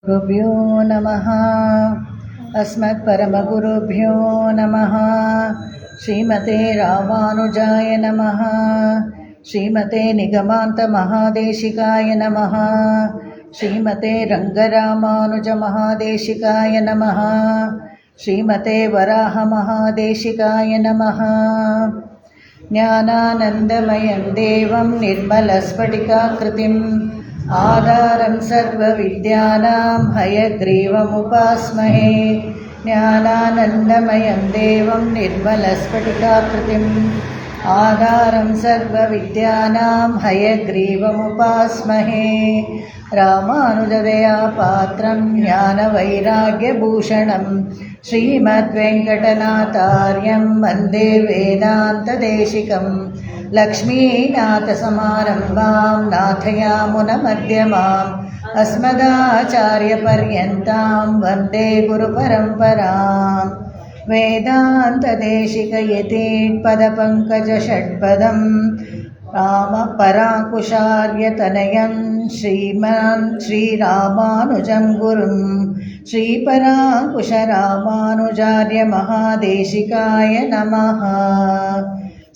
गुरुभ्यो नमः। अस्मत्परमगुरुभ्यो नमः। श्रीमते रामानुजाय नमः। श्रीमते निगमान्तमहादेशिकाय नमः। श्रीमते रङ्गरामानुजमहादेशिकाय नमः। श्रीमते वराहमहादेशिकाय नमः। ज्ञानानन्दमयं देवं निर्मलस्फटिकाकृतिम् आधारं सर्वविद्यानां हयग्रीवमुपास्महे। ज्ञानानन्दमयं देवं निर्मलस्फटिकाकृतिम् आधारं सर्वविद्यानां हयग्रीवमुपास्महे। रामानुजदयापात्रं ज्ञानवैराग्यभूषणं श्रीमद्वेङ्कटनाथार्यं वन्दे वेदान्तदेशिकम्। लक्ष्मीनाथसमारम्भां नाथयामुनमध्यमाम् अस्मदाचार्यपर्यन्तां वन्दे गुरुपरम्पराम्। वेदान्तदेशिकयतीपदपङ्कजषट्पदं रामपराङ्कुशार्यतनयं श्रीरामानुजं गुरुं श्रीपराङ्कुशरामानुजार्यमहादेशिकाय नमः।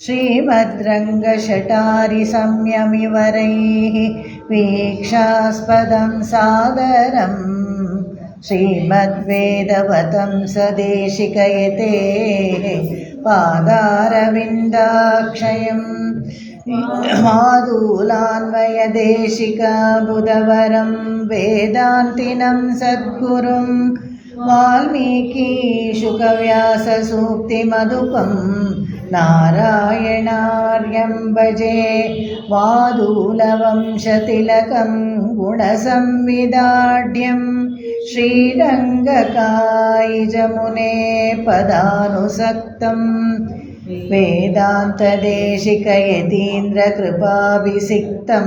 श्रीमद्रङ्गशटारिसंयमिवरैः वीक्षास्पदं सादरं श्रीमद्वेदवतं सदेशिकयते पादारविन्दाक्षयम् मादूलान्वयदेशिकाबुधवरं वेदान्तिनं सद्गुरुं वाल्मीकिशुकव्याससूक्तिमधुपम् नारायणार्यं भजे। वादूलवंशतिलकं गुणसंविदाढ्यं श्रीरङ्गकायिजमुने पदानुसक्तं वेदान्तदेशिकयतीन्द्रकृपाभिषिक्तं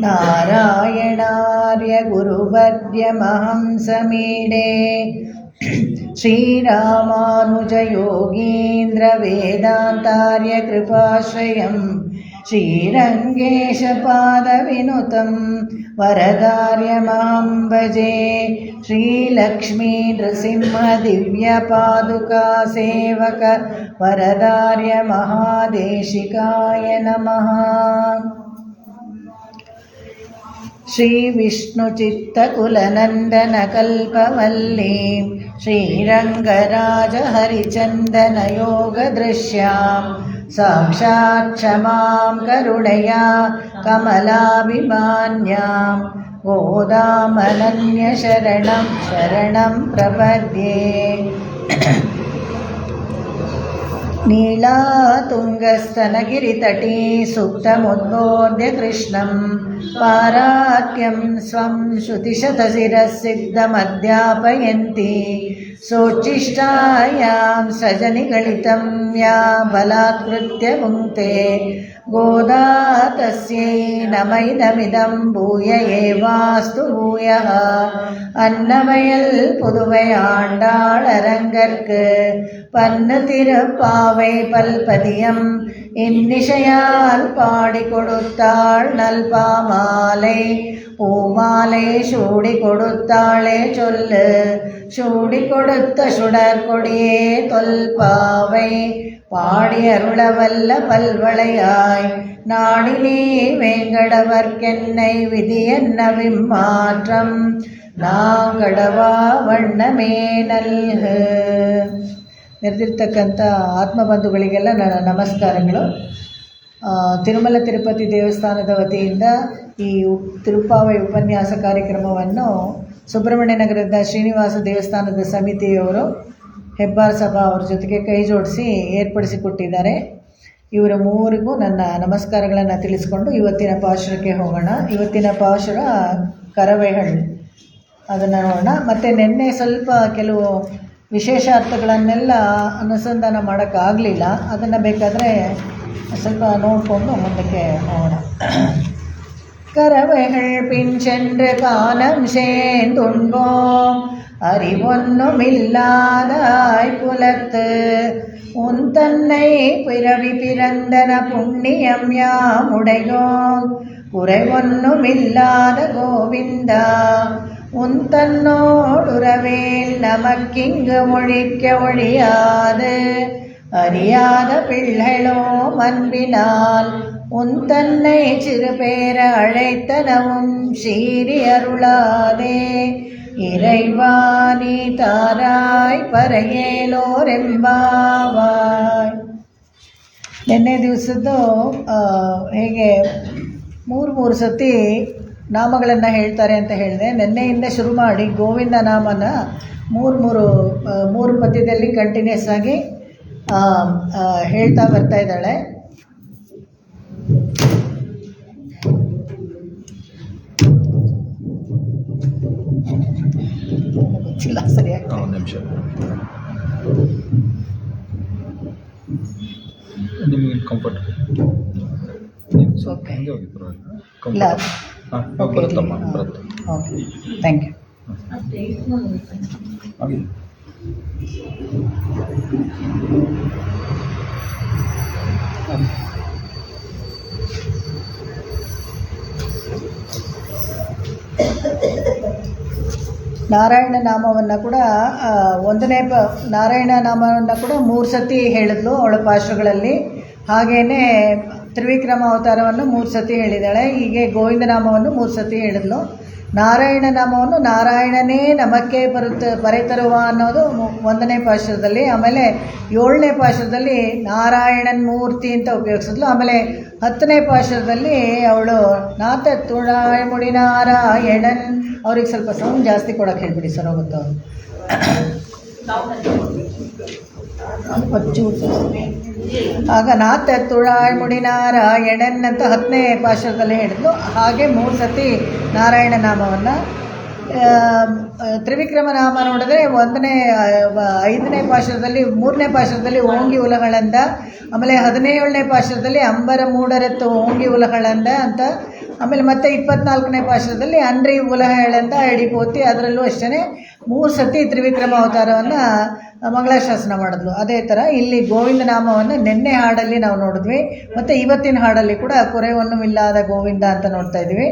नारायणार्यगुरुवर्यमहं समीडे। श्रीरामानुजयोगीन्द्रवेदान्तार्यकृपाश्रयं श्रीरङ्गेशपादविनुतं वरदार्यमां भजे। श्रीलक्ष्मीनृसिंहदिव्यपादुकासेवक वरदार्यमहादेशिकाय नमः। श्रीविष्णुचित्तकुलनन्दनकल्पवल्लीं श्रीरङ्गराजहरिचन्दनयोगदृश्यां साक्षात् क्षमां करुणया कमलाभिमान्यां गोदामनन्यशरणं प्रपद्ये। नीलातुङ्गस्तनगिरितटी सुप्तमुद्बोध्य कृष्णं पारात्यं स्वं श्रुतिशतशिरःसिद्धमध्यापयन्ती सोच्छिष्टायां सजनिगलितं या बलात्कृत्य भुङ्क्ते गोदा तस्यै नमैदमिदं भूय एवास्तु भूयः। अन्नवयல் पुதுவை ஆண்டாளரங்கற்கு பன்னு திருப்பாவை பல்பதியம் இன்னிசையால் பாடி கொடுத்தாள் நல்பாமாலை பூமாலை சூடி கொடுத்தாளே சொல்லு சூடி கொடுத்த சுடற்கொடியே தொல்பாவை பாடி அருளவல்ல பல்வளையாய் நாடி நீ வேங்கடவர்க்கென்னை விதி என்ன விம்மாற்றம் ನಾಗಡವಾ ವಣ್ಣಮೇ ನಲ್ಹು. ನೆರೆದಿರ್ತಕ್ಕಂಥ ಆತ್ಮಬಂಧುಗಳಿಗೆಲ್ಲ ನನ್ನ ನಮಸ್ಕಾರಗಳು. ತಿರುಮಲ ತಿರುಪತಿ ದೇವಸ್ಥಾನದ ವತಿಯಿಂದ ಈ ತಿರುಪಾವೈ ಉಪನ್ಯಾಸ ಕಾರ್ಯಕ್ರಮವನ್ನು ಸುಬ್ರಹ್ಮಣ್ಯ ನಗರದ ಶ್ರೀನಿವಾಸ ದೇವಸ್ಥಾನದ ಸಮಿತಿಯವರು ಹೆಬ್ಬಾರ್ ಸಭಾ ಅವ್ರ ಜೊತೆಗೆ ಕೈ ಜೋಡಿಸಿ ಏರ್ಪಡಿಸಿಕೊಟ್ಟಿದ್ದಾರೆ. ಇವರ ಮೂವರಿಗೂ ನನ್ನ ನಮಸ್ಕಾರಗಳನ್ನು ತಿಳಿಸ್ಕೊಂಡು ಇವತ್ತಿನ ಪಾಶುರಕ್ಕೆ ಹೋಗೋಣ. ಇವತ್ತಿನ ಪಾಶುರ ಕರವೇಹಳ್ಳಿ, ಅದನ್ನು ನೋಡೋಣ. ಮತ್ತು ನಿನ್ನೆ ಸ್ವಲ್ಪ ಕೆಲವು ವಿಶೇಷ ಅರ್ಥಗಳನ್ನೆಲ್ಲ ಅನುಸಂಧಾನ ಮಾಡೋಕ್ಕಾಗಲಿಲ್ಲ. ಅದನ್ನು ಬೇಕಾದರೆ ಸ್ವಲ್ಪ ನೋಡಿಕೊಂಡು ಮುಂದಕ್ಕೆ ಹೋಗೋಣ. கரவைகள் பின் சென்று காலம் சேர்ந்துண்போம் அறிவொன்னுமில்லாதாய் புலத்து உன் தன்னை பிறவி பிறந்தன புண்ணியம் யாமுடையோம் குறைவொன்னுமில்லாத கோவிந்தா உந்தன்னோடுறவேல் நமக்கிங்கு மொழிக்க ஒழியாது அறியாத பிள்ளைகளோ அன்பினால் உந்தன்னை சிறுபேர அழைத்தனவும் சீரி அருளாதே இறைவா நீ தாராய் ಪರೆಯೇಲೋರೆಂಬಾವಾಯ್. ನಿನ್ನೆ ದಿವಸದ್ದು ಹೇಗೆ ಮೂರು ಸತಿ ನಾಮಗಳನ್ನು ಹೇಳ್ತಾರೆ ಅಂತ ಹೇಳಿದೆ. ನಿನ್ನೆಯಿಂದ ಶುರು ಮಾಡಿ ಗೋವಿಂದ ನಾಮನ ಮೂರು ಪದ್ಯದಲ್ಲಿ ಕಂಟಿನ್ಯೂಸ್ ಆಗಿ ಹೇಳ್ತಾ ಬರ್ತಾ ಇದ್ದಾಳೆ. ಗೊತ್ತಿಲ್ಲ ಸರಿಯಾಗಿ ನಿಮಿಷ ನಿಮಗೆ ಕಂಫರ್ಟ್ ಓಕೆ ಇಲ್ಲ ಬರುತ್ತಮ್ಮ ಬರುತ್ತೆ. Okay thank you. ನಾರಾಯಣ ನಾಮವನ್ನು ಕೂಡ ನಾರಾಯಣ ನಾಮವನ್ನು ಕೂಡ 3 ಸತಿ ಹೇಳಿದ್ಲು ಅವಳ ಪಾಶಗಳಲ್ಲಿ. ಹಾಗೆಯೇ ತ್ರಿವಿಕ್ರಮ ಅವತಾರವನ್ನು 3 ಸತಿ ಹೇಳಿದ್ದಾಳೆ. ಹೀಗೆ ಗೋವಿಂದ ನಾಮವನ್ನು 3 ಸತಿ ಹೇಳಿದ್ಲು. ನಾರಾಯಣ ನಾಮವನ್ನು ನಾರಾಯಣನೇ ನಮಕ್ಕೆ ಬರೆತರುವ ಅನ್ನೋದು 1ನೇ ಪಾಶುರದಲ್ಲಿ. ಆಮೇಲೆ 7ನೇ ಪಾಶುರದಲ್ಲಿ ನಾರಾಯಣನ್ ಮೂರ್ತಿ ಅಂತ ಉಪಯೋಗಿಸಿದ್ಲು. ಆಮೇಲೆ 10ನೇ ಪಾಶುರದಲ್ಲಿ ಅವಳು ನಾಥ ತುಳಾಯ್ ಮುಡಿ ನಾರಾಯಣನ್. ಅವ್ರಿಗೆ ಸ್ವಲ್ಪ ಸೌಂಡ್ ಜಾಸ್ತಿ ಕೊಡೋಕ್ಕೆ ಹೇಳ್ಬಿಡಿ ಸರ್, ಹೋಗುತ್ತೋ ಆಗ ನಾಥ ತುಳಾಯ್ ಮುಡಿ ನಾರಾಯಣನ್ ಅಂತ 10ನೇ ಪಾಶುರದಲ್ಲಿ ಹೇಳಿದ್ಲು. ಹಾಗೆ 3 ಸತಿ ನಾರಾಯಣ ನಾಮವನ್ನು. ತ್ರಿವಿಕ್ರಮ ನಾಮ ನೋಡಿದ್ರೆ 5ನೇ ಪಾಶುರದಲ್ಲಿ 3ನೇ ಪಾಶುರದಲ್ಲಿ ಓಂಗಿ ಉಲಗಳಂದ. ಆಮೇಲೆ 17ನೇ ಪಾಶುರದಲ್ಲಿ ಅಂಬರ ಮೂಡರತ್ತು ಓಂಗಿ ಉಲಗಳಂದ ಅಂತ. ಆಮೇಲೆ ಮತ್ತೆ 24ನೇ ಪಾಶುರದಲ್ಲಿ ಅನ್ರಿ ಉಲಹ ಹೇಳಂತ ಎಡಿಪೋತಿ. ಅದರಲ್ಲೂ ಅಷ್ಟೇ 3 ಸತಿ ತ್ರಿವಿಕ್ರಮ ಅವತಾರವನ್ನು ಮಂಗಳಾಶಾಸನ ಮಾಡಿದ್ಲು. ಅದೇ ಥರ ಇಲ್ಲಿ ಗೋವಿಂದ ನಾಮವನ್ನು ನಿನ್ನೆ ಹಾಡಲ್ಲಿ ನಾವು ನೋಡಿದ್ವಿ, ಮತ್ತು ಇವತ್ತಿನ ಹಾಡಲ್ಲಿ ಕೂಡ ಕೊರೆವನ್ನುಮಿಲ್ಲದ ಗೋವಿಂದ ಅಂತ ನೋಡ್ತಾ ಇದ್ವಿ.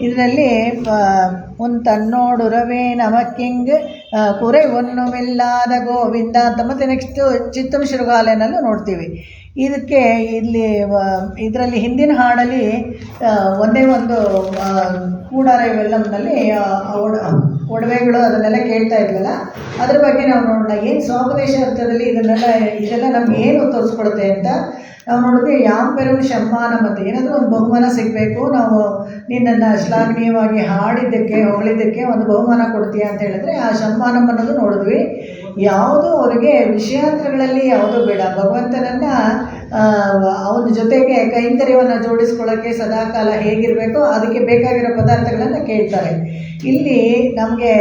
ಇದರಲ್ಲಿ ತನ್ನೋಡುರವೇ ನಮಕ್ಕಿಂಗ್ ಕೊರೆವನ್ನುಮಿಲ್ಲದ ಗೋವಿಂದ ಅಂತ. ಮತ್ತು ನೆಕ್ಸ್ಟು ಚಿತ್ತಂ ಶೃಗಾಲನಲ್ಲೂ ನೋಡ್ತೀವಿ. ಇದರಲ್ಲಿ ಹಿಂದಿನ ಹಾಡಲ್ಲಿ ಒಂದೇ ಒಂದು ಕೂಡಾರ ಇವೆಲ್ಲಂನಲ್ಲಿ ಒಡವೆಗಳು ಅದನ್ನೆಲ್ಲ ಕೇಳ್ತಾ ಇದ್ವಲ್ಲ, ಅದ್ರ ಬಗ್ಗೆ ನಾವು ನೋಡೋಣ. ಏನು ಸ್ವಾಪದೇಶ ಅರ್ಥದಲ್ಲಿ ಇದೆಲ್ಲ ನಮ್ಗೆ ಏನು ತೋರಿಸ್ಕೊಡುತ್ತೆ ಅಂತ ನಾವು ನೋಡಿದ್ವಿ. ಯಾಂಪೆರಂ ಶಮ್ಮಾನಂ ಅಂತ, ಏನಾದರೂ ಒಂದು ಬಹುಮಾನ ಸಿಗಬೇಕು, ನಾವು ನಿನ್ನನ್ನು ಶ್ಲಾಘನೀಯವಾಗಿ ಹಾಡಿದ್ದಕ್ಕೆ ಹೊಗಳಿದ್ದಕ್ಕೆ ಒಂದು ಬಹುಮಾನ ಕೊಡ್ತೀಯ ಅಂತ ಹೇಳಿದ್ರೆ ಆ ಶಮ್ಮಾನಂ ಅನ್ನೋದು ನೋಡಿದ್ವಿ. ಯಾವುದೂ ಅವರಿಗೆ ವಿಷಯಾಂತರಗಳಲ್ಲಿ ಯಾವುದೂ ಬೇಡ, ಭಗವಂತನನ್ನು ಅವನ ಜೊತೆಗೆ ಕೈಂಕರ್ಯವನ್ನು ಜೋಡಿಸ್ಕೊಳ್ಳೋಕ್ಕೆ ಸದಾಕಾಲ ಹೇಗಿರಬೇಕೋ ಅದಕ್ಕೆ ಬೇಕಾಗಿರೋ ಪದಾರ್ಥಗಳನ್ನು ಕೇಳ್ತಾರೆ. ಇಲ್ಲಿ ನಮಗೆ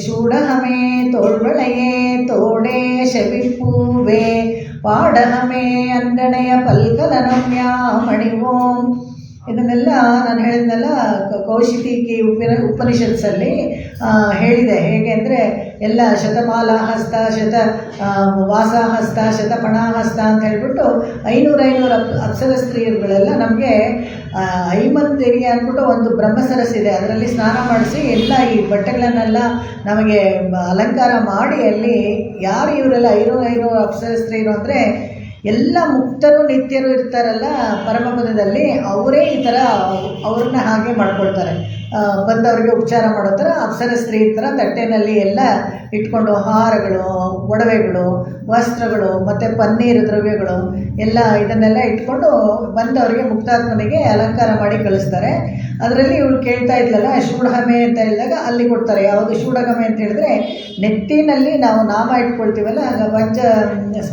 ಶೂಡಹಮೆ ತೋಳ್ಬಳೆಯೇ ತೋಡೆ ಶವಿಪೂವೆ ಪಾಡಹಮೆ ಅಂಗಣೆಯ ಪಲ್ಕಲನಮ್ಯ ಮಣಿವೋಂ. ಇದನ್ನೆಲ್ಲ ನಾನು ಹೇಳಿದ್ನಲ್ಲ, ಕೌಶಿಕಿ ಉಪನಿಷತ್ಸಲ್ಲಿ ಹೇಳಿದೆ. ಹೇಗೆ ಅಂದರೆ ಎಲ್ಲ ಶತಮಾಲಾಹಸ್ತ, ವಾಸಾಹಸ್ತ, ಶತಪಣಾಹಸ್ತ ಅಂತ ಹೇಳಿಬಿಟ್ಟು 500 ಅಪ್ಸರ ಸ್ತ್ರೀಯರುಗಳೆಲ್ಲ ನಮಗೆ ಐಮಂತಿಗೆ ಅಂದ್ಬಿಟ್ಟು ಒಂದು ಬ್ರಹ್ಮಸರಸ್ ಇದೆ, ಅದರಲ್ಲಿ ಸ್ನಾನ ಮಾಡಿಸಿ ಎಲ್ಲ ಈ ಬಟ್ಟೆಗಳನ್ನೆಲ್ಲ ನಮಗೆ ಅಲಂಕಾರ ಮಾಡಿ, ಅಲ್ಲಿ ಯಾರು ಇವರೆಲ್ಲ 500 ಅಪ್ಸರ ಸ್ತ್ರೀಯರು ಅಂದರೆ ಎಲ್ಲ ಮುಕ್ತರು ನಿತ್ಯರು ಇರ್ತಾರಲ್ಲ ಪರಮಪದದಲ್ಲಿ, ಅವರೇ ಈ ಥರ ಅವ್ರನ್ನ ಹಾಗೆ ಮಾಡ್ಕೊಳ್ತಾರೆ. ಬಂದವರಿಗೆ ಉಪಚಾರ ಮಾಡೋ ಥರ ಅಪ್ಸರ ಸ್ತ್ರೀ ಥರ ತಟ್ಟೆನಲ್ಲಿ ಎಲ್ಲ ಇಟ್ಕೊಂಡು ಹಾರಗಳು, ಒಡವೆಗಳು, ವಸ್ತ್ರಗಳು ಮತ್ತು ಪನ್ನೀರು ದ್ರವ್ಯಗಳು ಎಲ್ಲ ಇದನ್ನೆಲ್ಲ ಇಟ್ಕೊಂಡು ಬಂದವರಿಗೆ ಮುಕ್ತಾತ್ಮನಿಗೆ ಅಲಂಕಾರ ಮಾಡಿ ಕಳಿಸ್ತಾರೆ. ಅದರಲ್ಲಿ ಇವಳು ಕೇಳ್ತಾ ಇದ್ಲಲ್ಲ ಶೂಡಹಮೆ ಅಂತ ಹೇಳಿದಾಗ ಅಲ್ಲಿ ಕೊಡ್ತಾರೆ. ಯಾವುದು ಶೂಡಗಮೆ ಅಂತ ಹೇಳಿದ್ರೆ ನೆತ್ತಿನಲ್ಲಿ ನಾವು ನಾಮ ಇಟ್ಕೊಳ್ತೀವಲ್ಲ,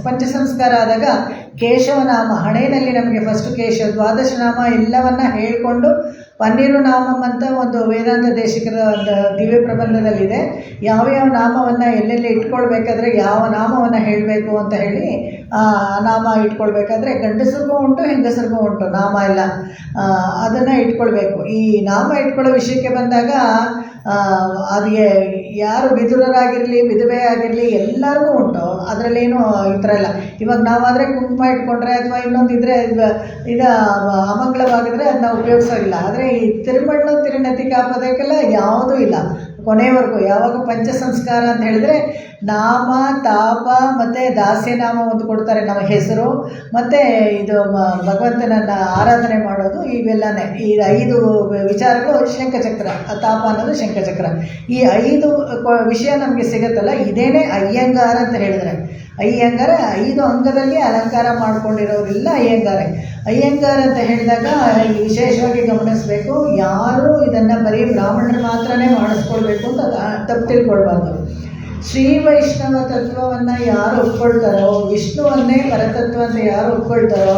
ಪಂಚ ಸಂಸ್ಕಾರ ಆದಾಗ ಕೇಶವನಾಮ ಹಣೆಯಲ್ಲಿ ನಮಗೆ ಫಸ್ಟ್ ಕೇಶವ ದ್ವಾದಶ ನಾಮ ಎಲ್ಲವನ್ನ ಹೇಳಿಕೊಂಡು ಪನ್ನೀರು ನಾಮಂ ಅಂತ ಒಂದು ವೇದಾಂತ ದೇಶಿಕರ ಒಂದು ದಿವ್ಯ ಪ್ರಬಂಧದಲ್ಲಿದೆ. ಯಾವ್ಯಾವ ನಾಮವನ್ನು ಎಲ್ಲೆಲ್ಲಿ ಇಟ್ಕೊಳ್ಬೇಕಾದ್ರೆ ಯಾವ ನಾಮವನ್ನು ಹೇಳಬೇಕು ಅಂತ ಹೇಳಿ ಆ ನಾಮ ಇಟ್ಕೊಳ್ಬೇಕಾದ್ರೆ ಗಂಡಸರಿಗೂ ಉಂಟು ಹೆಂಗಸರಿಗೂ ಉಂಟು ನಾಮ ಎಲ್ಲ, ಅದನ್ನು ಇಟ್ಕೊಳ್ಬೇಕು. ಈ ನಾಮ ಇಟ್ಕೊಳ್ಳೋ ವಿಷಯಕ್ಕೆ ಬಂದಾಗ ಅದು ಯಾರು ವಿದುರರಾಗಿರಲಿ ವಿಧವೆ ಆಗಿರಲಿ ಎಲ್ಲರಿಗೂ ಉಂಟು, ಅದರಲ್ಲೇನು ಈ ಥರ ಇಲ್ಲ. ಇವಾಗ ನಾವಾದರೆ ಕುಂಕುಮ ಇಟ್ಕೊಂಡ್ರೆ ಅಥವಾ ಇನ್ನೊಂದಿದ್ರೆ ಇದು ಅಮಂಗಳವಾಗಿದ್ರೆ ಅದನ್ನ ಉಪಯೋಗಿಸೋಗಿಲ್ಲ. ಆದರೆ ಈ ತಿರುಮಣ್ಣು ತಿರುನತಿ ಕಾಪೋದಕ್ಕೆಲ್ಲ ಯಾವುದೂ ಇಲ್ಲ. ಕೊನೆಯವರೆಗೂ. ಯಾವಾಗ ಪಂಚ ಸಂಸ್ಕಾರ ಅಂತ ಹೇಳಿದ್ರೆ ನಾಮ, ತಾಪ ಮತ್ತು ದಾಸ್ಯನಾಮ ಒಂದು ಕೊಡ್ತಾರೆ, ನಮ್ಮ ಹೆಸರು ಮತ್ತು ಇದು ಭಗವಂತನನ್ನು ಆರಾಧನೆ ಮಾಡೋದು, ಇವೆಲ್ಲನೇ ಈ 5 ವಿಚಾರಗಳು ಶಂಖಚಕ್ರ. ತಾಪ ಅನ್ನೋದು ಶಂಖಚಕ್ರ. ಈ 5 ವಿಷಯ ನಮಗೆ ಸಿಗುತ್ತಲ್ಲ, ಇದೇನೇ ಅಯ್ಯಂಗಾರ ಅಂತ ಹೇಳಿದರೆ. ಅಯ್ಯಂಗಾರ 5 ಅಂಗದಲ್ಲಿ ಅಲಂಕಾರ ಮಾಡ್ಕೊಂಡಿರೋರೆಲ್ಲ ಅಯ್ಯಂಗಾರ. ಅಯ್ಯಂಗಾರ ಅಂತ ಹೇಳಿದಾಗ ವಿಶೇಷವಾಗಿ ಗಮನಿಸಬೇಕು, ಯಾರು ಇದನ್ನು ಬರೀ ಬ್ರಾಹ್ಮಣರು ಮಾತ್ರನೇ ಮಾಡಿಸ್ಕೊಳ್ಬೇಕು ಅಂತ ತಪ್ಪು ತಿಳ್ಕೊಳ್ಬಾರ್ದು. ಶ್ರೀ ವೈಷ್ಣವ ತತ್ವವನ್ನು ಯಾರು ಒಪ್ಕೊಳ್ತಾರೋ, ವಿಷ್ಣುವನ್ನೇ ಪರತತ್ವ ಅಂತ ಯಾರು ಒಪ್ಕೊಳ್ತಾರೋ,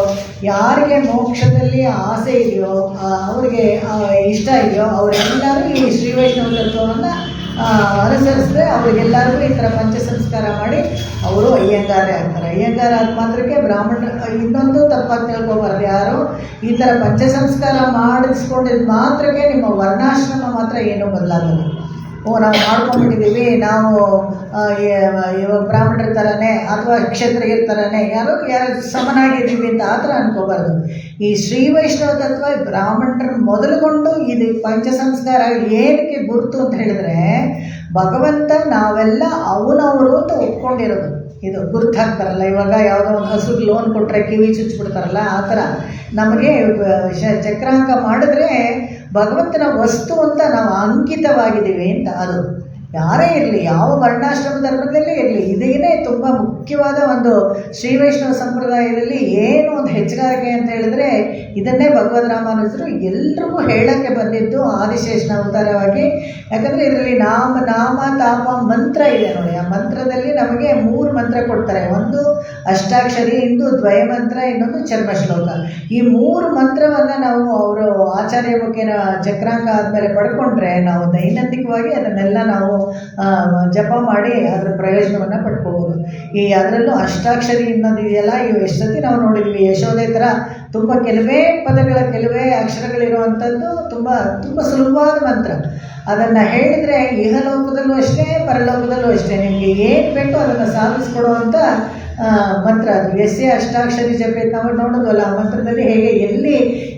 ಯಾರಿಗೆ ಮೋಕ್ಷದಲ್ಲಿ ಆಸೆ ಇದೆಯೋ, ಅವ್ರಿಗೆ ಇಷ್ಟ ಇದೆಯೋ, ಅವರೆಲ್ಲರೂ ಈ ಶ್ರೀ ವೈಷ್ಣವ ತತ್ವವನ್ನು ಅನುಸರಿಸಿದ್ರೆ ಅವರಿಗೆಲ್ಲರಿಗೂ ಈ ಥರ ಪಂಚ ಸಂಸ್ಕಾರ ಮಾಡಿ ಅವರು ಅಯ್ಯಂಗಾರೇ ಆಗ್ತಾರೆ. ಅಯ್ಯಂಗಾರ ಆದ ಮಾತ್ರಕ್ಕೆ ಬ್ರಾಹ್ಮಣ. ಇನ್ನೊಂದು ತಪ್ಪಾಗಿ ತಿಳ್ಕೊಬಾರ್ದು, ಯಾರು ಈ ಥರ ಪಂಚ ಸಂಸ್ಕಾರ ಮಾಡಿಸ್ಕೊಂಡಿದ್ದು ಮಾತ್ರಕ್ಕೆ ನಿಮ್ಮ ವರ್ಣಾಶ್ರಮ ಮಾತ್ರ ಏನೂ ಬದಲಾಗಲ್ಲ. ನಾವು ಮಾಡ್ಕೊಂಡ್ಬಿಟ್ಟಿದ್ದೀವಿ, ನಾವು ಇವಾಗ ಬ್ರಾಹ್ಮಣರ ಥರನೇ ಅಥವಾ ಕ್ಷತ್ರಿಯರ ಥರನೇ ಯಾರು ಸಮನಾಗಿದ್ದೀವಿ ಅಂತ ಆ ಥರ ಅನ್ಕೋಬಾರ್ದು. ಈ ಶ್ರೀ ವೈಷ್ಣವ ತತ್ವ ಬ್ರಾಹ್ಮಣರ ಮೊದಲುಗೊಂಡು ಇದು ಪಂಚ ಸಂಸ್ಕಾರ ಏನಕ್ಕೆ ಗುರುತು ಅಂತ ಹೇಳಿದ್ರೆ, ಭಗವಂತ ನಾವೆಲ್ಲ ಅವನವರು ಅಂತ ಒಪ್ಕೊಂಡಿರೋದು. ಇದು ಗುರುತು ಹಾಕ್ತಾರಲ್ಲ, ಇವಾಗ ಯಾವುದೋ ಒಂದು ಹಸುಗೆ ಲೋನ್ ಕೊಟ್ಟರೆ ಕಿವಿ ಚುಚ್ಚಿಬಿಡ್ತಾರಲ್ಲ, ಆ ಥರ ನಮಗೆ ಚಕ್ರಾಂಕ ಮಾಡಿದ್ರೆ ಭಗವಂತನ ವಸ್ತು ಅಂತ ನಾವು ಅಂಕಿತವಾಗಿದ್ದೀವಿ ಅಂತ. ಅದು ಯಾರೇ ಇರಲಿ, ಯಾವ ವರ್ಣಾಶ್ರಮ ಧರ್ಮದಲ್ಲೇ ಇರಲಿ, ಇದೇನೇ ತುಂಬ ಮುಖ್ಯವಾದ ಒಂದು ಶ್ರೀ ವೈಷ್ಣವ ಸಂಪ್ರದಾಯದಲ್ಲಿ ಏನು ಒಂದು ಹೆಚ್ಚುಗಾರಿಕೆ ಅಂತ ಹೇಳಿದ್ರೆ, ಇದನ್ನೇ ಭಗವದ್ ರಾಮಾನುಜರು ಎಲ್ರಿಗೂ ಹೇಳೋಕ್ಕೆ ಬಂದಿದ್ದು ಆದಿಶೇಷನ ಅವತಾರವಾಗಿ. ಯಾಕಂದರೆ ಇದರಲ್ಲಿ ನಾಮ, ತಾಪ ಮಂತ್ರ ಇದೆ ನೋಡಿ. ಆ ಮಂತ್ರದಲ್ಲಿ ನಮಗೆ 3 ಮಂತ್ರ ಕೊಡ್ತಾರೆ. ಒಂದು ಅಷ್ಟಾಕ್ಷರಿ, ಇನ್ನೊಂದು ದ್ವಯ ಮಂತ್ರ, ಇನ್ನೊಂದು ಚರ್ಮ ಶ್ಲೋಕ. ಈ 3 ಮಂತ್ರವನ್ನು ನಾವು ಅವರು ಆಚಾರ್ಯ ಮುಖೇನ ಚಕ್ರಾಂಕ ಆದಮೇಲೆ ಪಡ್ಕೊಂಡ್ರೆ ನಾವು ದೈನಂದಿಕವಾಗಿ ಅದನ್ನೆಲ್ಲ ನಾವು ಜಪ ಮಾಡಿ ಅದರ ಪ್ರಯೋಜನವನ್ನು ಪಡ್ಕೋಬೋದು. ಈ ಅದರಲ್ಲೂ ಅಷ್ಟಾಕ್ಷರಿ ಅನ್ನೋದು ಇದೆಯಲ್ಲ, ಇವು ಎಷ್ಟು ಸತಿ ನಾವು ನೋಡಿದ್ವಿ. ಯಶೋದೆ ಥರ ತುಂಬ ಕೆಲವೇ ಪದಗಳ, ಕೆಲವೇ ಅಕ್ಷರಗಳಿರುವಂಥದ್ದು ತುಂಬ ತುಂಬ ಸುಲಭವಾದ ಮಂತ್ರ. ಅದನ್ನು ಹೇಳಿದರೆ ಇಹಲೋಕದಲ್ಲೂ ಅಷ್ಟೇ, ಪರಲೋಕದಲ್ಲೂ ಅಷ್ಟೇ, ನಿಮಗೆ ಏನು ಬೇಕೋ ಅದನ್ನು ಸಾಧಿಸ್ಕೊಡುವಂಥ ಮಂತ್ರ ಅದು. ಎಸ್ಸೆ ಅಷ್ಟಾಕ್ಷರಿ ಜಪ ನಾವು ನೋಡೋದಲ್ಲ, ಆ ಮಂತ್ರದಲ್ಲಿ ಹೇಗೆ ಎಲ್ಲಿ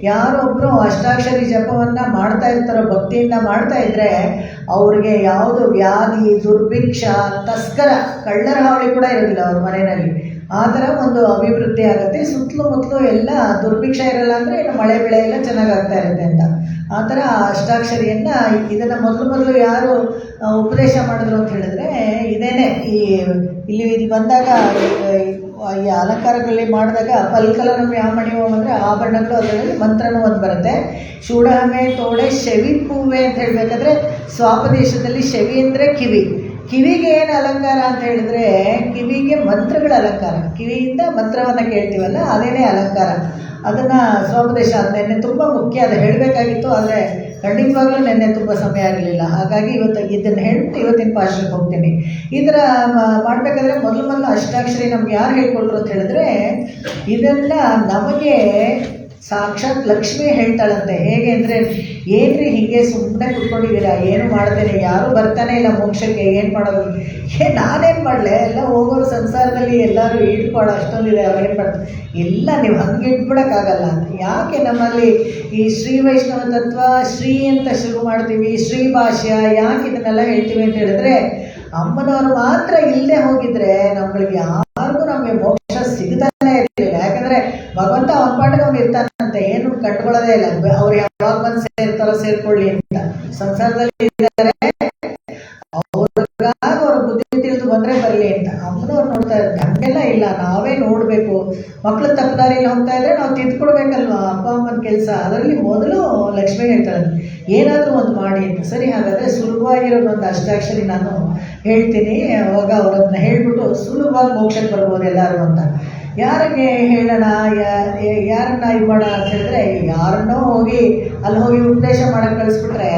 ಯಾರೊಬ್ಬರು ಅಷ್ಟಾಕ್ಷರಿ ಜಪವನ್ನು ಮಾಡ್ತಾ ಇರ್ತಾರೋ, ಭಕ್ತಿಯಿಂದ ಮಾಡ್ತಾ ಇದ್ದರೆ ಅವ್ರಿಗೆ ಯಾವುದು ವ್ಯಾಧಿ, ದುರ್ಭಿಕ್ಷ, ತಸ್ಕರ, ಕಳ್ಳರ ಹಾವಳಿ ಕೂಡ ಇರೋದಿಲ್ಲ ಅವ್ರ ಮನೆಯಲ್ಲಿ. ಆ ಥರ ಒಂದು ಅಭಿವೃದ್ಧಿ ಆಗುತ್ತೆ. ಸುತ್ತಲೂ ಮುತ್ತಲೂ ಎಲ್ಲ ದುರ್ಭಿಕ್ಷ ಇರಲ್ಲ, ಅಂದರೆ ಇನ್ನು ಮಳೆ ಬೆಳೆ ಎಲ್ಲ ಚೆನ್ನಾಗಾಗ್ತಾ ಇರುತ್ತೆ ಅಂತ. ಆ ಥರ ಅಷ್ಟಾಕ್ಷರಿಯನ್ನು ಇದನ್ನು ಮೊದಲು ಯಾರು ಉಪದೇಶ ಮಾಡಿದ್ರು ಅಂತ ಹೇಳಿದ್ರೆ ಇದೇನೆ. ಇಲ್ಲಿ ಬಂದಾಗ ಈ ಅಲಂಕಾರಗಳಲ್ಲಿ ಮಾಡಿದಾಗ ಪಲ್ಕಲನ ವ್ಯಾಮಣಿಯೋ ಅಂದರೆ ಆಭರಣಗಳು, ಅದರಲ್ಲಿ ಮಂತ್ರನೂ ಒಂದು ಬರುತ್ತೆ. ಶೂಡಹಮೆ ತೋಡೆ ಶವಿ ಪೂವೆ ಅಂತ ಹೇಳಬೇಕಾದ್ರೆ ಸ್ವಾಪದೇಶದಲ್ಲಿ ಶವಿ ಅಂದರೆ ಕಿವಿ. ಕಿವಿಗೆ ಏನು ಅಲಂಕಾರ ಅಂತ ಹೇಳಿದ್ರೆ, ಕಿವಿಗೆ ಮಂತ್ರಗಳ ಅಲಂಕಾರ. ಕಿವಿಯಿಂದ ಮಂತ್ರವನ್ನು ಕೇಳ್ತೀವಲ್ಲ, ಅದೇನೇ ಅಲಂಕಾರ. ಅದನ್ನು ಸ್ವಾಪದೇಶ ನೆನ್ನೆ ತುಂಬ ಮುಖ್ಯ, ಅದು ಹೇಳಬೇಕಾಗಿತ್ತು, ಆದರೆ ಖಂಡಿತವಾಗ್ಲೂ ನೆನ್ನೆ ತುಂಬ ಸಮಯ ಆಗಲಿಲ್ಲ. ಹಾಗಾಗಿ ಇದನ್ನು ಹೇಳ್ಬಿಟ್ಟು ಇವತ್ತಿನ ಪಾಠಕ್ಕೆ ಹೋಗ್ತೀನಿ. ಈ ಥರ ಮಾಡಬೇಕಾದ್ರೆ ಮೊದಲು ಅಷ್ಟಾಕ್ಷರಿ ನಮ್ಗೆ ಯಾರು ಹೇಳ್ಕೊಟ್ರು ಅಂತ ಹೇಳಿದ್ರೆ, ಇದೆಲ್ಲ ನಮಗೆ ಸಾಕ್ಷಾತ್ ಲಕ್ಷ್ಮಿ ಹೇಳ್ತಾಳಂತೆ. ಹೇಗೆ ಅಂದರೆ, ಏನ್ರಿ ಹೀಗೆ ಸುಮ್ಮನೆ ಕುತ್ಕೊಂಡಿದ್ದೀರಾ, ಏನು ಮಾಡ್ತೇನೆ, ಯಾರೂ ಬರ್ತಾನೆ ಇಲ್ಲ ಮೋಕ್ಷಕ್ಕೆ, ಏನು ಮಾಡೋದು, ನಾನೇನು ಮಾಡಲೆ, ಎಲ್ಲ ಹೋಗೋರು ಸಂಸಾರದಲ್ಲಿ ಎಲ್ಲರೂ ಇಟ್ಕೊಳ್ಳೋ ಅಷ್ಟೊಂದಿದೆ, ಅವ್ರೇನು ಮಾಡ್ತಾರೆ, ಎಲ್ಲ ನೀವು ಹಂಗೆ ಇಟ್ಬಿಡೋಕ್ಕಾಗಲ್ಲ ಅಂತ. ಯಾಕೆ ನಮ್ಮಲ್ಲಿ ಈ ಶ್ರೀ ವೈಷ್ಣವ ತತ್ವ ಶ್ರೀ ಅಂತ ಶುರು ಮಾಡ್ತೀವಿ, ಶ್ರೀ ಭಾಷ್ಯ ಯಾಕೆ ಇದನ್ನೆಲ್ಲ ಹೇಳ್ತೀವಿ ಅಂತ ಹೇಳಿದ್ರೆ, ಅಮ್ಮನವ್ರು ಮಾತ್ರ ಇಲ್ಲದೆ ಹೋಗಿದ್ರೆ ನಮ್ಗಳಿಗೆ ಯಾರಿಗೂ ನಮಗೆ ಮೋಕ್ಷ ಸಿಗ್ತಾನೆ ಇರಲಿಲ್ಲ. ಯಾಕಂದರೆ ಭಗವಂತ ಅವನ ಪಾಠಕ್ಕೆ ಅವ್ನು ಇರ್ತಾನಂತೆ, ಏನು ಕಟ್ಕೊಳ್ಳೋದೇ ಇಲ್ಲ. ಅವ್ರು ಯಾವಾಗ ಬಂದು ಸೇರ್ತಾರೋ ಸೇರ್ಕೊಳ್ಳಿ ಅಂತ ಸಂಸಾರದಲ್ಲಿ ಇದ್ದಾರೆ, ಅವ್ರ ಬುದ್ಧಿ ತಿಳಿದು ಬಂದರೆ ಬರಲಿ ಅಂತ ಅಮ್ಮನವ್ರು ನೋಡ್ತಾ ಇದ್ದಾರೆ. ಹಂಗೆಲ್ಲ ಇಲ್ಲ, ನಾವೇ ನೋಡಬೇಕು. ಮಕ್ಕಳು ತಪ್ಪದಾರಿಯಲ್ಲಿ ಹೋಗ್ತಾ ಇದ್ರೆ ನಾವು ತಿದ್ಕೊಡ್ಬೇಕಲ್ವ, ಅಪ್ಪ ಅಮ್ಮನ ಕೆಲಸ. ಅದರಲ್ಲಿ ಮೊದಲು ಲಕ್ಷ್ಮಿ ಹೇಳ್ತಾರೆ, ಏನಾದರೂ ಒಂದು ಮಾಡಿ ಅಂತ. ಸರಿ, ಹಾಗಾದರೆ ಸುಲಭವಾಗಿರೋದೊಂದು ಅಷ್ಟಾಕ್ಷರಿ ನಾನು ಹೇಳ್ತೀನಿ, ಅವಾಗ ಅವರನ್ನ ಹೇಳ್ಬಿಟ್ಟು ಸುಲಭವಾಗಿ ಮೋಕ್ಷಕ್ಕೆ ಬರ್ಬೋದು ಎಲ್ಲರೂ ಅಂತ. ಯಾರಿಗೆ ಹೇಳೋಣ, ಯಾರನ್ನ ಇದು ಮಾಡೋಣ ಅಂತ ಹೇಳಿದ್ರೆ, ಯಾರನ್ನೋ ಅಲ್ಲಿ ಹೋಗಿ ಉಪದೇಶ ಮಾಡೋಕ್ಕೆ ಕಳಿಸ್ಬಿಟ್ರೆ,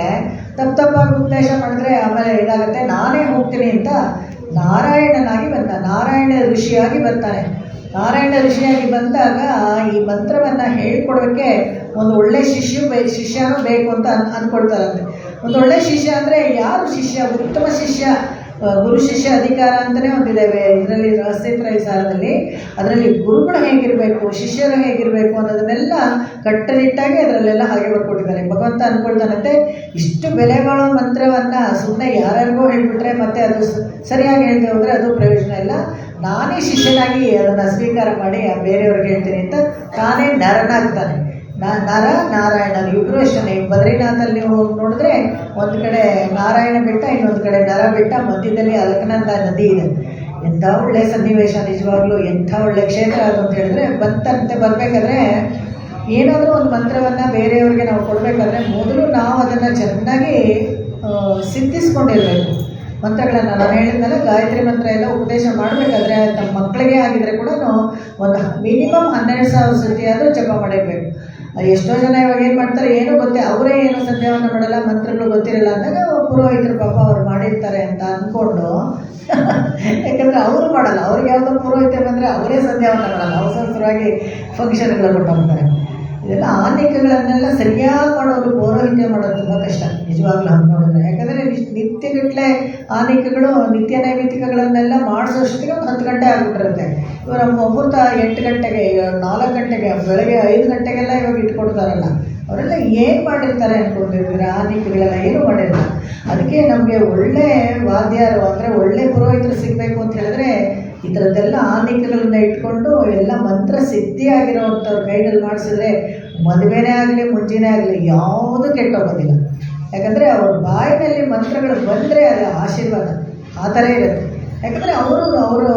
ತಪ್ಪಾಗಿ ಉಪದೇಶ ಮಾಡಿದ್ರೆ ಆಮೇಲೆ ಇದಾಗುತ್ತೆ. ನಾನೇ ಹೋಗ್ತೀನಿ ಅಂತ ನಾರಾಯಣನಾಗಿ ಬಂದ, ನಾರಾಯಣ ಋಷಿಯಾಗಿ ಬರ್ತಾನೆ. ನಾರಾಯಣ ಋಷಿಯಾಗಿ ಬಂದಾಗ ಈ ಮಂತ್ರವನ್ನು ಹೇಳ್ಕೊಡೋಕ್ಕೆ ಒಂದು ಒಳ್ಳೆ ಶಿಷ್ಯನೂ ಬೇಕು ಅಂತ ಅಂದ್ಕೊಳ್ತಾರಂತೆ. ಒಂದು ಒಳ್ಳೆ ಶಿಷ್ಯ ಅಂದರೆ ಯಾರು ಶಿಷ್ಯ, ಉತ್ತಮ ಶಿಷ್ಯ, ಗುರು ಶಿಷ್ಯ ಅಧಿಕಾರ ಅಂತಲೇ ಒಂದಿದ್ದೇವೆ ಇದರಲ್ಲಿ ರಹಸ್ಯತ್ರಯ ಸಾರದಲ್ಲಿ. ಅದರಲ್ಲಿ ಗುರುಗಳು ಹೇಗಿರಬೇಕು, ಶಿಷ್ಯರು ಹೇಗಿರಬೇಕು ಅನ್ನೋದನ್ನೆಲ್ಲ ಕಟ್ಟುನಿಟ್ಟಾಗಿ ಅದರಲ್ಲೆಲ್ಲ ಹಾಗೆ ಬರ್ಕೊಟ್ಟಿದ್ದಾರೆ. ಭಗವಂತ ಅಂದ್ಕೊಳ್ತಾನಂತೆ, ಇಷ್ಟು ಬೆಲೆ ಬಾಳೋ ಮಂತ್ರವನ್ನು ಸುಮ್ಮನೆ ಯಾರ್ಯಾರಿಗೋ ಹೇಳಿಬಿಟ್ರೆ ಮತ್ತೆ ಅದು ಸರಿಯಾಗಿ ಹೇಳ್ತೇವೆ ಹೋದರೆ ಅದು ಪ್ರಯೋಜನ ಇಲ್ಲ. ನಾನೇ ಶಿಷ್ಯನಾಗಿ ಅದನ್ನು ಸ್ವೀಕಾರ ಮಾಡಿ ಬೇರೆಯವ್ರಿಗೆ ಹೇಳ್ತೀನಿ ಅಂತ ತಾನೇ ನರನಾಗ್ತಾನೆ. ನರ ನಾರಾಯಣ ಇಬ್ಬರು ಅಷ್ಟೇ. ಬದ್ರಿನಾಥಲ್ಲಿ ನೀವು ಹೋಗಿ ನೋಡಿದ್ರೆ ಒಂದು ಕಡೆ ನಾರಾಯಣ ಬೆಟ್ಟ, ಇನ್ನೊಂದು ಕಡೆ ನರ ಬೆಟ್ಟ, ಮಧ್ಯದಲ್ಲಿ ಅಲಕನಂದ ನದಿ ಇದೆ. ಎಂಥ ಒಳ್ಳೆ ಸನ್ನಿವೇಶ, ನಿಜವಾಗ್ಲೂ ಎಂಥ ಒಳ್ಳೆ ಕ್ಷೇತ್ರ ಅದು ಅಂತ ಹೇಳಿದ್ರೆ. ಬರಬೇಕಾದ್ರೆ ಏನಾದರೂ ಒಂದು ಮಂತ್ರವನ್ನು ಬೇರೆಯವ್ರಿಗೆ ನಾವು ಕೊಡಬೇಕಾದ್ರೆ ಮೊದಲು ನಾವು ಅದನ್ನು ಚೆನ್ನಾಗಿ ಸಿದ್ಧಿಸ್ಕೊಂಡಿರಬೇಕು. ಮಂತ್ರಗಳನ್ನು ನಾನು ಹೇಳಿದ್ಮೇಲೆ ಗಾಯತ್ರಿ ಮಂತ್ರ ಎಲ್ಲ ಉಪದೇಶ ಮಾಡಬೇಕಾದ್ರೆ ನಮ್ಮ ಮಕ್ಕಳಿಗೆ ಆಗಿದ್ರೆ ಕೂಡ ಒಂದು ಮಿನಿಮಮ್ 12,000 ಸತಿ ಆದರೂ ಜಪ ಮಾಡಿರಬೇಕು. ಎಷ್ಟೋ ಜನ ಇವಾಗ ಏನು ಮಾಡ್ತಾರೆ, ಏನೂ ಅವರೇ ಏನು ಸಂಧ್ಯಾವನ್ನು ಮಾಡಲ್ಲ, ಮಂತ್ರಗಳು ಗೊತ್ತಿರಲ್ಲ ಅಂದಾಗ ಪುರೋಹಿತರು ಪಾಪ ಅವ್ರು ಮಾಡಿರ್ತಾರೆ ಅಂತ ಅಂದ್ಕೊಂಡು ಯಾಕಂದರೆ ಅವರು ಮಾಡಲ್ಲ. ಅವ್ರಿಗೆ ಯಾವುದೋ ಪುರೋಹಿತರು ಬಂದರೆ ಅವರೇ ಸಂಧ್ಯಾವನ್ನು ಮಾಡಲ್ಲ, ಅವಸರವಾಗಿ ಫಂಕ್ಷನ್ಗಳು ಕೊಟ್ಟೋಗ್ತಾರೆ. ಇದೆಲ್ಲ ಆನಿಕಗಳನ್ನೆಲ್ಲ ಸರಿಯಾಗಿ ಮಾಡೋರು ಪೌರೋಹಿತ್ಯ ಮಾಡೋದು ತುಂಬ ಕಷ್ಟ ನಿಜವಾಗ್ಲೂ ಹಂಗೆ ನೋಡಿದ್ರೆ. ಯಾಕಂದರೆ ನಿತ್ಯಗಟ್ಟಲೆ ಆನಿಕಗಳು ನಿತ್ಯ ನೈಮಿತ್ತಿಕಗಳನ್ನೆಲ್ಲ ಮಾಡಿಸೋಷ್ಟಿಗೆ ಒಂದು 10 ಗಂಟೆ ಆಗಿಬಿಟ್ಟಿರುತ್ತೆ. ಇವರ ಮುಹೂರ್ತ 8 ಗಂಟೆಗೆ, 4 ಗಂಟೆಗೆ, ಬೆಳಗ್ಗೆ 5 ಗಂಟೆಗೆಲ್ಲ ಇವಾಗ ಇಟ್ಕೊಡ್ತಾರಲ್ಲ, ಅವರೆಲ್ಲ ಏನು ಮಾಡಿರ್ತಾರೆ ಅಂದ್ಕೊಂಡಿರ್ತೀರ? ಆನಿಕಗಳೆಲ್ಲ ಏನೂ ಮಾಡಿರಲ್ಲ. ಅದಕ್ಕೆ ನಮಗೆ ಒಳ್ಳೆ ವಾದ್ಯಾರು ಅಂದರೆ ಒಳ್ಳೆ ಪುರೋಹಿತರು ಸಿಗಬೇಕು ಅಂತ ಹೇಳಿದ್ರೆ ಈ ಥರದ್ದೆಲ್ಲ ಆನಿಕಗಳನ್ನ ಇಟ್ಕೊಂಡು ಎಲ್ಲ ಮಂತ್ರ ಸಿದ್ಧಿಯಾಗಿರೋವಂಥವ್ರ ಕೈನಲ್ಲಿ ಮಾಡಿಸಿದ್ರೆ ಮದುವೆನೇ ಆಗಲಿ ಮುಂಜಿನೇ ಆಗಲಿ ಯಾವುದೂ ಕೆಟ್ಟೋಗೋದಿಲ್ಲ. ಯಾಕಂದರೆ ಅವ್ರ ಬಾಯಿನಲ್ಲಿ ಮಂತ್ರಗಳು ಬಂದರೆ ಅದು ಆಶೀರ್ವಾದ ಆ ಥರ ಇರುತ್ತೆ. ಯಾಕಂದರೆ ಅವರು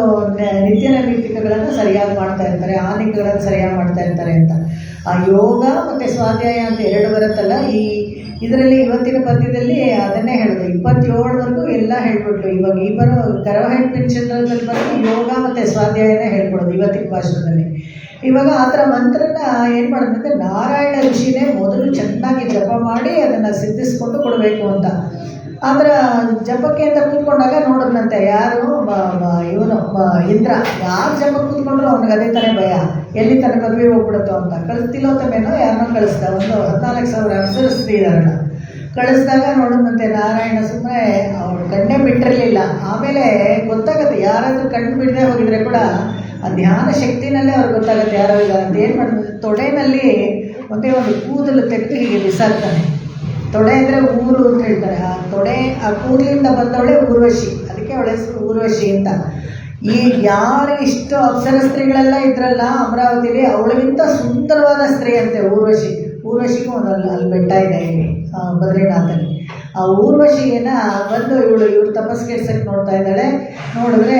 ನಿತ್ಯ ನೈಮಿತ್ತಿಕಗಳನ್ನು ಸರಿಯಾಗಿ ಮಾಡ್ತಾ ಇರ್ತಾರೆ, ಆನಿಕಗಳನ್ನು ಸರಿಯಾಗಿ ಮಾಡ್ತಾ ಇರ್ತಾರೆ ಅಂತ. ಆ ಯೋಗ ಮತ್ತು ಸ್ವಾಧ್ಯಾಯ ಅಂತ 2 ಬರುತ್ತಲ್ಲ, ಇದರಲ್ಲಿ ಇವತ್ತಿನ ಪದ್ಯದಲ್ಲಿ ಅದನ್ನೇ ಹೇಳೋದು. 27ವರೆಗೂ ಎಲ್ಲ ಹೇಳ್ಬಿಟ್ಲು. ಇವಾಗ ಈ ಬರೋ ಕರವಹೆಟ್ ಪಿಂಚಂದ್ರದಲ್ಲಿ ಬಂದು ಯೋಗ ಮತ್ತು ಸ್ವಾಧ್ಯಾಯನೇ ಹೇಳ್ಕೊಡೋದು ಇವತ್ತಿನ ಭಾಷಣದಲ್ಲಿ. ಇವಾಗ ಆ ಥರ ಮಂತ್ರನ ಏನು ಮಾಡೋದಂದರೆ ನಾರಾಯಣ ಋಷಿನೇ ಮೊದಲು ಚೆನ್ನಾಗಿ ಜಪ ಮಾಡಿ ಅದನ್ನು ಸಿದ್ಧಿಸ್ಕೊಂಡು ಕೊಡಬೇಕು ಅಂತ. ಆದರೆ ಜಪಕ್ಕೆ ಅಂತ ಕೂತ್ಕೊಂಡಾಗ ನೋಡಿದ್ನಂತೆ ಯಾರು ಇವನು ಇಂದ್ರ, ಯಾರು ಜಪಕ್ಕೆ ಕೂತ್ಕೊಂಡ್ರು ಅವ್ನಿಗೆ ಅದೇ ತಾನೇ ಭಯ, ಎಲ್ಲಿ ತನ್ನ ಪದವಿ ಹೋಗ್ಬಿಡುತ್ತೋ ಅಂತ. ತಿಲೋತ್ತಮೇನೋ ಯಾರನ್ನೋ ಕಳಿಸ್ದ, ಒಂದು 14,000 ಅಪ್ಸರಸ್ತ್ರೀ ಇದ್ದಾರಲ್ಲ, ಕಳಿಸಿದಾಗ ನೋಡಿದ್ನಂತೆ ನಾರಾಯಣ ಸುಮ್ಮನೆ ಅವ್ರು ಕಣ್ಣೇ ಬಿಟ್ಟಿರಲಿಲ್ಲ. ಆಮೇಲೆ ಗೊತ್ತಾಗುತ್ತೆ, ಯಾರಾದರೂ ಕಣ್ಣು ಬಿಡದೆ ಹೋಗಿದ್ರೆ ಕೂಡ ಆ ಧ್ಯಾನ ಶಕ್ತಿನಲ್ಲೇ ಅವ್ರಿಗೆ ಗೊತ್ತಾಗುತ್ತೆ ಯಾರೋ ಇಲ್ಲ ಅಂತ. ಏನು ಮಾಡಿದ್ರೆ ತೊಡೆನಲ್ಲಿ ಒಂದೇ ಒಂದು ಕೂದಲು ತೆಗೆದು ಹೀಗೆ ಬಿಸಾಕ್ತಾನೆ. ತೊಡೆ ಅಂದರೆ ಊರು ಅಂತ ಹೇಳ್ತಾರೆ. ಆ ಕೂದಲಿಂದ ಬಂದವಳೆ ಊರ್ವಶಿ, ಅದಕ್ಕೆ ಅವಳ ಹೆಸರು ಊರ್ವಶಿ ಅಂತ. ಈ ಯಾರು ಇಷ್ಟು ಅಪ್ಸರ ಸ್ತ್ರೀಗಳೆಲ್ಲ ಇದ್ರಲ್ಲ ಅಮರಾವತಿಲಿ, ಅವಳಿಗಿಂತ ಸುಂದರವಾದ ಸ್ತ್ರೀ ಅಂತೆ ಊರ್ವಶಿಗೂ ಅಲ್ಲಿ ಬೆಟ್ಟ ಇದೆ ಇಲ್ಲಿ ಬದ್ರಿನಾಥಲ್ಲಿ. ಆ ಊರ್ವಶಿಯನ್ನು ಬಂದು ಇವ್ರು ತಪಸ್ಸಿಗೆ ನೋಡ್ತಾ ಇದ್ದಾಳೆ. ನೋಡಿದ್ರೆ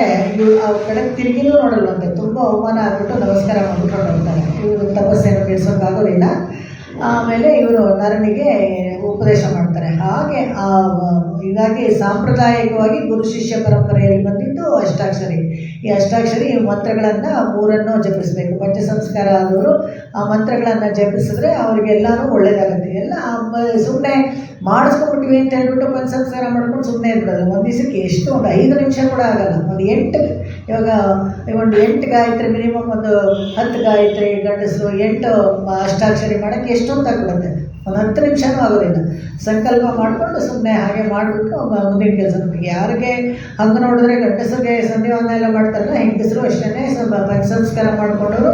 ಅವ್ರ ಕಡೆ ತಿರುಗಿನೂ ನೋಡಲ್ವಂತೆ. ತುಂಬ ಅವಮಾನ ಆಗ್ಬಿಟ್ಟು ನಮಸ್ಕಾರ ಮಾಡ್ಬಿಟ್ಟು ಹೋಗ್ತಾರೆ. ಇವರು ತಪಸ್ಸೇನು ಬಿಡಿಸೋಕ್ಕಾಗೋದಿಲ್ಲ. ಆಮೇಲೆ ಇವರು ನರನಿಗೆ ಉಪದೇಶ ಮಾಡ್ತಾರೆ. ಹಾಗೆ ಹೀಗಾಗಿ ಸಾಂಪ್ರದಾಯಿಕವಾಗಿ ಗುರು ಶಿಷ್ಯ ಪರಂಪರೆಯಲ್ಲಿ ಬಂದಿದ್ದು ಅಷ್ಟಾಕ್ಷರಿ. ಈ ಅಷ್ಟಾಕ್ಷರಿ ಮಂತ್ರಗಳನ್ನು 3 ಜಪಿಸಬೇಕು. ಪಂಚ ಸಂಸ್ಕಾರ ಆದವರು ಆ ಮಂತ್ರಗಳನ್ನು ಜಪಿಸಿದ್ರೆ ಅವರಿಗೆಲ್ಲರೂ ಒಳ್ಳೆಯದಾಗುತ್ತೆ. ಎಲ್ಲ ಸುಮ್ಮನೆ ಮಾಡಿಸ್ಕೊಂಡ್ಬಿಟ್ವಿ ಅಂತ ಹೇಳ್ಬಿಟ್ಟು ಪಂಚ ಸಂಸ್ಕಾರ ಮಾಡ್ಕೊಂಡು ಸುಮ್ಮನೆ ಇರ್ಬಿಡೋದು. ಒಂದು ದಿವಸಕ್ಕೆ ಎಷ್ಟು, ಒಂದು 5 ನಿಮಿಷ ಕೂಡ ಆಗೋಲ್ಲ. ಒಂದು 8 ಇವಾಗ ಒಂದು 8 ಗಾಯತ್ರಿ, ಮಿನಿಮಮ್ ಒಂದು 10 ಗಾಯತ್ರಿ ಗಂಡಸರು 8 ಅಷ್ಟಾಕ್ಷರಿ ಮಾಡೋಕ್ಕೆ ಎಷ್ಟೊತ್ತಾಗ್ಬಿಡುತ್ತೆ? ಒಂದು 10 ನಿಮಿಷನೂ ಆಗೋದಿಲ್ಲ. ಸಂಕಲ್ಪ ಮಾಡಿಕೊಂಡು ಸುಮ್ಮನೆ ಹಾಗೆ ಮಾಡಿಬಿಟ್ಟು ಮುಂದಿನ ಕೆಲಸ. ಯಾರಿಗೆ ಹಂಗೆ ನೋಡಿದ್ರೆ ಗಂಡಸರಿಗೆ ಸಂಧ್ಯಾವಂದನ ಎಲ್ಲ ಮಾಡ್ತಾರಲ್ಲ, ಹೆಂಗಸರು ಅಷ್ಟೇ ಸ್ವಲ್ಪ ಪಂಚ ಸಂಸ್ಕಾರ ಮಾಡಿಕೊಂಡವರು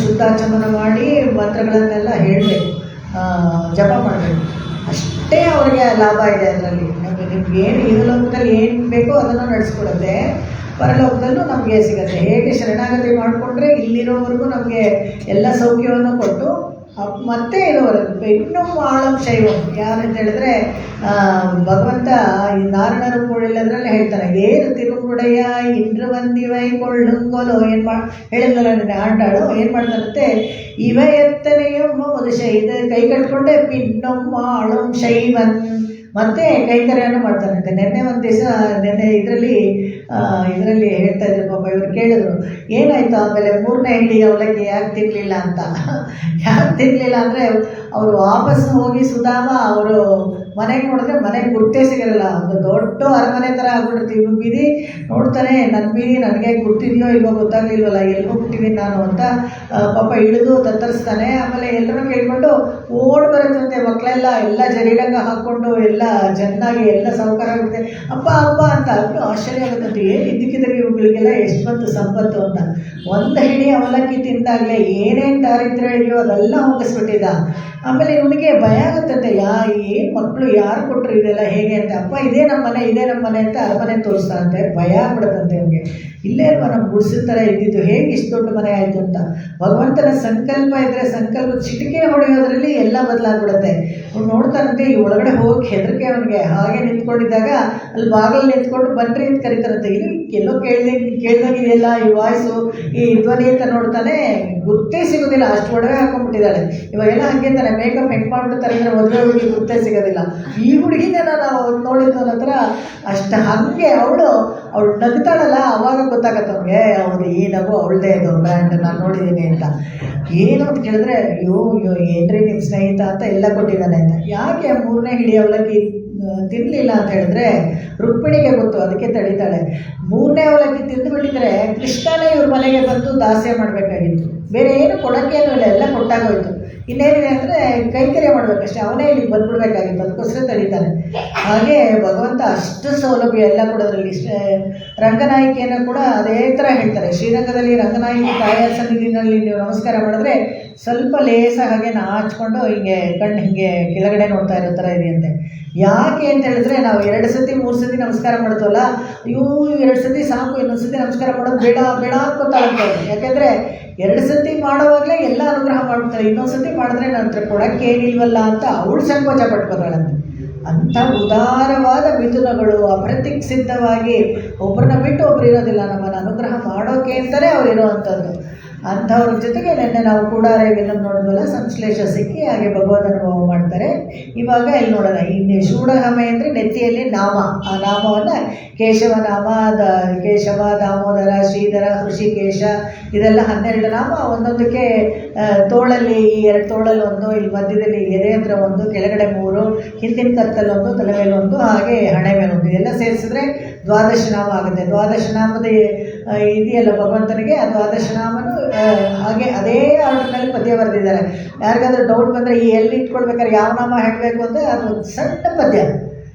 ಶುದ್ಧಾಚಮನ ಮಾಡಿ ಮಂತ್ರಗಳನ್ನೆಲ್ಲ ಹೇಳಬೇಕು, ಜಪ ಮಾಡಬೇಕು. ಅಷ್ಟೇ ಅವರಿಗೆ ಲಾಭ ಇದೆ ಅದರಲ್ಲಿ. ನಿಮ್ಗೆ ಏನು ಈ ಲೋಕದಲ್ಲಿ ಏನು ಬೇಕೋ ಅದನ್ನು ನಡೆಸ್ಕೊಡುತ್ತೆ, ಪರಲೋಕದಲ್ಲೂ ನಮಗೆ ಸಿಗುತ್ತೆ. ಹೇಗೆ ಶರಣಾಗತಿ ಮಾಡಿಕೊಂಡ್ರೆ ಇಲ್ಲಿರೋವರೆಗೂ ನಮಗೆ ಎಲ್ಲ ಸೌಖ್ಯವನ್ನು ಕೊಟ್ಟು ಮತ್ತೆ ಇರೋವರೆಗೂ ಇನ್ನೂ ಆಳಂ ಶೈವಂ. ಯಾರಂತ ಹೇಳಿದ್ರೆ ಭಗವಂತ ಈ ನಾರಣರು ಕೂಡಿಲ್ಲದ್ರಲ್ಲಿ ಹೇಳ್ತಾನೆ, ಏರು ತಿರುಗುಡೆಯ ಇಂದ್ರ ವಂದಿವೈ ಕೊಳ್ಳುಂಗೋಲು ಹೇಳಿದ್ನಲ್ಲ ನನಗೆ ಆಂಡಾಳು ಏನು ಮಾಡ್ತಾನಂತೆ, ಇವ ಎತ್ತನೆಯಮ್ಮ ಮದುಶೈದ ಕೈ ಕಟ್ಕೊಂಡೆ ಪಿನ್ನೊಮ್ಮ ಆಳಂ ಶೈವನ್. ಮತ್ತೆ ಕೈಕರ್ಯನೂ ಮಾಡ್ತಾನಂತೆ. ನೆನ್ನೆ ಒಂದು ದಿವಸ ಇದರಲ್ಲಿ ಹೇಳ್ತಾ ಇದ್ರು ಪಾಪ, ಇವ್ರು ಕೇಳಿದ್ರು ಏನಾಯಿತು ಆಮೇಲೆ 3ನೇ ಹಿಡಿ ಅವಲಕ್ಕಿ ಯಾಕೆ ತಿನ್ನಲಿಲ್ಲ ಅಂತ. ಯಾಕೆ ತಿನ್ನಲಿಲ್ಲ ಅಂದರೆ ಅವರು ವಾಪಸ್ ಹೋಗಿ ಸುಧಾಮ ಅವರು ಮನೆಗೆ ನೋಡಿದ್ರೆ ಮನೆಗೆ ಗುರ್ತೇ ಸಿಗಲ್ಲ. ಒಂದು ದೊಡ್ಡ ಅರಮನೆ ಥರ ಆಗ್ಬಿಟ್ಟಿರ್ತೀವಿ. ಇವ್ನು ಬೀದಿ ನೋಡ್ತಾನೆ, ನನ್ನ ಬೀದಿ ನನಗೆ ಗುರ್ತಿದೆಯೋ ಇಲ್ವೋ ಗೊತ್ತಾಗಲಿಲ್ವಲ್ಲ, ಎಲ್ಲಿ ಹೋಗ್ಬಿಟ್ಟಿದ್ದೀನಿ ನಾನು ಅಂತ ಪಾಪ ಇಳಿದು ತತ್ತರಿಸ್ತಾನೆ. ಆಮೇಲೆ ಎಲ್ಲರೂ ಕೇಳ್ಕೊಂಡು ಓಡ್ ಬರುತ್ತಂತೆ ಮಕ್ಕಳೆಲ್ಲ, ಎಲ್ಲ ಜರಿಡಂಗ ಹಾಕ್ಕೊಂಡು ಎಲ್ಲ ಚೆನ್ನಾಗಿ ಎಲ್ಲ ಸೌಕರ್ಯ ಆಗುತ್ತೆ. ಅಪ್ಪ ಅಪ್ಪ ಅಂತ ಅದು ಆಶ್ಚರ್ಯ ಆಗುತ್ತಂತೆ, ಏನು ಇದ್ದಕ್ಕಿದ್ದಾಗ ಇವುಗಳಿಗೆಲ್ಲ ಎಷ್ಟು ಬಂತು ಸಂಪತ್ತು ಅಂತ. ಒಂದು ಹಿಡಿ ಅವಲಕ್ಕಿ ತಿಂದಾಗಲೇ ಏನೇನು ದಾರಿದ್ರ್ಯ ಇದೆಯೋ ಅದೆಲ್ಲ ಹೋಗಿಸ್ಬಿಟ್ಟಿದ್ದ. ಆಮೇಲೆ ಇವನಿಗೆ ಭಯ ಆಗುತ್ತಂತೆ, ಏನು ಮಕ್ಕಳು ಯಾರು ಕೊಟ್ಟರು ಇದೆಲ್ಲ ಹೇಗೆ ಅಂತ. ಅಪ್ಪ ಇದೇ ನಮ್ಮ ಮನೆ, ಇದೇ ನಮ್ಮ ಮನೆ ಅಂತ ಅರಮನೆ ತೋರಿಸ್ತಾರಂತೆ. ಭಯ ಆಗ್ಬಿಡುತ್ತಂತೆ ಇವನಿಗೆ, ಇಲ್ಲೇ ಅಲ್ವಾ ನಮ್ಮ ಗುಡಿಸಿದ ಥರ ಇದ್ದಿದ್ದು, ಹೇಗೆ ಇಷ್ಟು ದೊಡ್ಡ ಮನೆ ಆಯಿತು ಅಂತ. ಭಗವಂತನ ಸಂಕಲ್ಪ ಇದ್ದರೆ ಸಂಕಲ್ಪ ಚಿಟಿಕೆ ಹೊಡೆಯೋದ್ರಲ್ಲಿ ಎಲ್ಲ ಬದಲಾಗ್ಬಿಡುತ್ತೆ. ಅವ್ನು ನೋಡ್ತಾನಂತೆ, ಈ ಒಳಗಡೆ ಹೋಗಿ ಹೆದರಿಕೆ ಅವನಿಗೆ. ಹಾಗೆ ನಿಂತ್ಕೊಂಡಿದ್ದಾಗ ಅಲ್ಲಿ ಬಾಗಿಲು ನಿಂತ್ಕೊಂಡು ಬನ್ರಿ ಅಂತ ಕರೀತಾರಂತೆ. ಇಲ್ಲಿ ಎಲ್ಲೋ ಕೇಳ್ದಾಗಿದೆಯಲ್ಲ ಈ ವಾಯ್ಸು, ಈ ಧ್ವನಿ ಅಂತ ನೋಡ್ತಾನೆ, ಗುರ್ತೇ ಸಿಗೋದಿಲ್ಲ, ಅಷ್ಟು ಒಡವೆ ಹಾಕೊಂಡ್ಬಿಟ್ಟಿದ್ದಾಳೆ. ಇವಾಗೆಲ್ಲ ಹಂಗೆ ತಾನೆ, ಮೇಕಪ್ ಹೆಂಗೆ ಮಾಡ್ಬಿಡ್ತಾರೆ ಅಂದರೆ ಮದುವೆ ಹುಡುಗಿ ಗುರ್ತೇ ಸಿಗೋದಿಲ್ಲ. ಈ ಹುಡುಗಿನ ನಾವು ನೋಡಿದ್ದು ನನ್ನ ಹತ್ರ ಅಷ್ಟು ಹಾಗೆ ಅವಳು ನಗ್ತಾಳಲ್ಲ, ಅವಾಗ ಗೊತ್ತಾಗತ್ತೆ ಅವ್ನಿಗೆ, ಅವ್ರು ಈ ನಗು ಅವಳದೇ ಇದು ಬ್ರ್ಯಾಂಡ್, ನಾನು ನೋಡಿದ್ದೀನಿ ಅಂತ. ಏನು ಅಂತ ಕೇಳಿದ್ರೆ, ಅಯ್ಯೋ ಏನ್ರಿ ನಿಮ್ಮ ಸ್ನೇಹಿತ ಅಂತ ಎಲ್ಲ ಕೊಟ್ಟಿದ್ದಾನೆ ಅಂತ. ಯಾಕೆ 3ನೇ ಹಿಡಿ ಅವಲಕ್ಕಿ ತಿನ್ನಲಿಲ್ಲ ಅಂತ ಹೇಳಿದ್ರೆ ರುಕ್ಮಿಣಿಗೆ ಗೊತ್ತು, ಅದಕ್ಕೆ ತಡೀತಾಳೆ. 3ನೇ ಅವಲಕ್ಕಿ ತಿಂದುಬಿಟ್ಟಿದ್ರೆ ಕೃಷ್ಣನೇ ಇವ್ರ ಮನೆಗೆ ಬಂದು ದಾಸ್ಯ ಮಾಡಬೇಕಾಗಿತ್ತು, ಬೇರೆ ಏನು ಕೊಡೋಕ್ಕೇನೂ ಇಲ್ಲ, ಎಲ್ಲ ಕೊಟ್ಟಾಗೋಯ್ತು. ಇನ್ನೇನಿದೆ ಅಂದರೆ ಕೈಕರ್ಯ ಮಾಡಬೇಕಷ್ಟೇ, ಅವನೇ ಇಲ್ಲಿಗೆ ಬಂದ್ಬಿಡ್ಬೇಕಾಗಿತ್ತು, ಅದಕ್ಕೋಸ್ಕರ ತಡೀತಾನೆ. ಹಾಗೆ ಭಗವಂತ ಅಷ್ಟು ಸೌಲಭ್ಯ ಎಲ್ಲ ಕೊಡೋದ್ರಲ್ಲಿ. ರಂಗನಾಯಕಿಯನ್ನು ಕೂಡ ಅದೇ ಥರ ಹೇಳ್ತಾರೆ. ಶ್ರೀರಂಗದಲ್ಲಿ ರಂಗನಾಯಕಿ ತಾಯಿಯ ಸನ್ನಿಧಿನಲ್ಲಿ ನೀವು ನಮಸ್ಕಾರ ಮಾಡಿದ್ರೆ ಸ್ವಲ್ಪ ಲೇಸ ಹಾಗೆ ನಾಚ್ಕೊಂಡು ಹಿಂಗೆ ಕಣ್ಣು ಹಿಂಗೆ ಕೆಳಗಡೆ ನೋಡ್ತಾ ಇರೋ ಥರ ಇದೆಯಂತೆ. ಯಾಕೆ ಅಂತ ಹೇಳಿದ್ರೆ, ನಾವು 2 ಸತಿ 3 ಸತಿ ನಮಸ್ಕಾರ ಮಾಡ್ತವಲ್ಲ, ಅಯ್ಯೋ 2 ಸತಿ ಸಾಕು, ಇನ್ನೊಂದು ಸತಿ ನಮಸ್ಕಾರ ಮಾಡೋದು ಬೇಡ ಬೇಡ ಅನ್ಕೋತಾಳೆ. ಯಾಕೆಂದರೆ 2 ಸತಿ ಮಾಡೋವಾಗಲೇ ಎಲ್ಲ ಅನುಗ್ರಹ ಮಾಡ್ತಾರೆ, ಇನ್ನೊಂದು ಸತಿ ಮಾಡಿದ್ರೆ ನನ್ನ ಹತ್ರ ಕೊಡೋಕ್ಕೇನಿಲ್ವಲ್ಲ ಅಂತ ಅವಳು ಸಂಕೋಚ ಪಟ್ಕೋತಾಳಂತೆ. ಅಂಥ ಉದಾರವಾದ ಮಿಥುನಗಳು ಅಪ್ರತಿಸಿದ್ಧವಾಗಿ ಒಬ್ಬರನ್ನ ಬಿಟ್ಟು ಒಬ್ರು ಇರೋದಿಲ್ಲ, ನಮ್ಮನ್ನು ಅನುಗ್ರಹ ಮಾಡೋಕೆ ಅಂತಲೇ ಅವ್ರು ಇರೋವಂಥದ್ದು. ಅಂಥವ್ರ ಜೊತೆಗೆ ನಿನ್ನೆ ನಾವು ಕೂಡಾರೆ ವಿಲನ್ ನೋಡಿದ್ವಲ್ಲ, ಸಂಶ್ಲೇಷ ಸಿಕ್ಕಿ ಹಾಗೆ ಭಗವದ್ ಅನುಭವ ಮಾಡ್ತಾರೆ. ಇವಾಗ ಇಲ್ಲಿ ನೋಡೋಣ, ಇನ್ನು ಷೂಡಹಮೆ ಅಂದರೆ ನೆತ್ತಿಯಲ್ಲಿ ನಾಮ, ಆ ನಾಮವನ್ನು ಕೇಶವನಾಮ, ಕೇಶವ, ದಾಮೋದರ, ಶ್ರೀಧರ, ಹೃಷಿಕೇಶ, ಇದೆಲ್ಲ 12 ನಾಮ. ಒಂದೊಂದಕ್ಕೆ ತೋಳಲ್ಲಿ, ಈ 2 ತೋಳಲ್ಲಿ ಒಂದು, ಇಲ್ಲಿ ಮಧ್ಯದಲ್ಲಿ ಎದೆ ಹತ್ರ ಒಂದು, ಕೆಳಗಡೆ 3, ಹಿಂದಿನ ಕತ್ತಲ್ಲಿ ಒಂದು, ತಲೆ ಮೇಲೆ ಒಂದು, ಹಾಗೆ ಹಣೆ ಮೇಲೆ ಒಂದು, ಇದೆಲ್ಲ ಸೇರಿಸಿದ್ರೆ 12 ನಾಮ ಆಗುತ್ತೆ. 12 ನಾಮದ ಇದೆಯಲ್ಲ ಭಗವಂತನಿಗೆ, ಆ 12 ನಾಮನು ಹಾಗೆ ಅದೇ ಆರ್ಡರ್ನಲ್ಲಿ ಪದ್ಯ ಬರೆದಿದ್ದಾರೆ. ಯಾರಿಗಾದ್ರೂ ಡೌಟ್ ಬಂದರೆ ಈ ಎಲ್ಲಿ ಇಟ್ಕೊಳ್ಬೇಕಾದ್ರೆ ಯಾವ ನಾಮ ಹೇಳಬೇಕು ಅಂದರೆ ಅದು ಸಣ್ಣ ಪದ್ಯ.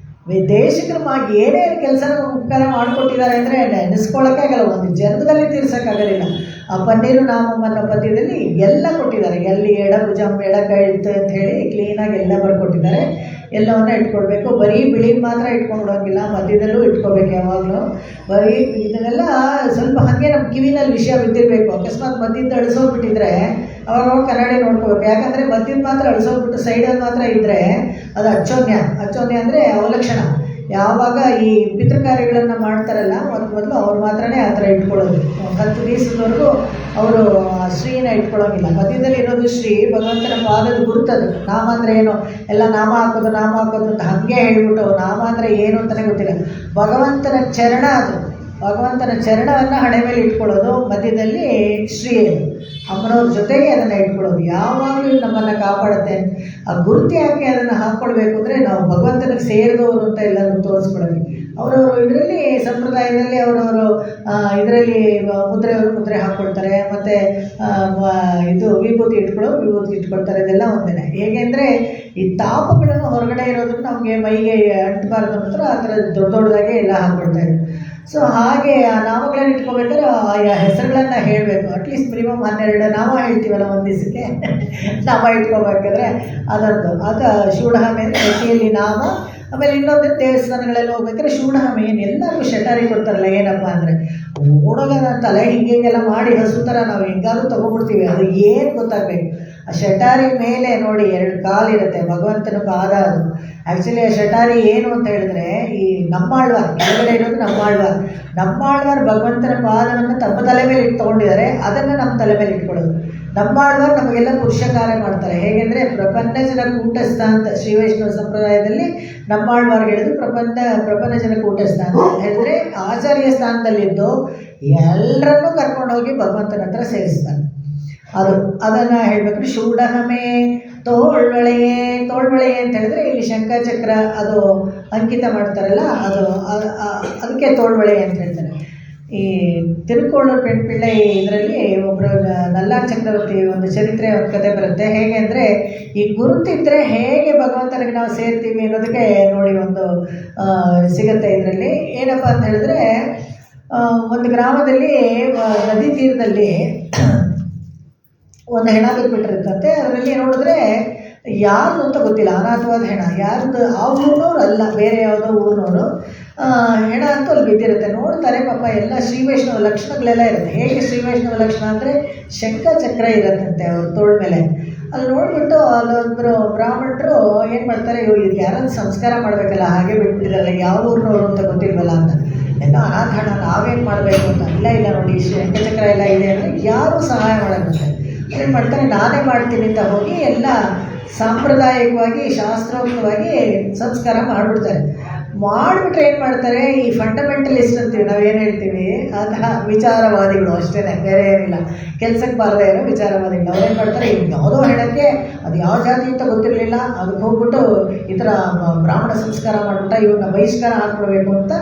ದೇಶಿಕರವಾಗಿ ಏನೇನು ಕೆಲಸನ ಉಪಕಾರ ಮಾಡಿಕೊಟ್ಟಿದ್ದಾರೆ ಅಂದರೆ ನೆನೆಸ್ಕೊಳ್ಳೋಕ್ಕೆ ಆಗಲ್ಲ, ಒಂದು ಜನ್ಮದಲ್ಲಿ ತೀರ್ಸೋಕ್ಕಾಗಲಿಲ್ಲ. ಆ ಪನ್ನೀರು ನಾಮಂ ಅನ್ನೋ ಪದ್ಯದಲ್ಲಿ ಎಲ್ಲ ಕೊಟ್ಟಿದ್ದಾರೆ. ಎಲ್ಲಿ ಎಡ ಭುಜಂ ಎಡ ಕೈ ಅಂತ ಹೇಳಿ ಕ್ಲೀನಾಗಿ ಎಲ್ಲ ಬರ್ಕೊಟ್ಟಿದ್ದಾರೆ. ಎಲ್ಲವನ್ನ ಇಟ್ಕೊಳ್ಬೇಕು, ಬರೀ ಬಿಳಿ ಮಾತ್ರ ಇಟ್ಕೊಂಡು ಬಿಡೋಂಗಿಲ್ಲ, ಮಧ್ಯದಲ್ಲೂ ಇಟ್ಕೋಬೇಕು ಯಾವಾಗಲೂ. ಬರೀ ಇದನ್ನೆಲ್ಲ ಸ್ವಲ್ಪ ಹಾಗೆ ನಮ್ಮ ಕಿವಿನಲ್ಲಿ ವಿಷಯ ಬಿದ್ದಿರಬೇಕು. ಅಕಸ್ಮಾತ್ ಮಧ್ಯದ ಅಳಿಸೋಗ್ಬಿಟ್ಟಿದ್ರೆ ಅವಾಗ ಕನ್ನಡಿ ನೋಡ್ಕೋಬೇಕು. ಯಾಕಂದರೆ ಮಧ್ಯದ ಮಾತ್ರ ಅಳಿಸೋಗ್ಬಿಟ್ಟು ಸೈಡಲ್ಲಿ ಮಾತ್ರ ಇದ್ದರೆ ಅದು ಅಚ್ಚೋನ್ಯ. ಅಚ್ಚೋನ್ಯ ಅಂದರೆ ಅವಲಕ್ಷಣ. ಯಾವಾಗ ಈ ಪಿತೃಕಾರ್ಯಗಳನ್ನು ಮಾಡ್ತಾರಲ್ಲ, ಮೊದಲು ಅವ್ರು ಮಾತ್ರನೇ ಆ ಥರ ಇಟ್ಕೊಳ್ಳೋದು. 10 ದಿವಸದವರೆಗೂ ಅವರು ಶ್ರೀನ ಇಟ್ಕೊಳ್ಳೋಂಗಿಲ್ಲ. ಮಧ್ಯದಲ್ಲಿ ಇರೋದು ಶ್ರೀ, ಭಗವಂತನ ಪಾದದ ಗುರುತದು. ನಾಮ ಅಂದರೆ ಏನು, ಎಲ್ಲ ನಾಮ ಹಾಕೋದು ಅಂತ ಹಾಗೆ ಹೇಳ್ಬಿಟ್ಟು ನಾಮ ಅಂದರೆ ಏನು ಅಂತಲೇ ಗೊತ್ತಿಲ್ಲ. ಭಗವಂತನ ಚರಣ ಅದು, ಭಗವಂತನ ಚರಣವನ್ನು ಹಣೆ ಮೇಲೆ ಇಟ್ಕೊಳ್ಳೋದು. ಮಧ್ಯದಲ್ಲಿ ಶ್ರೀ ಅಮ್ಮನವ್ರ ಜೊತೆಗೆ ಅದನ್ನು ಇಟ್ಕೊಳ್ಳೋದು. ಯಾವಾಗಲೂ ನಮ್ಮನ್ನು ಕಾಪಾಡುತ್ತೆ. ಆ ಗುರುತು ಯಾಕೆ ಅದನ್ನು ಹಾಕ್ಕೊಳ್ಬೇಕು ಅಂದರೆ, ನಾವು ಭಗವಂತನಿಗೆ ಸೇರಿದವರು ಅಂತ ಎಲ್ಲರೂ ತೋರಿಸ್ಕೊಡೋದು. ಅವರವರು ಇದರಲ್ಲಿ ಸಂಪ್ರದಾಯದಲ್ಲಿ ಅವರವರು ಇದರಲ್ಲಿ ಮುದ್ರೆ ಹಾಕ್ಕೊಳ್ತಾರೆ, ಮತ್ತು ಇದು ವಿಭೂತಿ ಇಟ್ಕೊಳ್ತಾರೆ. ಇದೆಲ್ಲ ಒಂದೇ. ಹೇಗೆ ಅಂದರೆ ಈ ತಾಪಗಳನ್ನು ಹೊರಗಡೆ ಇರೋದನ್ನು ನಮಗೆ ಮೈಗೆ ಅಂಟಬಾರ್ದು ಅಂತ ಆ ಥರ ದೊಡ್ಡದಾಗೆ ಎಲ್ಲ ಹಾಕ್ಕೊಳ್ತಾರೆ. ಸೊ ಹಾಗೆ ಆ ನಾಮಗಳನ್ನು ಇಟ್ಕೋಬೇಕಾದ್ರೆ ಆ ಹೆಸರುಗಳನ್ನು ಹೇಳಬೇಕು. ಅಟ್ಲೀಸ್ಟ್ ಮಿನಿಮಮ್ 12 ನಾಮ ಹೇಳ್ತೀವಲ್ಲ ಒಂದು ದಿವಸಕ್ಕೆ, ನಾಮ ಇಟ್ಕೋಬೇಕಾದ್ರೆ ಅದರದ್ದು. ಅದು ಷೂಡಹಮೆ ಅಂದರೆ ನೆತ್ತಿಯಲ್ಲಿ ನಾಮ. ಆಮೇಲೆ ಇನ್ನೊಂದು ದೇವಸ್ಥಾನಗಳೆಲ್ಲ ಹೋಗ್ಬೇಕಾದ್ರೆ ಷೂಡಹಮೆ ಎಲ್ಲರಿಗೂ ಶಟಾರಿ ಕೊಡ್ತಾರಲ್ಲ, ಏನಪ್ಪ ಅಂದರೆ ಹುಡುಗ ತಲೆ ಹಿಂಗೆಲ್ಲ ಮಾಡಿ ಹಸು ಥರ ನಾವು ಹೆಂಗಾದ್ರೂ ತೊಗೊಬಿಡ್ತೀವಿ. ಅದು ಏನು ಗೊತ್ತಾಗಬೇಕು. ಆ ಶಟಾರಿ ಮೇಲೆ ನೋಡಿ 2 ಕಾಲಿರುತ್ತೆ, ಭಗವಂತನ ಪಾದ ಅದು. ಆ್ಯಕ್ಚುಲಿ ಆ ಶಟಾರಿ ಏನು ಅಂತ ಹೇಳಿದ್ರೆ, ಈ ನಮ್ಮಾಳ್ವಾರ್ ಕೆಳಗಡೆ ಇರೋದು ನಮ್ಮಾಳ್ವಾರ್ ಭಗವಂತನ ಪಾದವನ್ನು ತಮ್ಮ ತಲೆ ಮೇಲೆ ತೊಗೊಂಡಿದ್ದಾರೆ, ಅದನ್ನು ನಮ್ಮ ತಲೆ ಮೇಲೆ ಇಟ್ಕೊಳ್ಳೋದು. ನಮ್ಮಾಳ್ವಾರ್ ನಮಗೆಲ್ಲ ಪುರುಷ ಕಾರ್ಯ ಮಾಡ್ತಾರೆ. ಹೇಗೆಂದರೆ ಪ್ರಪನ್ನ ಜನ ಕೂಟಸ್ಥ ಅಂತ ಶ್ರೀ ವೈಷ್ಣವ ಸಂಪ್ರದಾಯದಲ್ಲಿ ನಮ್ಮಾಳ್ವಾರ್ ಹೇಳಿದ್ರು. ಪ್ರಪನ್ನ ಜನ ಕೂಟಸ್ಥ ಅಂತ ಹೇಳಿದ್ರೆ ಆಚಾರ್ಯ ಸ್ಥಾನದಲ್ಲಿದ್ದು ಎಲ್ಲರನ್ನೂ ಕರ್ಕೊಂಡೋಗಿ ಭಗವಂತನ ಹತ್ರ ಸೇರಿಸ್ತಾನೆ. ಅದನ್ನು ಹೇಳಬೇಕು. ಶೂಡಹಮೆ ತೋಳ್ವಳೆಯೇ ಅಂತ ಹೇಳಿದ್ರೆ ಇಲ್ಲಿ ಶಂಖಚಕ್ರ ಅದು ಅಂಕಿತ ಮಾಡ್ತಾರಲ್ಲ ಅದಕ್ಕೆ ತೋಳ್ವಳೆ ಅಂತ ಹೇಳ್ತಾರೆ. ಈ ತಿರುಕೋಳೂರು ಪೆಣ್ ಪಿಳ್ಳೈ ಇದರಲ್ಲಿ ಒಬ್ಬರು ನಲ್ಲಾರ್ ಚಕ್ರವರ್ತಿ ಒಂದು ಚರಿತ್ರೆ ಒಂದು ಕಥೆ ಬರುತ್ತೆ. ಹೇಗೆ ಅಂದರೆ ಈ ಗುರುತಿದ್ರೆ ಹೇಗೆ ಭಗವಂತನಿಗೆ ನಾವು ಸೇರ್ತೀವಿ ಅನ್ನೋದಕ್ಕೆ ನೋಡಿ ಒಂದು ಸಿಗುತ್ತೆ ಇದರಲ್ಲಿ. ಏನಪ್ಪ ಅಂತ ಹೇಳಿದ್ರೆ ಒಂದು ಗ್ರಾಮದಲ್ಲಿ ನದಿ ತೀರದಲ್ಲಿ ಒಂದು ಹೆಣ ಬಿಟ್ಬಿಟ್ಟಿರುತ್ತಂತೆ. ಅದರಲ್ಲಿ ನೋಡಿದ್ರೆ ಯಾರು ಅಂತ ಗೊತ್ತಿಲ್ಲ, ಅನಾಥವಾದ ಹೆಣ, ಯಾರ್ದು ಆ ಊರಿನವ್ರು ಅಲ್ಲ, ಬೇರೆ ಯಾವುದೋ ಊರಿನವರು ಹೆಣ ಅಂತೂ ಅಲ್ಲಿ ಬಿದ್ದಿರುತ್ತೆ. ನೋಡ್ತಾರೆ ಪಾಪ, ಎಲ್ಲ ಶ್ರೀ ವೈಷ್ಣವ ಲಕ್ಷಣಗಳೆಲ್ಲ ಇರುತ್ತೆ. ಹೇಗೆ ಶ್ರೀ ವೈಷ್ಣವ ಲಕ್ಷಣ ಅಂದರೆ ಶಂಖಚಕ್ರ ಇರತ್ತಂತೆ ಅವ್ರ ತೋಳ ಮೇಲೆ. ಅಲ್ಲಿ ನೋಡಿಬಿಟ್ಟು ಅಲ್ಲೊಬ್ಬರು ಬ್ರಾಹ್ಮಣರು ಏನು ಮಾಡ್ತಾರೆ, ಇದಕ್ಕೆ ಯಾರನ್ನು ಸಂಸ್ಕಾರ ಮಾಡಬೇಕಲ್ಲ, ಹಾಗೆ ಬಿಟ್ಬಿಟ್ಟಿದ್ದಾರೆ, ಯಾವ ಊರಿನವರು ಅಂತ ಗೊತ್ತಿಲ್ವಲ್ಲ ಅಂತ. ಎಲ್ಲ ಅನಾಥ ಹಣ ನಾವೇನು ಮಾಡಬೇಕು ಅಂತ. ಇಲ್ಲ ನೋಡಿ ಶಂಖಚಕ್ರ ಎಲ್ಲ ಇದೆ ಅಂದರೆ ಯಾರೂ ಸಹಾಯ ಮಾಡೋದಂತೆ. ಏನು ಮಾಡ್ತಾರೆ, ನಾನೇ ಮಾಡ್ತೀನಿ ಅಂತ ಹೋಗಿ ಎಲ್ಲ ಸಾಂಪ್ರದಾಯಿಕವಾಗಿ ಶಾಸ್ತ್ರೋಕ್ತವಾಗಿ ಸಂಸ್ಕಾರ ಮಾಡಿಬಿಡ್ತಾರೆ. ಮಾಡಿಬಿಟ್ರೆ ಏನು ಮಾಡ್ತಾರೆ, ಈ ಫಂಡಮೆಂಟಲಿಸ್ಟ್ ಅಂತೀವಿ ನಾವೇನು ಹೇಳ್ತೀವಿ, ಅಂತಹ ವಿಚಾರವಾದಿಗಳು ಅಷ್ಟೇ, ಬೇರೆ ಏನಿಲ್ಲ, ಕೆಲಸಕ್ಕೆ ಬಾರದೇ ಇರೋ ವಿಚಾರವಾದಿಗಳು. ಅವ್ರೇನು ಮಾಡ್ತಾರೆ, ಯಾವುದೋ ಹೆಣಕ್ಕೆ ಅದು ಯಾವ ಜಾತಿ ಅಂತ ಗೊತ್ತಿರಲಿಲ್ಲ, ಅದಕ್ಕೆ ಹೋಗ್ಬಿಟ್ಟು ಈ ಥರ ಬ್ರಾಹ್ಮಣ ಸಂಸ್ಕಾರ ಮಾಡಿಬಿಟ್ಟ, ಇವನ್ನ ಬಹಿಷ್ಕಾರ ಹಾಕ್ಕೊಳ್ಬೇಕು ಅಂತ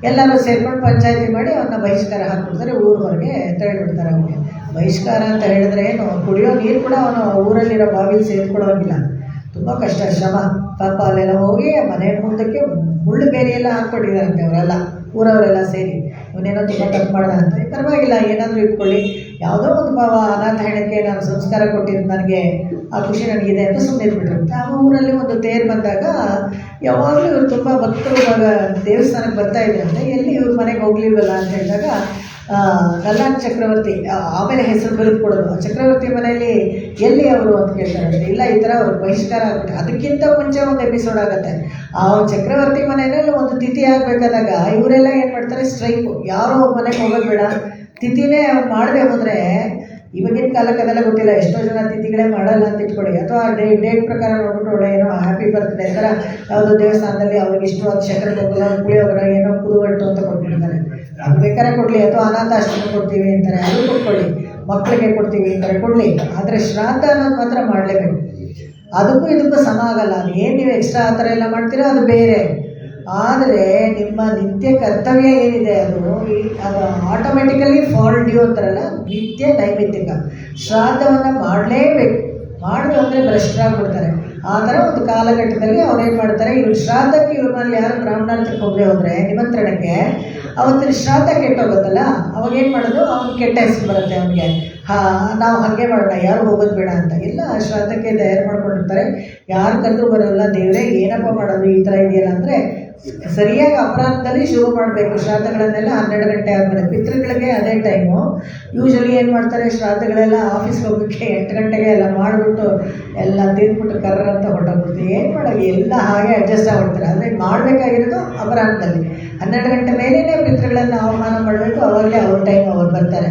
ಎಲ್ಲರೂ ಸೇರ್ಕೊಂಡು ಪಂಚಾಯತಿ ಮಾಡಿ ಅವನ್ನ ಬಹಿಷ್ಕಾರ ಹಾಕ್ಬಿಡ್ತಾರೆ, ಊರು ಹೊರಗೆ ತಳ್ಳಿಬಿಡ್ತಾರೆ. ಅವನಿಗೆ ಬಹಿಷ್ಕಾರ ಅಂತ ಹೇಳಿದ್ರೆ ಏನು, ಕುಡಿಯೋ ನೀರು ಕೂಡ ಅವನು ಊರಲ್ಲಿರೋ ಬಾವಿಲಿ ಸೇರಿಕೊಳ್ಳೋಂಗಿಲ್ಲ. ತುಂಬ ಕಷ್ಟ, ಶ್ರಮ ಪಾಪ. ಅಲ್ಲೆಲ್ಲ ಹೋಗಿ ಮನೆ ಮುಂದಕ್ಕೆ ಮುಳ್ಳು ಬೇರೆಯೆಲ್ಲ ಹಾಕ್ಕೊಟ್ಟಿದ್ದಾರಂತೆ ಅವರೆಲ್ಲ, ಊರವರೆಲ್ಲ ಸೇರಿ. ಇವನೇನೋ ತುಂಬ ತಪ್ಪು ಮಾಡ್ದ ಅಂತ. ಪರವಾಗಿಲ್ಲ, ಏನಾದರೂ ಇಟ್ಕೊಳ್ಳಿ, ಯಾವುದೋ ಒಂದು ಭಾವ ಅನಾಥ ಹೆಣಕ್ಕೆ ನಾನು ಸಂಸ್ಕಾರ ಕೊಟ್ಟಿದ್ದು, ನನಗೆ ಆ ಖುಷಿ ನನಗಿದೆ ಅಂತ ಸುಮ್ಮನೆ ಇದ್ಬಿಟ್ರಂತೆ. ಆ ಊರಲ್ಲಿ ಒಂದು ತೇರು ಬಂದಾಗ ಯಾವಾಗಲೂ ಇವರು ತುಂಬ ಭಕ್ತರು ದೇವಸ್ಥಾನಕ್ಕೆ ಬರ್ತಾ ಇದ್ರಂತೆ. ಎಲ್ಲಿ ಇವ್ರ ಮನೆಗೆ ಹೋಗ್ಲಿಲ್ವಲ್ಲ ಅಂತ ಹೇಳಿದಾಗ ನಲ್ಲಾರ್ ಚಕ್ರವರ್ತಿ ಆಮೇಲೆ ಹೆಸರು ಬರೆದು ಕೊಡೋದು. ಚಕ್ರವರ್ತಿ ಮನೆಯಲ್ಲಿ ಎಲ್ಲಿ ಅವರು ಅಂತ ಕೇಳ್ತಾರಂತೆ. ಇಲ್ಲ, ಈ ಥರ ಅವ್ರು ಬಹಿಷ್ಕಾರ ಆಗ್ಬಿಟ್ಟು. ಅದಕ್ಕಿಂತ ಮುಂಚೆ ಒಂದು ಎಪಿಸೋಡ್ ಆಗುತ್ತೆ. ಆ ಚಕ್ರವರ್ತಿ ಮನೆಯಲ್ಲಿ ಒಂದು ತಿಥಿ ಆಗಬೇಕಾದಾಗ ಇವರೆಲ್ಲ ಏನು ಮಾಡ್ತಾರೆ, ಸ್ಟ್ರೈಕು, ಯಾರೋ ಮನೆಗೆ ಹೋಗೋದು ಬೇಡ, ತಿಥಿನೇ ಮಾಡದೆ ಹೋದರೆ, ಇವಾಗಿನ ಕಾಲಕ್ಕೆ ಅದೆಲ್ಲ ಗೊತ್ತಿಲ್ಲ, ಎಷ್ಟೋ ಜನ ತಿಥಿಗಳೇ ಮಾಡಲ್ಲ ಅಂತ ಇಟ್ಕೊಳ್ಳಿ, ಅಥವಾ ಡೇಟ್ ಪ್ರಕಾರ ನೋಡ್ಬಿಟ್ಟು ಏನೋ ಹ್ಯಾಪಿ ಬರ್ತ್ಡೇ ಥರ ಯಾವುದೋ ದೇವಸ್ಥಾನದಲ್ಲಿ ಅವ್ರಿಗೆ ಇಷ್ಟವಾದ ಶಂಕರ ಪೊಂಗಲ ಪುಳಿಯೋಗರ ಏನೋ ಕುದುವಟ್ಟು ಅಂತ ಕೊಟ್ಬಿಡ್ತಾರೆ. ಅದು ಬೇಕಾದ್ರೆ ಕೊಡಲಿ, ಅಥವಾ ಅನಾಥಾಶ್ರಮ ಕೊಡ್ತೀವಿ ಅಂತಾರೆ, ಅದು ಕೊಟ್ಕೊಳ್ಳಿ, ಮಕ್ಕಳಿಗೆ ಕೊಡ್ತೀವಿ ಅಂತಾರೆ, ಕೊಡಲಿ. ಆದರೆ ಶ್ರಾದ್ದ ಅನ್ನೋದು ಮಾತ್ರ ಮಾಡಲೇಬೇಕು. ಅದಕ್ಕೂ ಇದಕ್ಕೂ ಸಮ ಆಗಲ್ಲ. ಅದು ಏನು ನೀವು ಎಕ್ಸ್ಟ್ರಾ ಆ ಥರ ಎಲ್ಲ ಮಾಡ್ತೀರೋ ಅದು ಬೇರೆ. ಆದರೆ ನಿಮ್ಮ ನಿತ್ಯ ಕರ್ತವ್ಯ ಏನಿದೆ ಅದು ಆಟೋಮೆಟಿಕಲಿ ಫಾಲ್ ಡ್ಯೂ ಅಂತಾರಲ್ಲ, ನಿತ್ಯ ನೈಮಿತ್ತಿಕ ಶ್ರಾದ್ದವನ್ನು ಮಾಡಲೇಬೇಕು. ಮಾಡಿದ್ರು ಅಂದರೆ ಭ್ರಷ್ಟರಾಗ್ಬಿಡ್ತಾರೆ. ಆ ಥರ ಒಂದು ಕಾಲಘಟ್ಟದಲ್ಲಿ ಅವ್ರೇನು ಮಾಡ್ತಾರೆ, ಇವ್ರು ಶ್ರಾದ್ದಕ್ಕೆ ಇವ್ರ ಮನೇಲಿ ಯಾರು ಬ್ರಾಹ್ಮಣಾರ್ಥಕ್ಕೆ ಹೋಗದೆ ಹೋದರೆ ನಿಮಂತ್ರಣಕ್ಕೆ, ಅವತ್ತಿನ ಶ್ರಾದ್ದ ಕೆಟ್ಟೋಗುತ್ತಲ್ಲ, ಅವಾಗ ಏನು ಮಾಡೋದು, ಅವ್ನಿಗೆ ಕೆಟ್ಟ ಹೆಸರು ಬರುತ್ತೆ ಅವನಿಗೆ. ನಾವು ಹಾಗೆ ಮಾಡೋಣ, ಯಾರು ಹೋಗೋದು ಬೇಡ ಅಂತ. ಇಲ್ಲ, ಶ್ರಾದ್ದಕ್ಕೆ ತಯಾರು ಮಾಡ್ಕೊಂಡಿರ್ತಾರೆ, ಯಾರು ಕರೆದ್ರೂ ಬರೋಲ್ಲ. ದೇವರೇ ಏನಪ್ಪ ಮಾಡೋದು ಈ ಥರ ಇದೆಯಲ್ಲ ಅಂದರೆ, ಸರಿಯಾಗಿ ಅಪರಾಧದಲ್ಲಿ ಶುರು ಮಾಡಬೇಕು ಶ್ರಾದ್ದಗಳನ್ನೆಲ್ಲ. 12 ಗಂಟೆ ಆದಮೇಲೆ ಪಿತೃಗಳಿಗೆ ಅದೇ ಟೈಮು. ಯೂಶ್ವಲಿ ಏನು ಮಾಡ್ತಾರೆ, ಶ್ರಾದ್ದಗಳೆಲ್ಲ ಆಫೀಸ್ಗೆ ಹೋಗೋಕ್ಕೆ 8 ಗಂಟೆಗೆ ಎಲ್ಲ ಮಾಡಿಬಿಟ್ಟು ಎಲ್ಲ ತಿಂದ್ಬಿಟ್ಟು ಕರ್ರ ಅಂತ ಹೊರಟೋಗ್ಬಿಡ್ತೀವಿ. ಏನು ಮಾಡೋದು, ಎಲ್ಲ ಹಾಗೆ ಅಡ್ಜಸ್ಟ್ ಆಗ್ಬಿಡ್ತಾರೆ. ಅಂದರೆ ಮಾಡಬೇಕಾಗಿರೋದು ಅಪರಾಧದಲ್ಲಿ 12 ಗಂಟೆ ಮೇಲೇ ಪಿತೃಗಳನ್ನು ಆಹ್ವಾನ ಮಾಡಬೇಕು. ಅವಾಗಲೇ ಅವ್ರ ಟೈಮ್ ಅವ್ರು ಬರ್ತಾರೆ.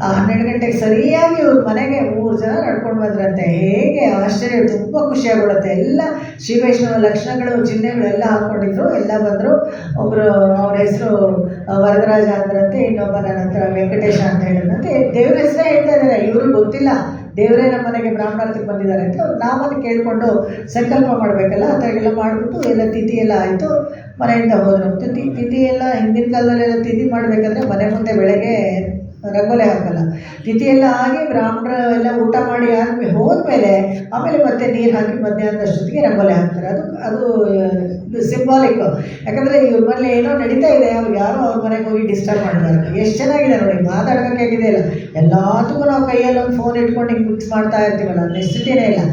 ಆ 12 ಗಂಟೆಗೆ ಸರಿಯಾಗಿ ಇವ್ರ ಮನೆಗೆ 3 ಜನ ನಡ್ಕೊಂಡು ಬಂದ್ರಂತೆ. ಹೇಗೆ ಆಶ್ಚರ್ಯ, ತುಂಬ ಖುಷಿಯಾಗ್ಬಿಡುತ್ತೆ. ಎಲ್ಲ ಶ್ರೀ ವೈಷ್ಣವ ಲಕ್ಷಣಗಳು ಚಿಹ್ನೆಗಳೆಲ್ಲ ಹಾಕ್ಕೊಂಡಿದ್ರು, ಎಲ್ಲ ಬಂದರು. ಒಬ್ಬರು ಅವ್ರ ಹೆಸರು ವರದರಾಜ ಅಂದ್ರಂತೆ, ಇನ್ನೊಬ್ಬ ನನ್ನ ಹತ್ರ ವೆಂಕಟೇಶ ಅಂತ ಹೇಳಿದ್ರಂತೆ. ದೇವ್ರ ಹೆಸರೇ ಹೇಳ್ತಾ ಇದ್ದಾರೆ, ಇವ್ರಿಗೆ ಗೊತ್ತಿಲ್ಲ ದೇವರೇ ನಮ್ಮ ಮನೆಗೆ ಬ್ರಾಹ್ಮಣಾರ್ಥಕ್ಕೆ ಬಂದಿದ್ದಾರೆ ಅಂತ. ಅವ್ರು ನಾಮಲ್ಲಿ ಕೇಳಿಕೊಂಡು ಸಂಕಲ್ಪ ಮಾಡಬೇಕಲ್ಲ, ಆ ಥರ ಎಲ್ಲ ಮಾಡಿಬಿಟ್ಟು ಎಲ್ಲ ತಿಥಿ ಎಲ್ಲ ಆಯಿತು, ಮನೆಯಿಂದ ಹೋದರು. ತಿಥಿ ಎಲ್ಲ ಹಿಂದಿನ ಕಾಲದಲ್ಲೆಲ್ಲ ತಿಥಿ ಮಾಡಬೇಕಂದ್ರೆ ಮನೆ ಮುಂದೆ ಬೆಳಗ್ಗೆ ರಂಗೋಲೆ ಹಾಕಲ್ಲ. ತಿಥಿ ಎಲ್ಲ ಆಗಿ ಬ್ರಾಹ್ಮಣರು ಎಲ್ಲ ಊಟ ಮಾಡಿ ಆದಮೇಲೆ ಹೋದ್ಮೇಲೆ ಆಮೇಲೆ ಮತ್ತೆ ನೀರು ಹಾಕಿ ಮಧ್ಯಾಹ್ನದಷ್ಟೊತ್ತಿಗೆ ರಂಗೋಲೆ ಹಾಕ್ತಾರೆ. ಅದು ಸಿಂಬಾಲಿಕ್ಕು. ಯಾಕಂದರೆ ಇವ್ರ ಮನೇಲಿ ಏನೋ ನಡೀತಾ ಇದೆ, ಅವ್ರು ಯಾರೋ ಅವ್ರ ಮನೆಗೆ ಹೋಗಿ ಡಿಸ್ಟರ್ಬ್ ಮಾಡಿದ್ದಾರೆ. ಎಷ್ಟು ಚೆನ್ನಾಗಿದೆ ನೋಡಿ, ಮಾತಾಡೋಕ್ಕೆ ಆಗಿದೆಯಲ್ಲ. ಎಲ್ಲದಕ್ಕೂ ನಾವು ಕೈಯಲ್ಲಿ ಒಂದು ಫೋನ್ ಇಟ್ಕೊಂಡು ಹಿಂಗೆ ಮಿಕ್ಸ್ ಮಾಡ್ತಾ ಇರ್ತೀವಲ್ಲ, ನೆಸಿಟಿನೇ ಇಲ್ಲ.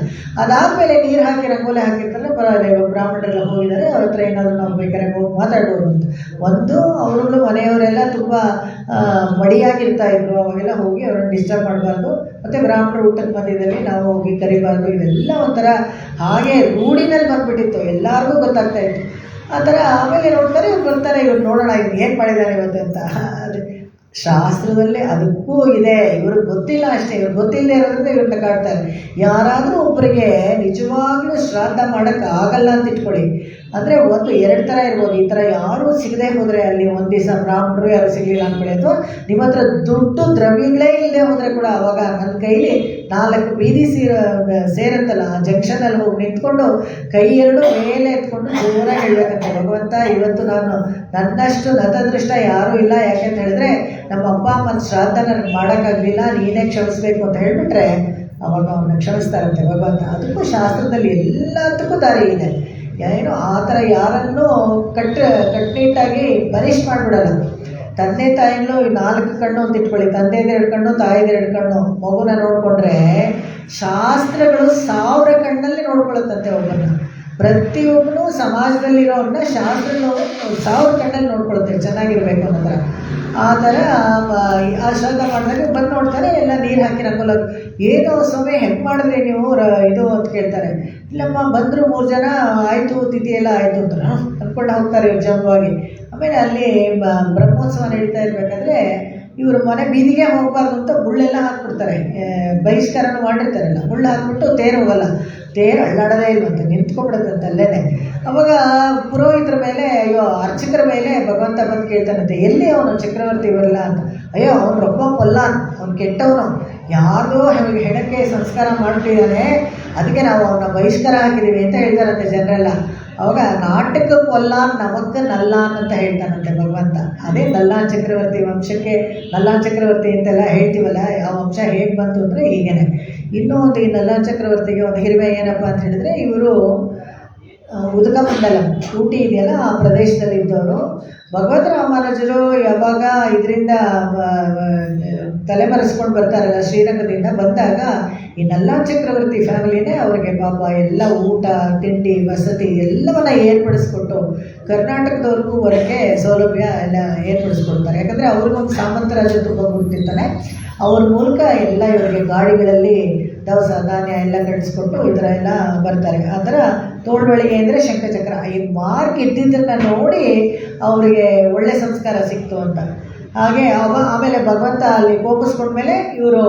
ಅದಾದಮೇಲೆ ನೀರು ಹಾಕಿ ರಂಗೋಲೆ ಹಾಕಿರ್ತಾರೆ, ಪರವಾಗಿಲ್ಲ ಬ್ರಾಹ್ಮಣರೆಲ್ಲ ಹೋಗಿದ್ದಾರೆ, ಅವ್ರ ಹತ್ರ ಏನಾದರೂ ನಾವು ಬೇಕಾದ್ರೆ ಹೋಗಿ ಮಾತಾಡ್ಬೋದು ಅಂತ. ಒಂದು ಅವ್ರಗಳು ಮನೆಯವರೆಲ್ಲ ತುಂಬ ಮಡಿಯಾಗಿರ್ತಾ ಇದ್ರು, ಅವಾಗೆಲ್ಲ ಹೋಗಿ ಅವ್ರನ್ನ ಡಿಸ್ಟರ್ಬ್ ಮಾಡಬಾರ್ದು. ಮತ್ತು ಬ್ರಾಹ್ಮಣರು ಊಟದ ಮಧ್ಯದಲ್ಲಿ ನಾವು ಹೋಗಿ ಕರಿಬಾರ್ದು. ಇದೆಲ್ಲ ಒಂಥರ ಹಾಗೆ ರೂಢಿನಲ್ಲಿ ಬಂದುಬಿಟ್ಟಿತ್ತು, ಎಲ್ಲರಿಗೂ ಗೊತ್ತಾಗ್ತಾ ಇತ್ತು ಆ ಥರ. ಆಮೇಲೆ ನೋಡ್ತಾರೆ, ಇವ್ರು ಬರ್ತಾರೆ, ಇವ್ರು ನೋಡೋಣ ಇವ್ರು ಏನು ಮಾಡಿದ್ದಾರೆ ಇವತ್ತು ಅಂತ. ಅದು ಶಾಸ್ತ್ರದಲ್ಲೇ ಅದಕ್ಕೂ ಇದೆ, ಇವ್ರಿಗೆ ಗೊತ್ತಿಲ್ಲ ಅಷ್ಟೇ. ಇವ್ರಿಗೆ ಗೊತ್ತಿಲ್ಲದೆ ಇರೋದ್ರಿಂದ ಇವ್ರನ್ನ ಕಾಡ್ತಾರೆ. ಯಾರಾದರೂ ಒಬ್ಬರಿಗೆ ನಿಜವಾಗ್ಲೂ ಶ್ರಾದ್ದ ಮಾಡೋಕ್ಕೆ ಆಗಲ್ಲ ಅಂತ ಇಟ್ಕೊಳ್ಳಿ, ಅಂದರೆ ಒಂದು ಎರಡು ಥರ ಇರ್ಬೋದು. ಈ ಥರ ಯಾರೂ ಸಿಗದೆ ಹೋದರೆ ಅಲ್ಲಿ ಒಂದು ದಿವಸ ಬ್ರಾಹ್ಮಣರು ಯಾರು ಸಿಗಲಿಲ್ಲ ಅಂದ್ಕೊಳ್ಳಿ, ಅಥವಾ ನಿಮ್ಮ ಹತ್ರ ದುಡ್ಡು ದ್ರವ್ಯಗಳೇ ಇಲ್ಲದೆ ಹೋದರೆ ಕೂಡ ಅವಾಗ ನನ್ನ ಕೈಲಿ 4 ಬೀದಿ ಸೇರುತ್ತಲ್ಲ, ಆ ಜಂಕ್ಷನಲ್ಲಿ ಹೋಗಿ ನಿಂತ್ಕೊಂಡು ಕೈ ಎರಡು ಮೇಲೆ ಎತ್ಕೊಂಡು ಜೋರಾಗಿ ಹೇಳಬೇಕಂತೆ, ಭಗವಂತ ಇವತ್ತು ನಾನು ನನ್ನಷ್ಟು ನತದೃಷ್ಟ ಯಾರೂ ಇಲ್ಲ, ಯಾಕೆಂತ ಹೇಳಿದ್ರೆ ನಮ್ಮ ಅಪ್ಪ ಅಮ್ಮನ ಶ್ರಾದ್ದ ನನಗೆ ಮಾಡೋಕ್ಕಾಗಲಿಲ್ಲ, ನೀನೇ ಕ್ಷಮಿಸ್ಬೇಕು ಅಂತ ಹೇಳಿಬಿಟ್ರೆ ಅವಾಗ ಅವನ್ನ ಕ್ಷಮಿಸ್ತಾರಂತೆ ಭಗವಂತ. ಅದಕ್ಕೂ ಶಾಸ್ತ್ರದಲ್ಲಿ ಎಲ್ಲದಕ್ಕೂ ದಾರಿ ಇದೆ. ಏನೋ ಆ ಥರ ಯಾರನ್ನೂ ಕಟ್ಟುನಿಟ್ಟಾಗಿ ಪನಿಷ್ ಮಾಡಿಬಿಡಲ್ಲ. ತಂದೆ ತಾಯಿಗಳು 4 ಕಣ್ಣು ಅಂತ ಇಟ್ಕೊಳ್ಳಿ, ತಂದೆದು 2 ಕಣ್ಣು, ತಾಯಿದು 2 ಕಣ್ಣು, ಮಗುನ ನೋಡಿಕೊಂಡ್ರೆ ಶಾಸ್ತ್ರಗಳು 1000 ಕಣ್ಣಲ್ಲಿ ನೋಡ್ಕೊಳ್ಳುತ್ತಂತೆ ಒಬ್ಬನ್ನ. ಪ್ರತಿಯೊಬ್ಬನು ಸಮಾಜದಲ್ಲಿರೋನ್ನ ಶಾಸ್ತ್ರಗಳು 1000 ಕಣ್ಣಲ್ಲಿ ನೋಡ್ಕೊಳ್ಳುತ್ತೆ, ಚೆನ್ನಾಗಿರ್ಬೇಕು ಅನ್ನೋ ಥರ. ಆ ಥರ ಆ ಶ್ರಾದ್ದ ಮಾಡಿದಾಗ ಬಂದು ನೋಡ್ತಾರೆ, ಎಲ್ಲ ನೀರು ಹಾಕಿ ರಂಗೋಲ. ಏನೋ ಸ್ವಾಮಿ ಹೆಂಗೆ ಮಾಡಿದ್ರಿ ನೀವು ಇದು ಅಂತ ಕೇಳ್ತಾರೆ. ಇಲ್ಲಮ್ಮ ಬಂದರು 3 ಜನ, ಆಯಿತು ತಿಥಿ ಎಲ್ಲ ಆಯಿತು ಅಂತ ಅಂದ್ಕೊಂಡು ಹೋಗ್ತಾರೆ ಇವ್ರು ಜಂಬವಾಗಿ. ಆಮೇಲೆ ಅಲ್ಲಿ ಬ್ರಹ್ಮೋತ್ಸವ ನಡೀತಾ ಇರಬೇಕಾದ್ರೆ ಇವರು ಮನೆ ಬೀದಿಗೆ ಹೋಗಬಾರ್ದು ಅಂತ ಮುಳ್ಳೆಲ್ಲ ಹಾಕ್ಬಿಡ್ತಾರೆ, ಬಹಿಷ್ಕಾರನೂ ಮಾಡಿರ್ತಾರಲ್ಲ, ಮುಳ್ಳು ಹಾಕ್ಬಿಟ್ಟು ತೇರು ಹೋಗಲ್ಲ, ತೇರು ಅಳ್ಳಾಡೋದೇ ಇಲ್ವಂತೆ, ನಿಂತ್ಕೊಂಡ್ಬಿಡುತ್ತಂತೆ ಅಲ್ಲೇ. ಅವಾಗ ಪುರೋಹಿತರ ಮೇಲೆ, ಅಯ್ಯೋ ಅರ್ಚಕರ ಮೇಲೆ ಭಗವಂತ ಬಂದು ಕೇಳ್ತಾನಂತೆ, ಎಲ್ಲಿ ಅವನು ಚಕ್ರವರ್ತಿ ಇವರೆಲ್ಲ ಅಂತ. ಅಯ್ಯೋ ಅವ್ನು ರೊಬ್ಬ ಕೊಲ್ಲ, ಅವ್ನು ಕೆಟ್ಟವನು, ಯಾರ್ದೋ ಹೆಣಕ್ಕೆ ಸಂಸ್ಕಾರ ಮಾಡ್ತಿದ್ದಾನೆ, ಅದಕ್ಕೆ ನಾವು ಅವನ್ನ ಬಹಿಷ್ಕಾರ ಹಾಕಿದ್ದೀವಿ ಅಂತ ಹೇಳ್ತಾರಂತೆ ಜನರೆಲ್ಲ. ಅವಾಗ ನಾಟಕ ಕೊಲ್ಲಾನ್ ನಮಕ್ಕೆ ನಲ್ಲಾನ್ ಅಂತ ಹೇಳ್ತಾನಂತೆ ಭಗವಂತ. ಅದೇ ನಲ್ಲಾನ್ ಚಕ್ರವರ್ತಿ ವಂಶಕ್ಕೆ ನಲ್ಲಾನ್ ಚಕ್ರವರ್ತಿ ಅಂತೆಲ್ಲ ಹೇಳ್ತೀವಲ್ಲ, ಆ ವಂಶ ಹೇಗೆ ಬಂತು ಅಂದರೆ ಹೀಗೇನೆ. ಇನ್ನೂ ಒಂದು ಈ ನಲ್ಲಾನ್ ಚಕ್ರವರ್ತಿಗೆ ಒಂದು ಹಿರಿಮೆ ಏನಪ್ಪ ಅಂತ ಹೇಳಿದ್ರೆ, ಇವರು ಉದಕಮಂಡಲಂ ಊಟಿ ಇದೆಯಲ್ಲ, ಆ ಪ್ರದೇಶದಲ್ಲಿ ಇದ್ದವರು. ಭಗವದ್ ರಾಮಾನುಜರು ಯಾವಾಗ ಇದರಿಂದ ತಲೆಮರೆಸ್ಕೊಂಡು ಬರ್ತಾರಲ್ಲ ಶ್ರೀರಂಗದಿಂದ, ಬಂದಾಗ ಈ ನಲ್ಲಾನ್ ಚಕ್ರವರ್ತಿ ಫ್ಯಾಮಿಲಿನೇ ಅವ್ರಿಗೆ ಪಾಪ ಎಲ್ಲ ಊಟ ತಿಂಡಿ ವಸತಿ ಎಲ್ಲವನ್ನ ಏರ್ಪಡಿಸ್ಕೊಟ್ಟು ಕರ್ನಾಟಕದವ್ರಿಗೂ ಹೊರಗೆ ಸೌಲಭ್ಯ ಎಲ್ಲ ಏರ್ಪಡಿಸ್ಕೊಡ್ತಾರೆ. ಯಾಕಂದರೆ ಅವ್ರಿಗೊಂದು ಸಾಮಂತರಾಜ ತುಂಬ ಗುರುತಿರ್ತಾನೆ, ಅವ್ರ ಮೂಲಕ ಎಲ್ಲ ಇವರಿಗೆ ಗಾಡಿಗಳಲ್ಲಿ ದವಸ ಧಾನ್ಯ ಎಲ್ಲ ಕಟ್ಟಿಸ್ಕೊಟ್ಟು ಈ ಥರ ಎಲ್ಲ ಬರ್ತಾರೆ. ಆ ಥರ ತೋಳ್ಬಳಿಗೆ ಅಂದರೆ ಶಂಖಚಕ್ರ, ಈ ಮಾರ್ಕ್ ಇದ್ದಿದ್ದನ್ನು ನೋಡಿ ಅವರಿಗೆ ಒಳ್ಳೆ ಸಂಸ್ಕಾರ ಸಿಕ್ತು ಅಂತ. ಹಾಗೆ ಆಮೇಲೆ ಭಗವಂತ ಅಲ್ಲಿ ಕೋಪಿಸ್ಕೊಂಡ್ಮೇಲೆ ಇವರು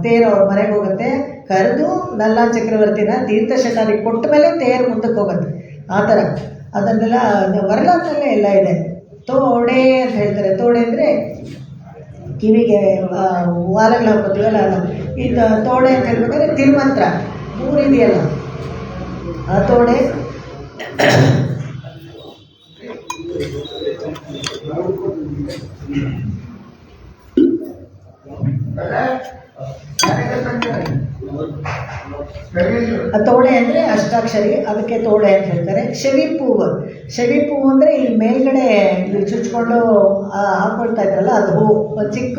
ತೇರು ಅವ್ರ ಮನೆಗೆ ಹೋಗುತ್ತೆ, ಕರೆದು ನಲ್ಲಾನ್ ಚಕ್ರವರ್ತಿನ ತೀರ್ಥಶಟಾರಿಗೆ ಕೊಟ್ಟ ಮೇಲೆ ತೇರು ಮುಂದಕ್ಕೆ ಹೋಗುತ್ತೆ. ಆ ಥರ ಅದನ್ನೆಲ್ಲ ವರಲಾಕ್ನಲ್ಲೇ ಎಲ್ಲ ಇದೆ. ತೋಡೆ ಅಂತ ಹೇಳ್ತಾರೆ. ತೋಡೆ ಅಂದರೆ ಕಿವಿಗೆ ವಾಲಗಳು ಹಾಕೋತೀವಲ್ಲ ಅದು. ಇದು ತೋಡೆ ಅಂತ ಹೇಳ್ಬೇಕಾದ್ರೆ ತಿರುಮಂತ್ರ 3 ಇದೆಯಲ್ಲ, ಆ ತೋಡೆ. ತೋಡೆ ಅಂದರೆ ಅಷ್ಟಾಕ್ಷರಿ, ಅದಕ್ಕೆ ತೋಡೆ ಅಂತ ಹೇಳ್ತಾರೆ. ಶವಿ ಹೂವು, ಶವಿ ಹೂವು ಅಂದರೆ ಈ ಮೇಲ್ಗಡೆ ಚುಚ್ಕೊಂಡು ಹಾಕ್ಕೊಳ್ತಾ ಇದ್ರಲ್ಲ ಅದು ಹೂವು, ಒಂದು ಚಿಕ್ಕ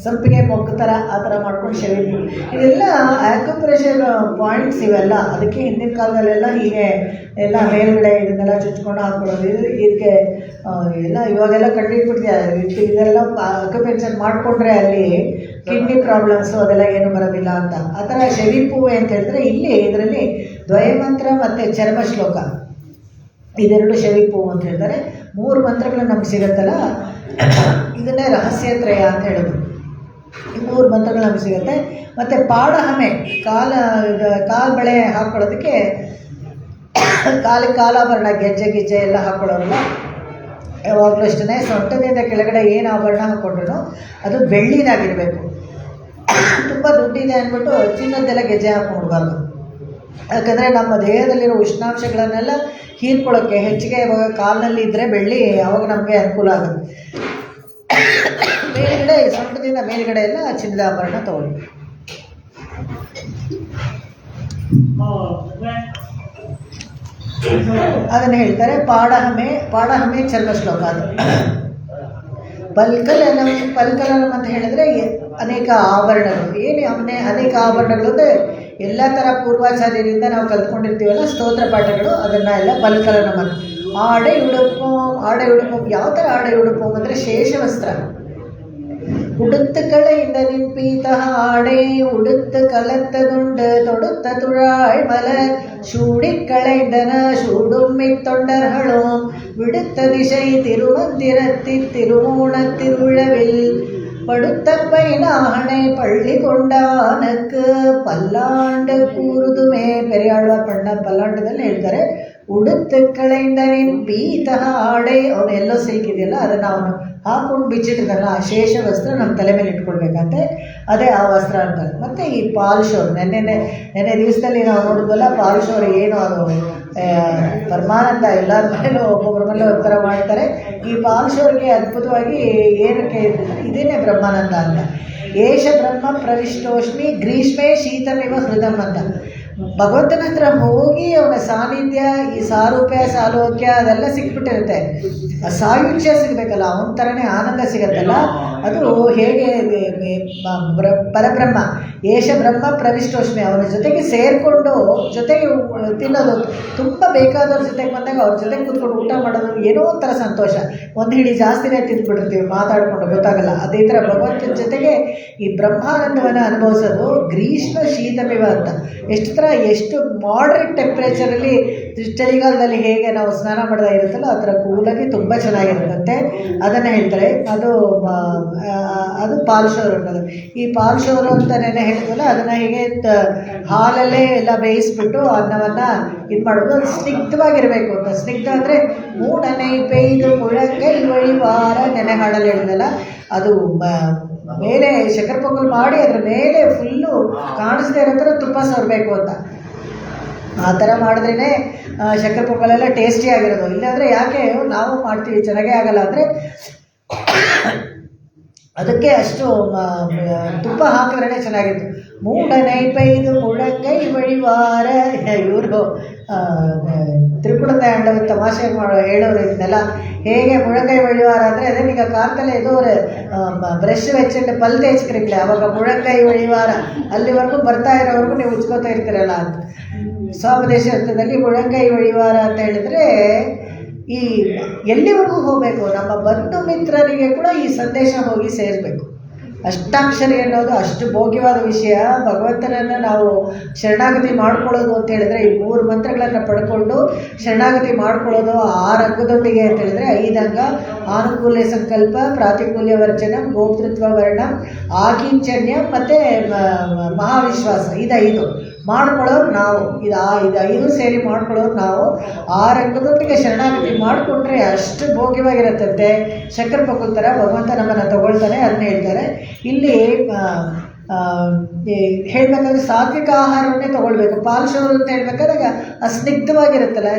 ಸಂಪಿಗೆ ಮೊಗ್ಗು ಥರ ಆ ಥರ ಮಾಡ್ಕೊಂಡು ಶವಿ ಹೂವು. ಇದೆಲ್ಲ ಆಕ್ಯುಪ್ರೆಷರ್ ಪಾಯಿಂಟ್ಸ್ ಇವೆಲ್ಲ. ಅದಕ್ಕೆ ಹಿಂದಿನ ಕಾಲದಲ್ಲೆಲ್ಲ ಹೀಗೆ ಎಲ್ಲ ಮೇಲ್ಗಡೆ ಇದನ್ನೆಲ್ಲ ಚುಚ್ಕೊಂಡು ಹಾಕ್ಕೊಳ್ಳೋದು. ಇದಕ್ಕೆ ಎಲ್ಲ ಇವಾಗೆಲ್ಲ ಕಂಡುಹಿಡ್ಬಿಡ್ತಿದ್ದಾರೆ. ಇದೆಲ್ಲ ಆಕ್ಯುಪೆನ್ಷನ್ ಮಾಡಿಕೊಂಡ್ರೆ ಅಲ್ಲಿ ಕಿಡ್ನಿ ಪ್ರಾಬ್ಲಮ್ಸು ಅದೆಲ್ಲ ಏನು ಬರೋದಿಲ್ಲ ಅಂತ. ಆ ಥರ ಶವಿ ಹೂವು ಅಂತ ಹೇಳಿದ್ರೆ ಇಲ್ಲಿ ಇದರಲ್ಲಿ ದ್ವಯಮಂತ್ರ ಮತ್ತು ಚರ್ಮ ಶ್ಲೋಕ ಇದೆರಡು ಶವಿ ಹೂವು ಅಂತ ಹೇಳ್ತಾರೆ. 3 ಮಂತ್ರಗಳು ನಮ್ಗೆ ಸಿಗುತ್ತಲ್ಲ, ಇದನ್ನೇ ರಹಸ್ಯತ್ರಯ ಅಂತ ಹೇಳೋದು. ಈ 3 ಮಂತ್ರಗಳು ನಮ್ಗೆ ಸಿಗುತ್ತೆ. ಮತ್ತು ಪಾಡಹಮೆ, ಕಾಲು ಬಳೆ ಹಾಕ್ಕೊಳ್ಳೋದಕ್ಕೆ ಕಾಲಾಭರಣ, ಗೆಜ್ಜೆ ಎಲ್ಲ ಹಾಕ್ಕೊಳ್ಳೋರಲ್ಲ, ಯಾವಾಗಲೂ ಅಷ್ಟೇ ಸೊಂಟದಿಂದ ಕೆಳಗಡೆ ಏನು ಆಭರಣ ಹಾಕ್ಕೊಂಡ್ರು ಅದು ಬೆಳ್ಳಿದಾಗಿರಬೇಕು. ತುಂಬ ದುಡ್ಡಿದೆ ಅಂದ್ಬಿಟ್ಟು ಚಿನ್ನದ್ದೆಲ್ಲ ಗೆಜ್ಜೆ ಹಾಕ್ಕೊಡ್ಬಾರ್ದು. ಯಾಕಂದರೆ ನಮ್ಮ ದೇಹದಲ್ಲಿರೋ ಉಷ್ಣಾಂಶಗಳನ್ನೆಲ್ಲ ಹೀರ್ಕೊಳ್ಳೋಕ್ಕೆ ಹೆಚ್ಚಿಗೆ ಇವಾಗ ಕಾಲಿನಲ್ಲಿ ಇದ್ದರೆ ಬೆಳ್ಳಿ, ಅವಾಗ ನಮಗೆ ಅನುಕೂಲ ಆಗುತ್ತೆ. ಮೇಲ್ಗಡೆ ಸೊಂಟದಿಂದ ಮೇಲ್ಗಡೆ ಎಲ್ಲ ಚಿನ್ನದ ಆಭರಣ ತಗೊಳ್ಳಿ. ಅದನ್ನು ಹೇಳ್ತಾರೆ ಪಾಡಹಮೆ ಚರ್ಮ ಶ್ಲೋಕ. ಅದು ಪಲ್ಕಲನಂ ಅಂತ ಹೇಳಿದ್ರೆ ಅನೇಕ ಆಭರಣಗಳು. ಏನು ಅನೇಕ ಆಭರಣಗಳು ಅಂದರೆ ಎಲ್ಲ ಥರ ಪೂರ್ವಾಚಾರ್ಯರಿಂದ ನಾವು ಕಲ್ತ್ಕೊಂಡಿರ್ತೀವಲ್ಲ ಸ್ತೋತ್ರ ಪಾಠಗಳು, ಅದನ್ನು ಎಲ್ಲ ಪಲ್ಕಲನಂ ಅಂತ. ಆಡೆ ಉಡುಪು ಯಾವ ಥರ ಆಡೆ ಉಡುಪು ಅಂದರೆ ಶೇಷವಸ್ತ್ರ. ಉಡುತ್ತ ಕಳೆಯಿಂದ ನಿಂಪೀತ ಆಡೆ ಉಡುತ್ತ ಕಲತ್ತದುಂಡು ತೊಡುತ್ತ ತುழாய் மலர் சூடிக்களைந்தன சூடும்மை தொண்டர்களும் விடுத்த திசை திருமந்திரத்தி திருமூணத் திருவிழவில் படுத்தப்பைன ஆணை பள்ளி கொண்டானக்கு பல்லாண்டு கூறுதுமே. பெರಿಯಾಳ್ವಾರ್ ಪಲ್ಲಾಂಡದಲ್ಲಿ ಹೇಳ್ತಾರೆ, ಉಡುತ್ತು ಕಳೆಂದನಿನ್ ಪೀತಃ ಆಡೆ. ಅವನು ಎಲ್ಲೋ ಸಿಲ್ಕ್ ಇದೆಯಲ್ಲ ಅದನ್ನು ಅವನು ಹಾಕೊಂಡು ಬಿಚ್ಚಿಟ್ಟಿದ್ದಲ್ಲ, ಆ ಶೇಷ ವಸ್ತ್ರ ನಮ್ಮ ತಲೆ ಮೇಲೆ ಇಟ್ಕೊಳ್ಬೇಕಂತೆ, ಅದೇ ಆ ವಸ್ತ್ರ ಅಂತಾರೆ. ಮತ್ತು ಈ ಪಾಲ್ಶೋರ್ ನೆನ್ನೆ ದಿವಸದಲ್ಲಿ ನಾವು ನೋಡಿದ್ವಲ್ಲ, ಪಾಲ್ಶೋರ್ ಏನು ಅದು ಪರಮಾನಂದ ಎಲ್ಲರ ಮೇಲೂ ಒಬ್ಬೊಬ್ಬರ ಮೇಲೆ ಉತ್ತರ ಮಾಡ್ತಾರೆ. ಈ ಪಾಲ್ಶೋರ್ಗೆ ಅದ್ಭುತವಾಗಿ ಏನಕ್ಕೆ ಇದೇನೇ ಬ್ರಹ್ಮಾನಂದ ಅಂತ. ಏಷ ಬ್ರಹ್ಮ ಪ್ರವಿಷ್ಟೋಷ್ಮಿ ಗ್ರೀಷ್ಮೇ ಶೀತಮಿವ ಹೃದಮ್ ಅಂತ. ಭಗವಂತನ ಹತ್ರ ಹೋಗಿ ಅವನ ಸಾನ್ನಿಧ್ಯ, ಈ ಸಾರೂಪ್ಯ ಸಾಲೋಕ್ಯ ಅದೆಲ್ಲ ಸಿಕ್ಬಿಟ್ಟಿರುತ್ತೆ. ಆ ಸಾಯುಜ್ಯ ಸಿಗಬೇಕಲ್ಲ, ಅವನ ಥರನೇ ಆನಂದ ಸಿಗತ್ತಲ್ಲ, ಅದು ಹೇಗೆ ಪರಬ್ರಹ್ಮ ಏಷ ಬ್ರಹ್ಮ ಪ್ರವಿಷ್ಟೋಷ್ಮಿ, ಅವನ ಜೊತೆಗೆ ಸೇರಿಕೊಂಡು ಜೊತೆಗೆ ತಿನ್ನೋದು, ತುಂಬ ಬೇಕಾದವ್ರ ಜೊತೆಗೆ ಬಂದಾಗ ಅವ್ರ ಜೊತೆಗೆ ಕೂತ್ಕೊಂಡು ಊಟ ಮಾಡೋದು ಏನೋ ಒಂಥರ ಸಂತೋಷ. ಒಂದು ಹಿಡಿ ಜಾಸ್ತಿನೇ ತಿಂದ್ಬಿಟ್ಟಿರ್ತೀವಿ ಮಾತಾಡಿಕೊಂಡು, ಗೊತ್ತಾಗಲ್ಲ. ಅದೇ ಥರ ಭಗವಂತನ ಜೊತೆಗೆ ಈ ಬ್ರಹ್ಮಾನಂದವನ್ನು ಅನುಭವಿಸೋದು ಗ್ರೀಷ್ಮ ಶೀತಮಿವ ಅಂತ. ಎಷ್ಟು ಮಾಡ್ರೇಟ್ ಟೆಂಪ್ರೇಚರಲ್ಲಿ ಚಳಿಗಾಲದಲ್ಲಿ ಹೇಗೆ ನಾವು ಸ್ನಾನ ಮಾಡ್ತಾ ಇರುತ್ತಲ್ಲ ಆ ಥರ ಕೂಲಾಗಿ ತುಂಬ ಚೆನ್ನಾಗಿರುತ್ತೆ. ಅದನ್ನು ಹೇಳ್ತಾರೆ. ಅದು ಪಾಲ್ಶೋರು ಅನ್ನೋದು. ಈ ಪಾಲ್ಶೋರು ಅಂತ ನೆನೆ ಹೇಳ್ತಲ್ಲ, ಅದನ್ನು ಹೀಗೆ ಹಾಲಲ್ಲೇ ಎಲ್ಲ ಬೇಯಿಸ್ಬಿಟ್ಟು ಅನ್ನವನ್ನು ಇದು ಮಾಡೋದು. ಅದು ಸ್ನಿಗ್ಧವಾಗಿರಬೇಕು ಅಂತ. ಸ್ನಿಗ್ಧ ಅಂದರೆ ಮೂಡನೆ ಪೇಯ್ದು ಮುಳಂಗೈ ವಳಿವಾರ ನೆನೆ ಹಾಡಲ್ಲಿ ಹೇಳಿದಲ್ಲ, ಅದು ಮೇಲೆ ಶಕ್ಕರೆ ಪೊಂಗಲ್ ಮಾಡಿ ಅದರ ಮೇಲೆ ಫುಲ್ಲು ಕಾಣಿಸ್ದೇ ಇರೋ ಥರ ತುಪ್ಪ ಸವರಬೇಕು ಅಂತ. ಆ ಥರ ಮಾಡಿದ್ರೇ ಶಕ್ಕರೆ ಪೊಂಗಲೆಲ್ಲ ಟೇಸ್ಟಿಯಾಗಿರೋದು. ಇಲ್ಲಾಂದರೆ ಯಾಕೆ ನಾವು ಮಾಡ್ತೀವಿ ಚೆನ್ನಾಗೇ ಆಗಲ್ಲ ಅಂದರೆ ಅದಕ್ಕೆ ಅಷ್ಟು ತುಪ್ಪ ಹಾಕಿದ್ರೇ ಚೆನ್ನಾಗಿತ್ತು. ಮೂಡನೈ ಪೈದು ಮುಳಂಗೈ ವಳಿವಾರ. ಇವರು ತ್ರಿಪುರದ ಆಂಡವ ತಮಾಷೆ ಹೇಳೋರು ಇದನ್ನೆಲ್ಲ. ಹೇಗೆ ಮುಳಂಗೈ ವಳಿವಾರ ಅಂದರೆ ಅದನ್ನೀಗ ಕಾಲದಲ್ಲೇ ಇದು ಬ್ರಷ್ ವೆಚ್ಚಿಟ್ಟು ಪಲ್ ತೇಚ್ಕಿರಲಿಲ್ಲ, ಅವಾಗ ಮುಳಂಗೈ ವಳಿವಾರ ಅಲ್ಲಿವರೆಗೂ ಬರ್ತಾ ಇರೋವರೆಗೂ ನೀವು ಉಚ್ಕೋತಾ ಇರ್ತೀರಲ್ಲ ಅಂತ. ಸ್ವಾಪದೇಶ ಅರ್ಥದಲ್ಲಿ ಮುಳಂಗೈ ವಳಿವಾರ ಅಂತ ಹೇಳಿದರೆ ಈ ಎಲ್ಲಿವರೆಗೂ ಹೋಗಬೇಕು, ನಮ್ಮ ಬಂಧು ಮಿತ್ರರಿಗೆ ಕೂಡ ಈ ಸಂದೇಶ ಹೋಗಿ ಸೇರಬೇಕು. ಅಷ್ಟಾಕ್ಷರಿ ಅನ್ನೋದು ಅಷ್ಟು ಭೋಗ್ಯವಾದ ವಿಷಯ. ಭಗವಂತನನ್ನು ನಾವು ಶರಣಾಗತಿ ಮಾಡ್ಕೊಳ್ಳೋದು ಅಂತ ಹೇಳಿದ್ರೆ ಈ 3 ಮಂತ್ರಗಳನ್ನು ಪಡ್ಕೊಂಡು ಶರಣಾಗತಿ ಮಾಡ್ಕೊಳ್ಳೋದು 6 ಅಂಗದೊಂದಿಗೆ ಅಂತ ಹೇಳಿದ್ರೆ 5 ಅಂಗ: ಆನುಕೂಲ್ಯ ಸಂಕಲ್ಪ, ಪ್ರಾತಿಕೂಲ್ಯ ವರ್ಜನ, ಗೋಪ್ತೃತ್ವ ವರ್ಣ, ಆಕಿಂಚನ್ಯ ಮತ್ತು ಮಹಾವಿಶ್ವಾಸ. ಇದು 5 ಮಾಡ್ಕೊಳ್ಳೋರು ನಾವು. ಇದು 5 ಸೇರಿ ಮಾಡ್ಕೊಳ್ಳೋರು ನಾವು. 6 ಅಂಗದೊಂದಿಗೆ ಶರಣಾಗತಿ ಮಾಡಿಕೊಂಡ್ರೆ ಅಷ್ಟು ಭೋಗ್ಯವಾಗಿರುತ್ತಂತೆ. ಶಕ್ಕರೆ ಪೊಂಗಲ್ ಥರ ಭಗವಂತ ನಮ್ಮನ್ನು ತಗೊಳ್ತಾನೆ. ಅದನ್ನ ಹೇಳ್ತಾರೆ ಇಲ್ಲಿ. ಹೇಳಬೇಕಾದ್ರೆ ಸಾತ್ವಿಕ ಆಹಾರವನ್ನೇ ತೊಗೊಳ್ಬೇಕು. ಪಾಲ್ಶೋರು ಅಂತ ಹೇಳ್ಬೇಕಾದಾಗ ಸ್ನಿಗ್ಧವಾಗಿರುತ್ತಲ್ಲ,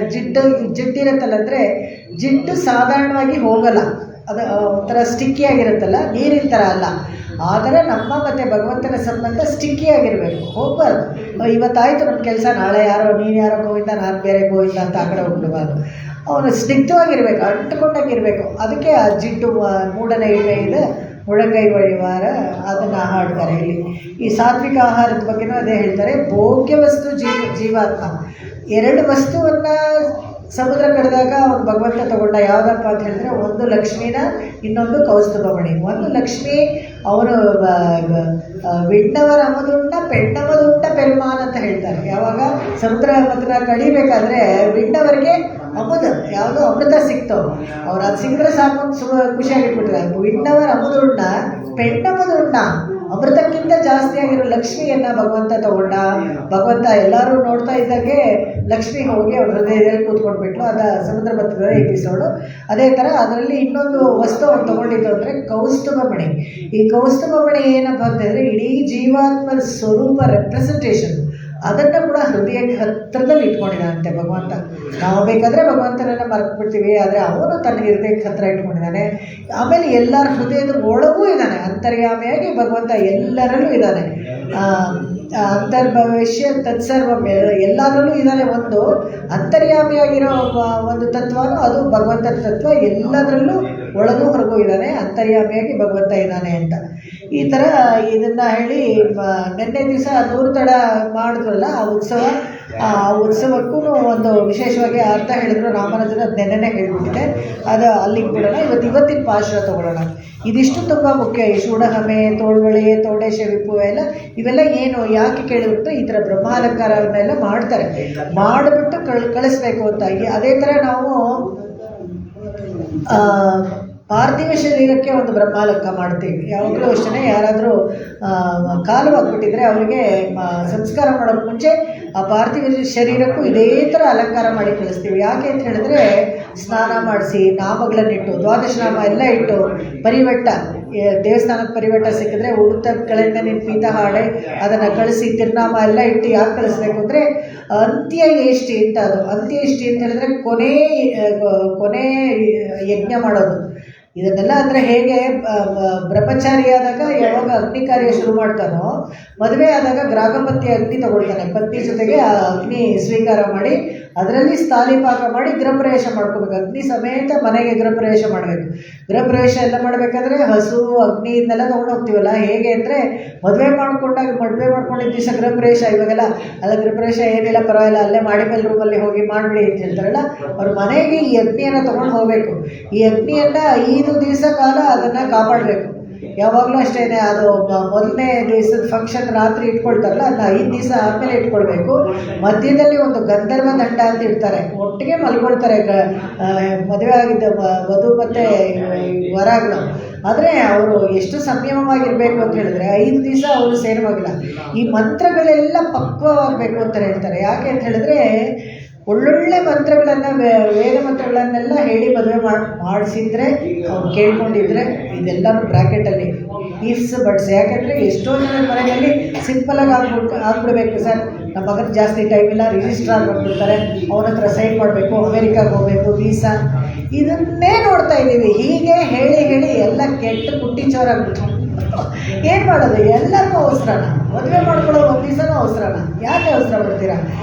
ಜಿಡ್ಡಿರುತ್ತಲ್ಲ, ಅಂದರೆ ಜಿಡ್ಡು ಸಾಧಾರಣವಾಗಿ ಹೋಗಲ್ಲ, ಅದು ಒಂಥರ ಸ್ಟಿಕ್ಕಿಯಾಗಿರುತ್ತಲ್ಲ, ನೀರಿನ ಥರ ಅಲ್ಲ. ಆದರೆ ನಮ್ಮ ಮತ್ತು ಭಗವಂತನ ಸಂಬಂಧ ಸ್ಟಿಕ್ಕಿಯಾಗಿರಬೇಕು, ಹೋಗಬಾರ್ದು. ಇವತ್ತಾಯಿತು ನಮ್ಮ ಕೆಲಸ, ನಾಳೆ ನೀನು ಯಾರೋ ಗೋವಿಂದ, ನಾನು ಬೇರೆ ಗೋವಿಂದ ಅಂತ ಆ ಕಡೆ ಹೋಗ್ಬಿಡಬಾರ್ದು. ಅವನು ಸ್ನಿಗ್ಧವಾಗಿರಬೇಕು, ಅಂಟುಕೊಂಡಾಗಿರಬೇಕು. ಅದಕ್ಕೆ ಆ ಜಿಡ್ಡು ಮೂಡನೆ ಇದೆ ಮುಳಂಗೈ ವಳಿವಾರ ಅದನ್ನು ಹಾಡ್ತಾರೆ ಇಲ್ಲಿ. ಈ ಸಾತ್ವಿಕ ಆಹಾರದ ಬಗ್ಗೆನೂ ಅದೇ ಹೇಳ್ತಾರೆ. ಭೋಗ್ಯ ವಸ್ತು ಜೀವಾತ್ಮ. 2 ವಸ್ತುವನ್ನು ಸಮುದ್ರ ಕಡಿದಾಗ ಅವನು ಭಗವಂತ ತಗೊಂಡ. ಯಾವುದಪ್ಪ ಅಂತ ಹೇಳಿದ್ರೆ, ಒಂದು ಲಕ್ಷ್ಮಿನ, ಇನ್ನೊಂದು ಕೌಸ್ತುಭಮಣಿ. ಒಂದು ಲಕ್ಷ್ಮಿ ಅವನು ವಿಣ್ಣವರ ಅಮದುಂಡ ಪೆಣ್ಣಮದುಂಡ ಪೆರ್ಮಾನ್ ಅಂತ ಹೇಳ್ತಾರೆ. ಯಾವಾಗ ಸಮುದ್ರ ಮತ್ರ ಕಡಿಬೇಕಾದ್ರೆ ವಿಣ್ಣವರಿಗೆ ಅಮುದು ಯಾವುದೋ ಅಮೃತ ಸಿಕ್ತು, ಅವ್ರು ಅದು ಸಿಕ್ಕಿದ್ರೆ ಸಾಕು ಖುಷಿಯಾಗಿಟ್ಬಿಟ್ರೆ. ವಿಣ್ಣವರ ಅಮದುಂಡ ಪೆಣ್ಣಮದುಂಡ, ಅಮೃತಕ್ಕಿಂತ ಜಾಸ್ತಿಯಾಗಿರೋ ಲಕ್ಷ್ಮಿಯನ್ನು ಭಗವಂತ ತಗೊಂಡ. ಭಗವಂತ ಎಲ್ಲರೂ ನೋಡ್ತಾ ಇದ್ದಾಗೆ ಲಕ್ಷ್ಮಿ ಹೋಗಿ ಅವ್ರ ಹೃದಯದಲ್ಲಿ ಕೂತ್ಕೊಂಡ್ಬಿಟ್ಲು. ಅದು ಸಮುದ್ರ ಮಧ್ಯದ ಎಪಿಸೋಡು. ಅದೇ ಥರ ಅದರಲ್ಲಿ ಇನ್ನೊಂದು ವಸ್ತು ಅವ್ರು ತೊಗೊಂಡಿದ್ದು ಅಂದರೆ ಕೌಸ್ತುಭಮಣಿ. ಈ ಕೌಸ್ತುಭಮಣಿ ಏನಪ್ಪ ಅಂತಂದರೆ ಇಡೀ ಜೀವಾತ್ಮದ ಸ್ವರೂಪ ರೆಪ್ರೆಸೆಂಟೇಷನ್. ಅದನ್ನು ಕೂಡ ಹೃದಯಕ್ಕೆ ಹತ್ತಿರದಲ್ಲಿ ಇಟ್ಕೊಂಡಿದ್ದಾನಂತೆ ಭಗವಂತ. ನಾವು ಬೇಕಾದರೆ ಭಗವಂತನನ್ನು ಮರೆತುಬಿಡ್ತೀವಿ, ಆದರೆ ಅವನು ತನ್ನ ಹೃದಯಕ್ಕೆ ಹತ್ತಿರ ಇಟ್ಕೊಂಡಿದ್ದಾನೆ. ಆಮೇಲೆ ಎಲ್ಲರ ಹೃದಯದ ಒಳಗೂ ಇದ್ದಾನೆ, ಅಂತರ್ಯಾಮಿಯಾಗಿ ಭಗವಂತ ಎಲ್ಲರಲ್ಲೂ ಇದ್ದಾನೆ. ಅಂತರ್ಭವಿಷ್ಯ ತತ್ಸರ್ವ ಎಲ್ಲದರಲ್ಲೂ ಇದ್ದಾನೆ. ಒಂದು ಅಂತರ್ಯಾಮಿಯಾಗಿರೋ ಒಂದು ತತ್ವನೂ ಅದು ಭಗವಂತನ ತತ್ವ. ಎಲ್ಲದರಲ್ಲೂ ಒಳಗೂ ಹೊರಗೂ ಇದ್ದಾನೆ, ಅಂತರ್ಯಾಮಿಯಾಗಿ ಭಗವಂತ ಇದ್ದಾನೆ ಅಂತ. ಈ ಥರ ಇದನ್ನು ಹೇಳಿ ನಿನ್ನೆ ದಿವಸ 100 ತಡ ಮಾಡಿದ್ರಲ್ಲ ಆ ಉತ್ಸವಕ್ಕೂ ಒಂದು ವಿಶೇಷವಾಗಿ ಅರ್ಥ ಹೇಳಿದ್ರು ರಾಮಾನುಜರು. ಅದು ನೆನ್ನೆನೇ ಹೇಳಿಬಿಟ್ಟಿದೆ, ಅದು ಅಲ್ಲಿಗೆ ಬಿಡೋಣ. ಇವತ್ತಿನ ಪಾಶುರ ತೊಗೊಳ್ಳೋಣ. ಇದಿಷ್ಟು ತುಂಬ ಮುಖ್ಯ. ಈ ಶೂಡಹಮೆ, ತೋಳ್ಬಳೆ, ತೋಡೆ ಶವಿಪು ಎಲ್ಲ ಇವೆಲ್ಲ ಏನು ಯಾಕೆ ಕೇಳಿಬಿಟ್ಟು ಈ ಥರ ಬ್ರಹ್ಮಾಲಂಕಾರವನ್ನೆಲ್ಲ ಮಾಡ್ತಾರೆ. ಮಾಡಿಬಿಟ್ಟು ಕಳಿಸ್ಬೇಕು ಅಂತ. ಅದೇ ಥರ ನಾವು ಪಾರ್ಥಿವ ಶರೀರಕ್ಕೆ ಒಂದು ಬ್ರಹ್ಮಾಲಂಕ ಮಾಡ್ತೀವಿ. ಯಾವಾಗಲೂ ಅಷ್ಟೇ, ಯಾರಾದರೂ ಕಾಲು ಹಾಕ್ಬಿಟ್ಟಿದ್ರೆ ಅವರಿಗೆ ಸಂಸ್ಕಾರ ಮಾಡೋಕ್ಕೆ ಮುಂಚೆ ಆ ಪಾರ್ಥಿವ ಶರೀರಕ್ಕೂ ಇದೇ ಥರ ಅಲಂಕಾರ ಮಾಡಿ ಕಳಿಸ್ತೀವಿ. ಯಾಕೆ ಅಂತ ಹೇಳಿದ್ರೆ, ಸ್ನಾನ ಮಾಡಿಸಿ ನಾಮಗಳನ್ನಿಟ್ಟು, ದ್ವಾದಶ ನಾಮ ಎಲ್ಲ ಇಟ್ಟು, ಪರಿವಟ್ಟ ದೇವಸ್ಥಾನಕ್ಕೆ ಪರಿವಟ್ಟ ಸಿಕ್ಕಿದ್ರೆ ಉಡುತಗಳಿಂದ ನಿನ್ನ ಪೀತ ಹಾಡೆ ಅದನ್ನು ಕಳಿಸಿ ತಿರುನಾಮ ಎಲ್ಲ ಇಟ್ಟು ಯಾಕೆ ಕಳಿಸ್ಬೇಕು ಅಂದರೆ ಅಂತ್ಯೇಷ್ಟಿ ಅಂತ. ಅದು ಅಂತ್ಯೇಷ್ಟಿ ಅಂತ ಹೇಳಿದ್ರೆ ಕೊನೆ ಯಜ್ಞ ಮಾಡೋದು. ಇದನ್ನೆಲ್ಲ ಅಂದರೆ ಹೇಗೆ ಬ್ರಹ್ಮಚಾರಿಯಾದಾಗ ಯಾವಾಗ ಅಗ್ನಿ ಕಾರ್ಯ ಶುರು ಮಾಡ್ತಾನೋ, ಮದುವೆ ಆದಾಗ ಗ್ರಾಗಪತ್ಯ ಅಗ್ನಿ ತಗೊಳ್ತಾನೆ, ಪತ್ನಿ ಜೊತೆಗೆ ಆ ಅಗ್ನಿ ಸ್ವೀಕಾರ ಮಾಡಿ ಅದರಲ್ಲಿ ಸ್ಥಾಲಿಪಾಕ ಮಾಡಿ ಗೃಹಪ್ರವೇಶ ಮಾಡ್ಕೋಬೇಕು. ಅಗ್ನಿ ಸಮೇತ ಮನೆಗೆ ಗೃಹಪ್ರವೇಶ ಮಾಡಬೇಕು. ಗೃಹಪ್ರವೇಶ ಎಲ್ಲ ಮಾಡಬೇಕಾದ್ರೆ ಹಸು ಅಗ್ನಿ ಇದನ್ನೆಲ್ಲ ತೊಗೊಂಡು ಹೋಗ್ತೀವಲ್ಲ. ಹೇಗೆ ಅಂದರೆ ಮದುವೆ ಮಾಡ್ಕೊಂಡಿದ್ದ ದಿವಸ ಗೃಹಪ್ರವೇಶ, ಇವಾಗೆಲ್ಲ ಅಲ್ಲ ಗೃಹಪ್ರವೇಶ ಏನಿಲ್ಲ ಪರವಾಗಿಲ್ಲ ಅಲ್ಲೇ ಮಾಡಿಮೇಲೆ ರೂಮಲ್ಲಿ ಹೋಗಿ ಮಾಡಿಬಿಡಿ ಅಂತ ಹೇಳ್ತಾರಲ್ಲ, ಅವ್ರ ಮನೆಗೆ ಈ ಅಗ್ನಿಯನ್ನು ತೊಗೊಂಡು ಹೋಗಬೇಕು. ಈ ಅಗ್ನಿಯನ್ನು 5 ದಿವಸ ಕಾಲ ಅದನ್ನು ಕಾಪಾಡಬೇಕು. ಯಾವಾಗಲೂ ಅಷ್ಟೇ, ಅದು ಮೊದಲನೇ ದಿವಸದ ಫಂಕ್ಷನ್ ರಾತ್ರಿ ಇಟ್ಕೊಳ್ತಾರಲ್ಲ, ಅದನ್ನ 5 ದಿವಸ ಆದಮೇಲೆ ಇಟ್ಕೊಳ್ಬೇಕು. ಮಧ್ಯದಲ್ಲಿ ಒಂದು ಗಂಧರ್ವ ದಂಡ ಅಂತ ಇರ್ತಾರೆ, ಒಟ್ಟಿಗೆ ಮಲ್ಕೊಳ್ತಾರೆ ಮದುವೆ ಆಗಿದ್ದ ವಧು ಮತ್ತು ವರಗಳು. ಆದರೆ ಅವರು ಎಷ್ಟು ಸಂಯಮವಾಗಿರಬೇಕು ಅಂತ ಹೇಳಿದ್ರೆ 5 ದಿವಸ ಅವರು ಸೇರುವಾಗಿಲ್ಲ. ಈ ಮಂತ್ರಗಳೆಲ್ಲ ಪಕ್ವವಾಗಬೇಕು ಅಂತ ಹೇಳ್ತಾರೆ. ಯಾಕೆ ಅಂತ ಹೇಳಿದ್ರೆ, ಒಳ್ಳೊಳ್ಳೆ ಮಂತ್ರಗಳನ್ನು ವೇದ ಮಂತ್ರಗಳನ್ನೆಲ್ಲ ಹೇಳಿ ಮದುವೆ ಮಾಡಿಸಿದ್ರೆ ಅವ್ರು ಕೇಳ್ಕೊಂಡಿದ್ರೆ ಇದೆಲ್ಲನೂ ಬ್ರ್ಯಾಕೆಟಲ್ಲಿ ಇಫ್ಸ್ ಬಟ್ಸ್. ಯಾಕೆಂದರೆ ಎಷ್ಟೋ ಜನ ಮನೆಯಲ್ಲಿ ಸಿಂಪಲಾಗಿ ಆಗ್ಬಿಡ್ಬೇಕು, ಸರ್ ನಮ್ಮ ಮಗನ ಜಾಸ್ತಿ ಟೈಮ್ ಇಲ್ಲ, ರಿಜಿಸ್ಟ್ರಾರ್ ಬಂದ್ಬಿಡ್ತಾರೆ, ಅವನ ಹತ್ರ ಸೈನ್ ಮಾಡಬೇಕು, ಅಮೇರಿಕಾಗೆ ಹೋಗಬೇಕು, ವೀಸಾ, ಇದನ್ನೇ ನೋಡ್ತಾ ಇದ್ದೀವಿ. ಹೀಗೆ ಹೇಳಿ ಹೇಳಿ ಎಲ್ಲ ಕೆಟ್ಟು ಕುಟ್ಟಿ ಚೋರಾಗ್ಬಿಟ್ಟು ಏನು ಮಾಡೋದು? ಎಲ್ಲರಿಗೂ ಅವಸರನ, ಮದುವೆ ಮಾಡ್ಕೊಳ್ಳೋ 1 ದಿವಸನೂ ಅವಸರನ. ಯಾಕೆ ಅವಸರ ಮಾಡ್ತೀರಾ?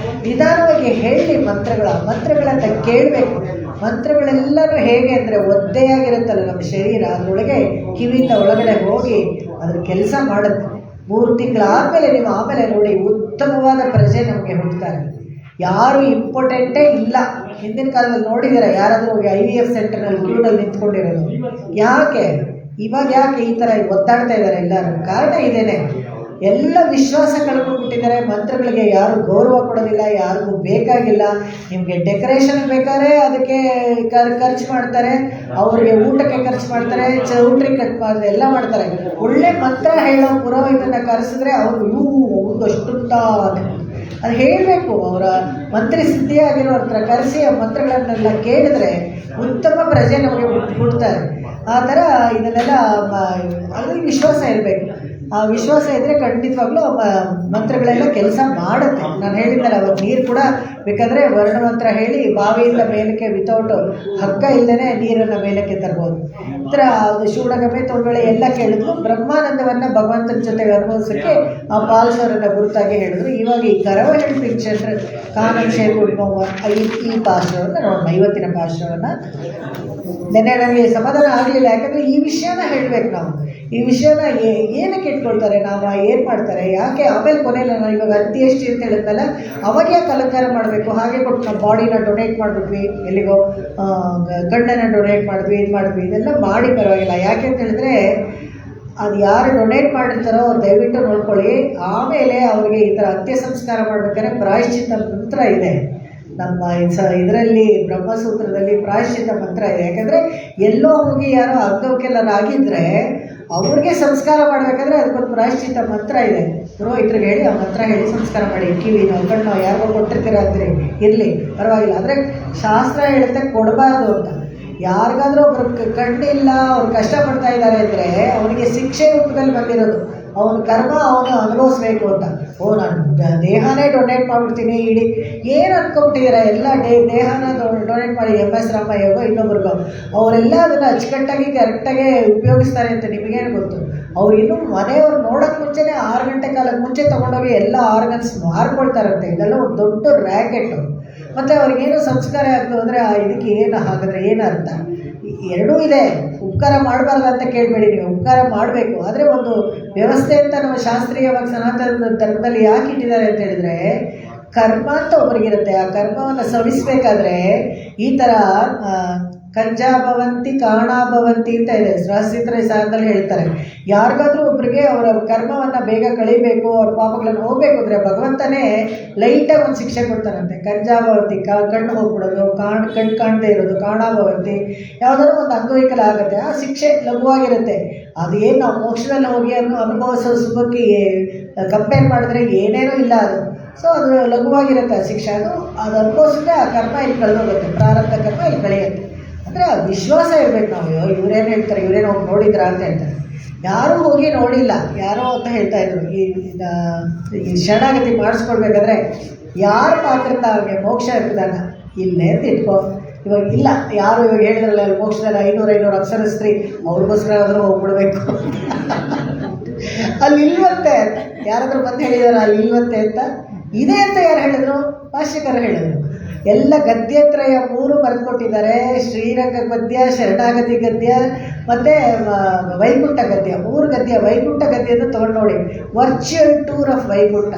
ನಿಧಾನವಾಗಿ ಹೇಳಿ ಮಂತ್ರಗಳಂತ ಕೇಳಬೇಕು. ಮಂತ್ರಗಳೆಲ್ಲನೂ ಹೇಗೆ ಅಂದರೆ ಒದ್ದೆಯಾಗಿರುತ್ತಲ್ಲ ನಮ್ಮ ಶರೀರ, ಅದರೊಳಗೆ ಕಿವಿಯಿಂದ ಒಳಗಡೆ ಹೋಗಿ ಅದ್ರ ಕೆಲಸ ಮಾಡುತ್ತೆ. 3 ತಿಂಗಳಾದಮೇಲೆ ನೀವು ಆಮೇಲೆ ನೋಡಿ ಉತ್ತಮವಾದ ಪ್ರಜೆ ನಮಗೆ ಹುಡ್ತಾರೆ. ಯಾರು ಇಂಪಾರ್ಟೆಂಟೇ ಇಲ್ಲ. ಹಿಂದಿನ ಕಾಲದಲ್ಲಿ ನೋಡಿದ್ದೀರಾ ಯಾರಾದರೂ ಹೋಗಿ IVF ಸೆಂಟರ್ನಲ್ಲಿ ಕ್ಯೂನಲ್ಲಿ ನಿಂತ್ಕೊಂಡಿರೋದು? ಯಾಕೆ ಇವಾಗ ಯಾಕೆ ಈ ಥರ ಒದ್ದಾಡ್ತಾ ಇದ್ದಾರೆ ಎಲ್ಲರೂ? ಕಾರಣ ಇದೇನೆ, ಎಲ್ಲ ವಿಶ್ವಾಸ ಕಳ್ಕೊಂಡ್ಬಿಟ್ಟಿದ್ದಾರೆ. ಮಂತ್ರಗಳಿಗೆ ಯಾರು ಗೌರವ ಕೊಡೋದಿಲ್ಲ, ಯಾರಿಗೂ ಬೇಕಾಗಿಲ್ಲ. ನಿಮಗೆ ಡೆಕೋರೇಷನ್ ಬೇಕಾದ್ರೆ ಅದಕ್ಕೆ ಖರ್ಚು ಮಾಡ್ತಾರೆ, ಅವರಿಗೆ ಊಟಕ್ಕೆ ಖರ್ಚು ಮಾಡ್ತಾರೆ, ಚೌಟ್ರಿಗೆ ಖರ್ಚು ಮಾಡ್ತಾರೆ, ಎಲ್ಲ ಮಾಡ್ತಾರೆ. ಒಳ್ಳೆ ಮಂತ್ರ ಹೇಳೋ ಪುರೋಹಿತನ ಕರೆಸಿದ್ರೆ ಅವ್ರಿಗೆ ಅಷ್ಟುಂತ ಅದು ಹೇಳಬೇಕು. ಅವರ ಮಂತ್ರಿ ಸಿದ್ಧಿಯಾಗಿರೋ ಹತ್ರ ಕರೆಸಿ ಆ ಮಂತ್ರಗಳನ್ನೆಲ್ಲ ಕೇಳಿದ್ರೆ ಉತ್ತಮ ಪ್ರಜೆ ನಮಗೆ ಹುಡ್ತಾರೆ. ಆ ಥರ ಇದನ್ನೆಲ್ಲ ಅಲ್ಲಿ ವಿಶ್ವಾಸ ಇರಬೇಕು. ಆ ವಿಶ್ವಾಸ ಇದ್ದರೆ ಖಂಡಿತವಾಗ್ಲೂ ಮಂತ್ರಗಳೆಲ್ಲ ಕೆಲಸ ಮಾಡುತ್ತೆ. ನಾನು ಹೇಳಿದ್ದಲ್ಲ, ಅವತ್ತು ನೀರು ಕೂಡ ಬೇಕಾದರೆ ವರ್ಣಮಂತ್ರ ಹೇಳಿ ಬಾವಿಯಿಂದ ಮೇಲಕ್ಕೆ ವಿತೌಟ್ ಹಗ್ಗ ಇಲ್ಲದೇ ನೀರನ್ನು ಮೇಲಕ್ಕೆ ತರ್ಬೋದು. ಈ ಥರ ಅದು ಶೂಡಗಮೆ ತೊಂಬಳೆ ಎಲ್ಲ ಕೇಳಿದ್ರು. ಬ್ರಹ್ಮಾನಂದವನ್ನು ಭಗವಂತನ ಜೊತೆಗೆ ಅನುಭವಿಸೋಕ್ಕೆ ಆ ಪಾಲ್ಸವರನ್ನು ಗುರುತಾಗಿ ಹೇಳಿದ್ರು. ಇವಾಗ ಈ ಕರವ ಹೇಳ್ತಿದ್ದ ಕಾನನ್ ಈ ಪಾಶ್ರವನ್ನು ನೋಡೋಣ, ಇವತ್ತಿನ ಪಾಶ್ರವನ್ನು. ನೆನ್ನೆ ನನಗೆ ಸಮಾಧಾನ ಆಗಲಿಲ್ಲ, ಯಾಕಂದರೆ ಈ ವಿಷಯನ ಹೇಳಬೇಕು ನಾವು. ಈ ವಿಷಯನ ಏನಕ್ಕೆ ಇಟ್ಕೊಳ್ತಾರೆ, ನಾವು ಏನು ಮಾಡ್ತಾರೆ, ಯಾಕೆ? ಆಮೇಲೆ ಕೊನೆಯಲ್ಲಿ ನಾನು ಇವಾಗ ಅಂತ್ಯೇಷ್ಟಿ ಅಂತ ಹೇಳಿದ್ಮೇಲೆ ಅವಾಗ ಯಾಕೆ ಅಲಂಕಾರ ಮಾಡಬೇಕು? ಹಾಗೆ ಕೊಟ್ಟು ನಾವು ಬಾಡಿನ ಡೊನೇಟ್ ಮಾಡಿಬಿಟ್ವಿ, ಎಲ್ಲಿಗೋ ಕಣ್ಣನ್ನು ಡೊನೇಟ್ ಮಾಡಿದ್ವಿ, ಇದು ಮಾಡಿದ್ವಿ, ಇದೆಲ್ಲ ಮಾಡಿ ಪರವಾಗಿಲ್ಲ. ಯಾಕೆ ಅಂತ ಹೇಳಿದ್ರೆ ಅದು ಯಾರು ಡೊನೇಟ್ ಮಾಡಿರ್ತಾರೋ ಅವ್ರು ದಯವಿಟ್ಟು ನೋಡ್ಕೊಳ್ಳಿ. ಆಮೇಲೆ ಅವ್ರಿಗೆ ಈ ಥರ ಅಂತ್ಯ ಸಂಸ್ಕಾರ ಮಾಡಬೇಕಾದ್ರೆ ಪ್ರಾಯಶ್ಚಿತ್ತ ಮಂತ್ರ ಇದೆ ನಮ್ಮ ಇದರಲ್ಲಿ, ಬ್ರಹ್ಮಸೂತ್ರದಲ್ಲಿ ಪ್ರಾಯಶ್ಚಿತ್ತ ಮಂತ್ರ ಇದೆ. ಯಾಕಂದರೆ ಎಲ್ಲೋ ಹೋಗಿ ಯಾರೋ ಅಂಗವೈಕಲ್ಯರಾಗಿದ್ದರೆ ಅವ್ರಿಗೆ ಸಂಸ್ಕಾರ ಮಾಡಬೇಕಾದ್ರೆ ಅದಕ್ಕೊಂದು ಪ್ರಾಯಶ್ಚಿತ್ತ ಮಂತ್ರ ಇದೆ. ಪುರೋಹಿತರಿಗೆ ಹೇಳಿ ಆ ಮಂತ್ರ ಹೇಳಿ ಸಂಸ್ಕಾರ ಮಾಡಿ. ಕಿವಿನೋ ಕಣ್ಣೋ ಯಾರಿಗೋ ಕೊಟ್ಟಿರ್ತೀರ ಅಂದರೆ ಇರಲಿ ಪರವಾಗಿಲ್ಲ. ಆದರೆ ಶಾಸ್ತ್ರ ಹೇಳುತ್ತೆ ಕೊಡಬಾರ್ದು ಅಂತ. ಯಾರಿಗಾದ್ರೂ ಒಬ್ರು ಕಣ್ಣಿಲ್ಲ, ಅವ್ರು ಕಷ್ಟಪಡ್ತಾ ಇದ್ದಾರೆ ಅಂದರೆ ಅವನಿಗೆ ಶಿಕ್ಷೆ ರೂಪದಲ್ಲಿ ಬಂದಿರೋದು, ಅವನ ಕರ್ಮ ಅವನು ಅನುಭವಿಸ್ಬೇಕು ಅಂತ. ನಾನು ದೇಹನೇ ಡೊನೇಟ್ ಮಾಡಿಬಿಡ್ತೀನಿ ಇಡೀ ಏನು ಅಂದ್ಕೊಂಬಿಟ್ಟಿದ್ದೀರಾ? ಎಲ್ಲ ದೇಹನ ಡೊನೇಟ್ ಮಾಡಿ MS ರಾಮಯ್ಯಗೋ ಇನ್ನೊಬ್ರಿಗೋ ಅವರೆಲ್ಲ ಅದನ್ನು ಅಚ್ಚುಕಟ್ಟಾಗಿ ಕರೆಕ್ಟಾಗಿ ಉಪಯೋಗಿಸ್ತಾರೆ ಅಂತ ನಿಮಗೇನು ಗೊತ್ತು? ಅವ್ರು ಇನ್ನೂ ಮನೆಯವ್ರು ನೋಡೋಕ್ಕೆ ಮುಂಚೆನೇ 6 ಗಂಟೆ ಕಾಲಕ್ಕೆ ಮುಂಚೆ ತೊಗೊಂಡೋಗಿ ಎಲ್ಲ ಆರ್ಗನ್ಸ್ ಮಾರ್ಕೊಳ್ತಾರಂತೆ. ಇದೆಲ್ಲ ಒಂದು ದೊಡ್ಡ ರ್ಯಾಕೆಟು. ಮತ್ತು ಅವ್ರಿಗೇನು ಸಂಸ್ಕಾರ ಆಗ್ತದೆ ಅಂದರೆ ಇದಕ್ಕೆ ಏನು ಹಾಗಾದರೆ ಏನು ಅರ್ಥ? ಎರಡೂ ಇದೆ. ಉಪಕಾರ ಮಾಡಬಾರ್ದು ಅಂತ ಕೇಳಬೇಡಿ ನೀವು, ಉಪಕಾರ ಮಾಡಬೇಕು. ಆದರೆ ಒಂದು ವ್ಯವಸ್ಥೆ ಅಂತ ನಮ್ಮ ಶಾಸ್ತ್ರೀಯವಾಗಿ ಸನಾತನ ಧರ್ಮದಲ್ಲಿ ಯಾಕೆ ಇಟ್ಟಿದ್ದಾರೆ ಅಂತ ಹೇಳಿದರೆ, ಕರ್ಮ ಅಂತ ಒಬ್ಬರಿಗಿರುತ್ತೆ. ಆ ಕರ್ಮವನ್ನು ಸವಿಸಬೇಕಾದ್ರೆ ಈ ಥರ ಕಂಜಾ ಭವಂತಿ ಕಾಣಾ ಭವಂತಿ ಅಂತ ಇದೆ, ಸಹಸ್ರ ಸಾರದಲ್ಲಿ ಹೇಳ್ತಾರೆ. ಯಾರಿಗಾದ್ರೂ ಒಬ್ರಿಗೆ ಅವರ ಕರ್ಮವನ್ನು ಬೇಗ ಕಳಿಬೇಕು, ಅವ್ರ ಪಾಪಗಳನ್ನು ಹೋಗಬೇಕು ಅಂದರೆ ಭಗವಂತನೇ ಲೈಟಾಗಿ ಒಂದು ಶಿಕ್ಷೆ ಕೊಡ್ತಾನಂತೆ. ಕಂಜಾ ಭವಂತಿ ಕಣ್ಣು ಹೋಗ್ಬಿಡೋದು, ಕಣ್ಣು ಕಾಣದೇ ಇರೋದು, ಕಾಣಾ ಭವಂತಿ ಯಾವುದಾದ್ರೂ ಒಂದು ಅಂಗವೈಕಲ ಆಗುತ್ತೆ, ಆ ಶಿಕ್ಷೆ ಲಘುವಾಗಿರುತ್ತೆ. ಅದೇನು ನಾವು ಮೋಕ್ಷದಲ್ಲಿ ಹೋಗಿ ಅನುಭವಿಸೋ ಸುಖಕ್ಕೆ ಕಂಪೇರ್ ಮಾಡಿದ್ರೆ ಏನೇನೂ ಇಲ್ಲ ಅದು. ಸೊ ಅದು ಲಘುವಾಗಿರುತ್ತೆ ಆ ಶಿಕ್ಷೆ. ಅದು ಅನುಭವಿಸಿದ್ರೆ ಆ ಕರ್ಮ ಇಲ್ಲಿ ಕಳೆದೋಗುತ್ತೆ, ಪ್ರಾರಬ್ಧ ಕರ್ಮ ಇಲ್ಲಿ ಕಳೆಯುತ್ತೆ. ಅಂದರೆ ಆ ವಿಶ್ವಾಸ ಇರಬೇಕು. ನಾವು ಇವರೇನು ಹೇಳ್ತಾರೆ, ಇವರೇನು ಹೋಗಿ ನೋಡಿದ್ರ ಅಂತ ಹೇಳ್ತಾರೆ. ಯಾರೂ ಹೋಗಿ ನೋಡಿಲ್ಲ, ಯಾರೋ ಅಂತ ಹೇಳ್ತಾ ಇದ್ರು. ಈ ಶರಣಾಗತಿ ಮಾಡಿಸ್ಕೊಳ್ಬೇಕಾದ್ರೆ ಯಾರು ಪಾತ್ರತ ಅವ್ರಿಗೆ ಮೋಕ್ಷ ಇರ್ತದಾನ ಇಲ್ಲೇ ಅಂತ ಇಟ್ಕೋ. ಇವಾಗ ಇಲ್ಲ, ಯಾರು ಇವಾಗ ಹೇಳಿದ್ರಲ್ಲ ಮೋಕ್ಷದಲ್ಲಿ 500 ಅಪ್ಸರಸ್ತ್ರೀ, ಅವ್ರಿಗೋಸ್ಕರ ಆದರೂ ಹೋಗ್ಬಿಡ್ಬೇಕು ಅಲ್ಲಿ ಇಲ್ವಂತೆ. ಯಾರಾದರೂ ಬಂದು ಹೇಳಿದಾರ ಅಲ್ಲಿ ಇಲ್ವಂತೆ ಅಂತ? ಇದೆ ಅಂತ ಯಾರು ಹೇಳಿದ್ರು? ಭಾಷ್ಯಕರು ಹೇಳಿದರು. ಎಲ್ಲ ಗದ್ಯತ್ರಯ 3 ಬರೆದುಕೊಟ್ಟಿದ್ದಾರೆ. ಶ್ರೀರಂಗ ಗದ್ಯ, ಶರಣಾಗತಿ ಗದ್ಯ ಮತ್ತು ವೈಕುಂಠ ಗದ್ಯ. 3 ಗದ್ಯ. ವೈಕುಂಠ ಗದ್ಯದ ತೊಗೊಂಡು ನೋಡಿ, ವರ್ಚುವಲ್ ಟೂರ್ ಆಫ್ ವೈಕುಂಠ.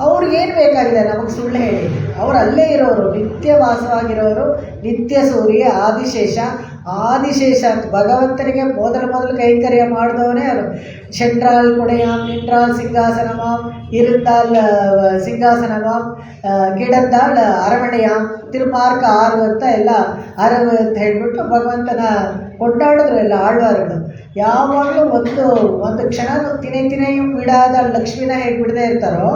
ಅವ್ರಿಗೇನು ಬೇಕಾಗಿದೆ ನಮಗೆ ಸುಳ್ಳು ಹೇಳಿ? ಅವ್ರು ಅಲ್ಲೇ ಇರೋರು, ನಿತ್ಯ ವಾಸವಾಗಿರೋರು, ನಿತ್ಯ ಸೂರ್ಯ ಆದಿಶೇಷ. ಆದಿಶೇಷ ಅಂತ ಭಗವಂತನಿಗೆ ಮೊದಲು ಕೈಂಕರ್ಯ ಮಾಡಿದವನೇ ಅವರು. சென்றால் குடையாம், நின்றால் சிங்காசனமாம், இருந்தால் ಸಿಂಹಾಸನಮಾಂ, ಗಿಡದ್ದಾಳ ಅರಮಣೆಯಾಂ, ತಿರುಮಾರ್ಕ ಆರು ಅಂತ ಎಲ್ಲ ಅರವು ಅಂತ ಹೇಳ್ಬಿಟ್ಟು ಭಗವಂತನ ಕೊಂಡಾಡಿದ್ರು ಎಲ್ಲ ಆಳ್ವಾರುಗಳು. ಯಾವಾಗಲೂ ಒಂದು ಕ್ಷಣನೂ ತಿನೆಯೂ ಬಿಡಾದ ಲಕ್ಷ್ಮಿನ ಹೇಗೆ ಬಿಡದೇ ಇರ್ತಾರೋ,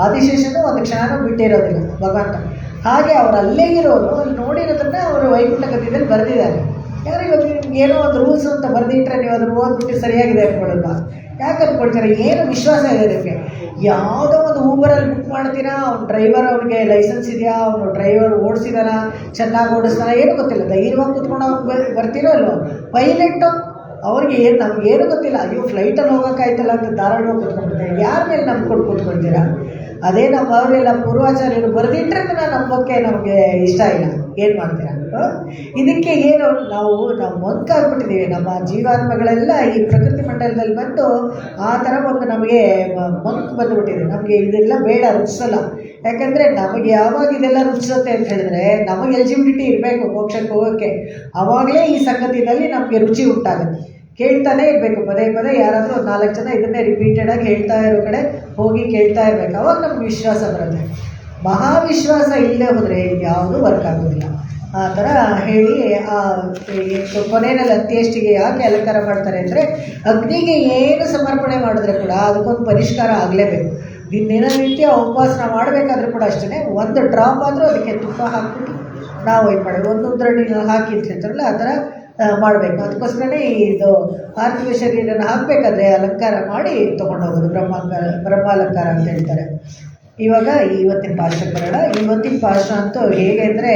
ಆದಿಶೇಷನೂ ಒಂದು ಕ್ಷಣನೂ ಬಿಟ್ಟಿರೋದಿಲ್ಲ ಭಗವಂತ. ಹಾಗೆ ಅವರು ಅಲ್ಲೇ ಇರೋರು, ಅಲ್ಲಿ ನೋಡಿರೋದನ್ನ ಅವರು ವೈಕುಂಠ ಗದ್ಯದಲ್ಲಿ ಬರೆದಿದ್ದಾರೆ. ಯಾರು ಇವತ್ತು ನಿಮ್ಗೆ ಏನೋ ಒಂದು ರೂಲ್ಸ್ ಅಂತ ಬರೆದಿಟ್ಟರೆ ನೀವು ಅದನ್ನು ಓದ್ಬಿಟ್ಟು ಸರಿಯಾಗಿದೆ ಅಂದ್ಕೊಳ್ಳಲ್ವಾ? ಯಾಕೆ ಅಂದ್ಕೊಳ್ತೀರಾ? ಏನು ವಿಶ್ವಾಸ ಇದೆ ನಿಮಗೆ? ಯಾವುದೋ ಒಂದು ಊಬರಲ್ಲಿ ಬುಕ್ ಮಾಡ್ತೀರಾ, ಅವ್ನು ಡ್ರೈವರ್, ಅವ್ನಿಗೆ ಲೈಸೆನ್ಸ್ ಇದೆಯಾ, ಅವನು ಡ್ರೈವರ್ ಓಡಿಸಿದಾನ, ಚೆನ್ನಾಗಿ ಓಡಿಸ್ತಾನ, ಏನೂ ಗೊತ್ತಿಲ್ಲ. ಧೈರ್ಯವಾಗಿ ಕೂತ್ಕೊಂಡು ಅವ್ನು ಬರ್ತೀರೋ ಅಲ್ವೋ? ಪೈಲಟ್ಟು ಅವ್ರಿಗೆ ನಮಗೇನು ಗೊತ್ತಿಲ್ಲ. ಅಯ್ಯೋ ಫ್ಲೈಟಲ್ಲಿ ಹೋಗೋಕ್ಕಾಯ್ತಲ್ಲ ಅಂತ ಧಾರಾಳವಾಗಿ ಕೂತ್ಕೊಂಡ್ಬಿಡ್ತಾರೆ. ಯಾರ ಮೇಲೆ ನಂಬ್ಕೊಂಡು ಕೂತ್ಕೊಳ್ತೀರಾ? ಅದೇ ನಮ್ಮ ಅವರೆಲ್ಲ ಪೂರ್ವಾಚಾರ್ಯರು ಬರೆದಿಟ್ಟರೆ ನಂಬೋಕ್ಕೆ ನಮಗೆ ಇಷ್ಟ ಇಲ್ಲ. ಏನು ಮಾಡ್ತೀರಾ? ಇದಕ್ಕೆ ಏನು ನಾವು ಮೊಂಕಾಗ್ಬಿಟ್ಟಿದ್ದೀವಿ. ನಮ್ಮ ಜೀವಾತ್ಮಗಳೆಲ್ಲ ಈ ಪ್ರಕೃತಿ ಮಂಡಲದಲ್ಲಿ ಬಂದು ಆ ಥರ ಒಂದು ನಮಗೆ ಮೊಂಕು ಬಂದುಬಿಟ್ಟಿದೆ. ನಮಗೆ ಇದೆಲ್ಲ ಬೇಡ, ರುಚಿಸಲ್ಲ. ಯಾಕಂದರೆ ನಮಗೆ ಯಾವಾಗ ಇದೆಲ್ಲ ರುಚಿಸುತ್ತೆ ಅಂತ ಹೇಳಿದ್ರೆ ನಮಗೆ ಎಲಿಜಿಬಿಲಿಟಿ ಇರಬೇಕು ಮೋಕ್ಷಕ್ಕೆ ಹೋಗೋಕ್ಕೆ. ಆವಾಗಲೇ ಈ ಸಂಗತಿನಲ್ಲಿ ನಮಗೆ ರುಚಿ ಉಂಟಾಗುತ್ತೆ. ಕೇಳ್ತಾನೆ ಇರಬೇಕು ಪದೇ ಯಾರಾದರೂ 4 ಜನ ಇದನ್ನೇ ರಿಪೀಟೆಡಾಗಿ ಹೇಳ್ತಾ ಇರೋ ಕಡೆ ಹೋಗಿ ಕೇಳ್ತಾ ಇರಬೇಕು. ಅವಾಗ ನಮ್ಗೆ ವಿಶ್ವಾಸ ಬರುತ್ತೆ. ಮಹಾವಿಶ್ವಾಸ ಇಲ್ಲದೆ ಹೋದರೆ ಇದು ಯಾವುದೂ ವರ್ಕ್ ಆಗೋದಿಲ್ಲ. ಆ ಥರ ಹೇಳಿ ಕೊನೆಯಲ್ಲಿ ಅಂತ್ಯೇಷ್ಟಿಗೆ ಯಾಕೆ ಅಲಂಕಾರ ಮಾಡ್ತಾರೆ ಅಂದರೆ, ಅಗ್ನಿಗೆ ಏನು ಸಮರ್ಪಣೆ ಮಾಡಿದ್ರೆ ಕೂಡ ಅದಕ್ಕೊಂದು ಪರಿಷ್ಕಾರ ಆಗಲೇಬೇಕು. ದಿನನಿತ್ಯ ಉಪವಾಸ ಮಾಡಬೇಕಾದ್ರೂ ಕೂಡ ಅಷ್ಟೇ, ಒಂದು ಡ್ರಾಪ್ ಆದರೂ ಅದಕ್ಕೆ ತುಪ್ಪ ಹಾಕ್ಬಿಟ್ಟು ನಾವು ಇದು ಮಾಡೋದು, ಒಂದು ಉದ್ರಣಿನ ಹಾಕಿ ಅಂತಿರ್ತಾರಲ್ಲ ಆ ಥರ ಮಾಡಬೇಕು. ಅದಕ್ಕೋಸ್ಕರನೇ ಇದು ಪಾರ್ಥಿವ ಶರೀರನ ಹಾಕಬೇಕಾದ್ರೆ ಅಲಂಕಾರ ಮಾಡಿ ತೊಗೊಂಡೋಗೋದು, ಬ್ರಹ್ಮಾಲಂಕಾರ ಅಂತ ಹೇಳ್ತಾರೆ. ಇವಾಗ ಇವತ್ತಿನ ಪಾಠಕ್ಕೆ ಬರೋಣ. ಇವತ್ತಿನ ಪಾಠ ಅಂತೂ ಹೇಗೆ ಅಂದರೆ